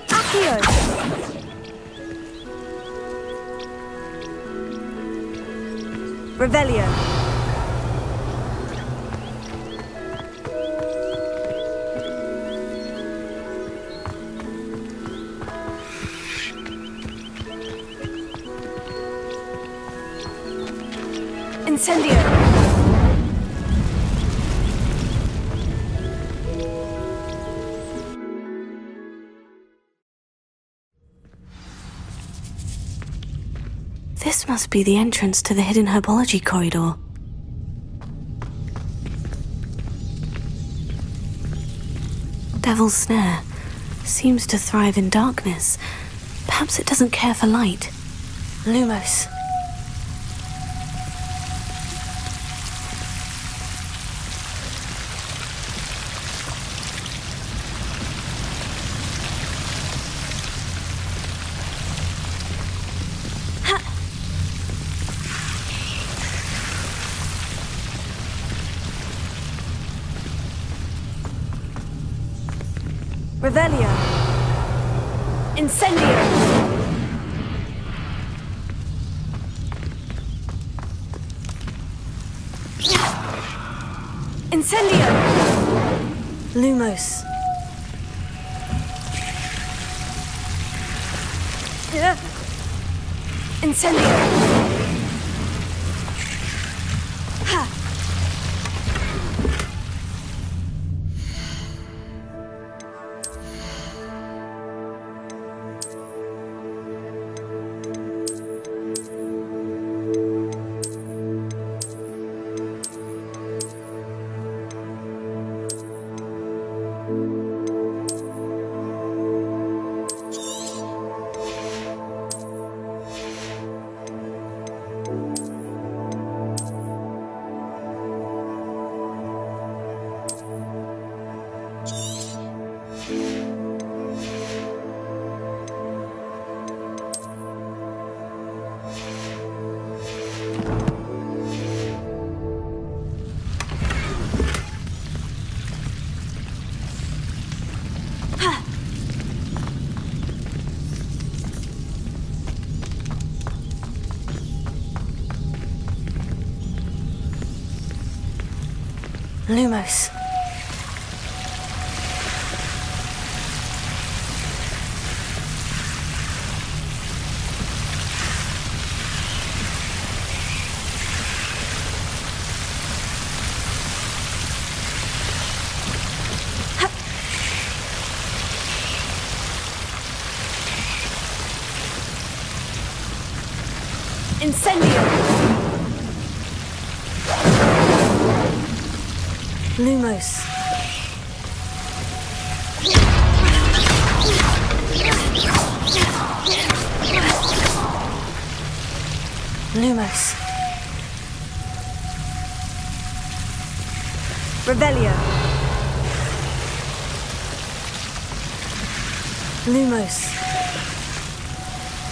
[SPEAKER 3] Accio. Revelio. Incendio. This must be the entrance to the hidden herbology corridor. Devil's Snare seems to thrive in darkness. Perhaps it doesn't care for light. Lumos. Revelio. Incendio. Incendio. Lumos. Incendio. Lumos. Incendio. Lumos. Lumos.
[SPEAKER 8] Revelio.
[SPEAKER 3] Lumos.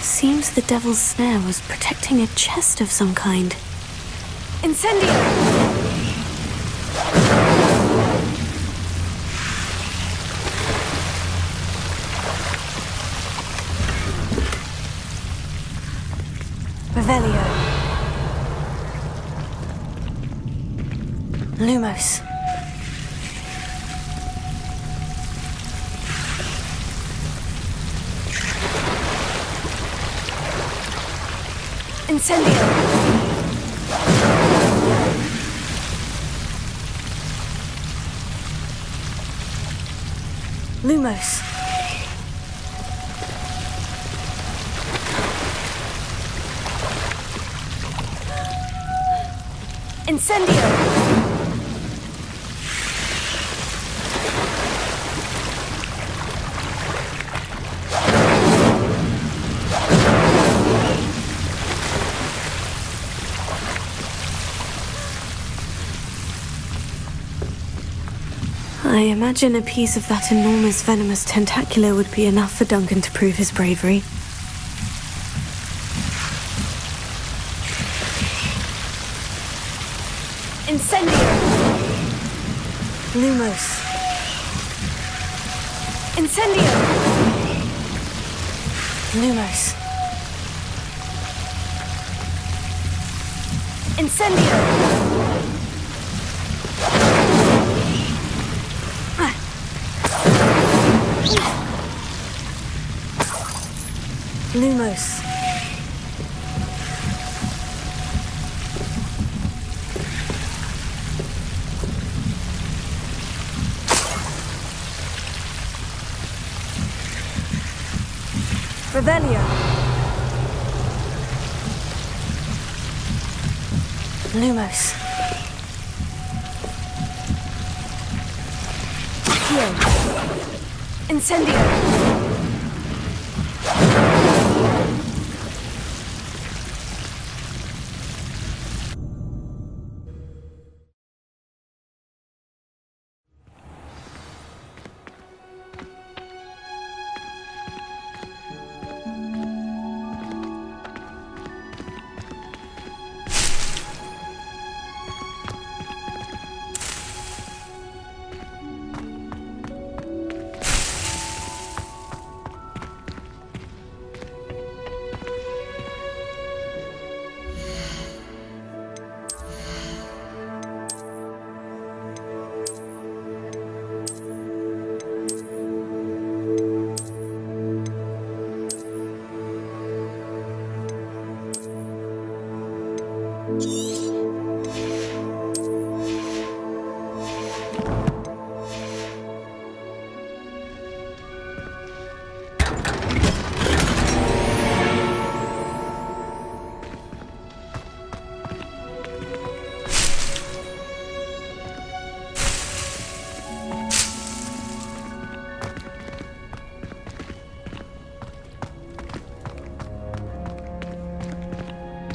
[SPEAKER 3] Seems the devil's snare was protecting a chest of some kind.
[SPEAKER 8] Incendio.
[SPEAKER 3] Revelio. Lumos.
[SPEAKER 8] Incendio.
[SPEAKER 3] Lumos.
[SPEAKER 8] Incendio.
[SPEAKER 3] I imagine a piece of that enormous venomous tentacular would be enough for Duncan to prove his bravery.
[SPEAKER 8] Incendio.
[SPEAKER 3] Lumos.
[SPEAKER 8] Incendio.
[SPEAKER 3] Lumos.
[SPEAKER 8] Incendio.
[SPEAKER 3] Lumos.
[SPEAKER 8] Revelio.
[SPEAKER 3] Lumos.
[SPEAKER 8] Heal. Incendio.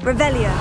[SPEAKER 8] Revelio.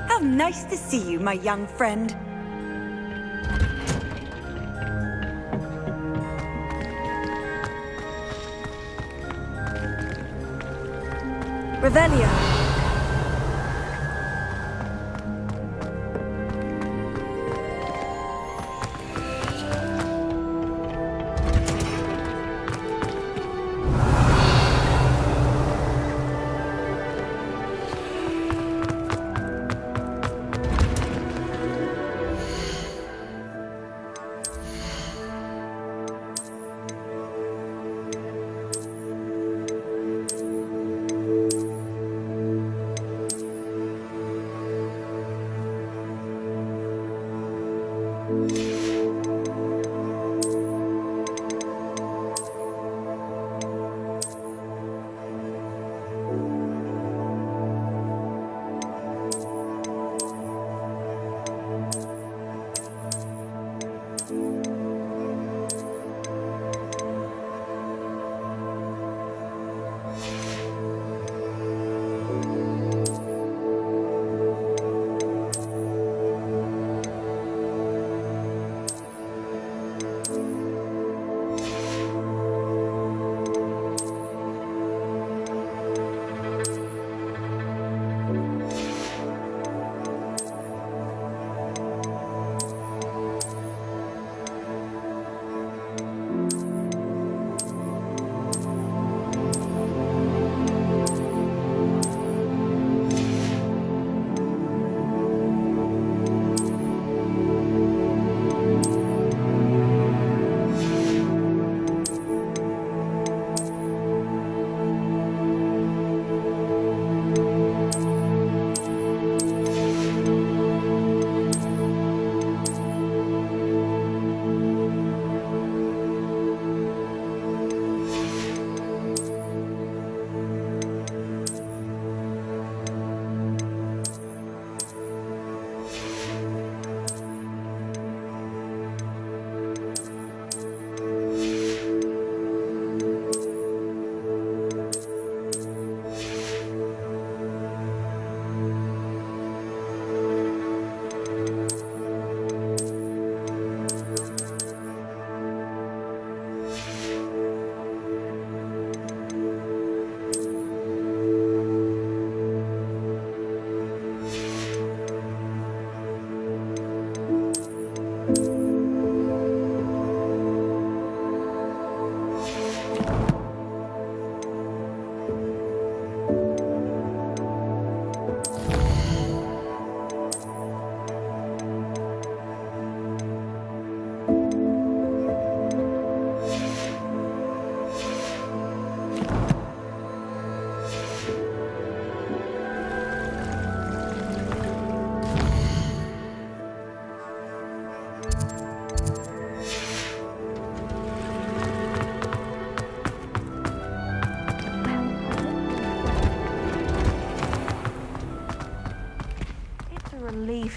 [SPEAKER 8] How nice to see you, my young friend. Revelio.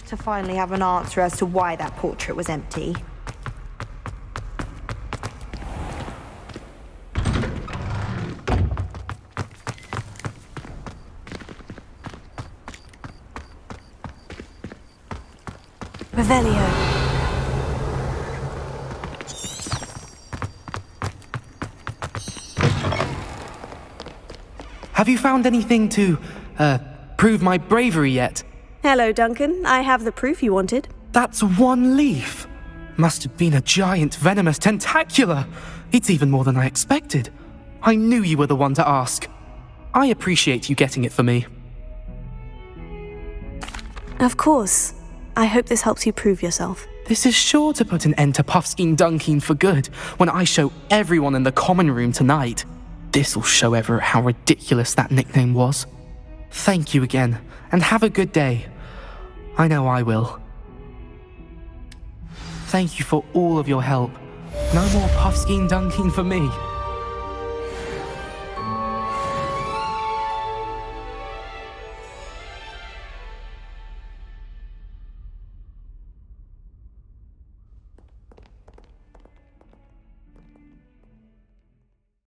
[SPEAKER 2] to finally have an answer as to why that portrait was empty.
[SPEAKER 3] Revelio.
[SPEAKER 18] Have you found anything to, prove my bravery yet?
[SPEAKER 3] Hello, Duncan. I have the proof you wanted.
[SPEAKER 18] That's one leaf. Must have been a giant venomous tentacula. It's even more than I expected. I knew you were the one to ask. I appreciate you getting it for me.
[SPEAKER 3] Of course. I hope this helps you prove yourself.
[SPEAKER 18] This is sure to put an end to Puffskein Dunkeen for good when I show everyone in the common room tonight. This'll show Everett how ridiculous that nickname was. Thank you again, and have a good day. I know I will. Thank you for all of your help. No more Puffskein Dunkeen for me.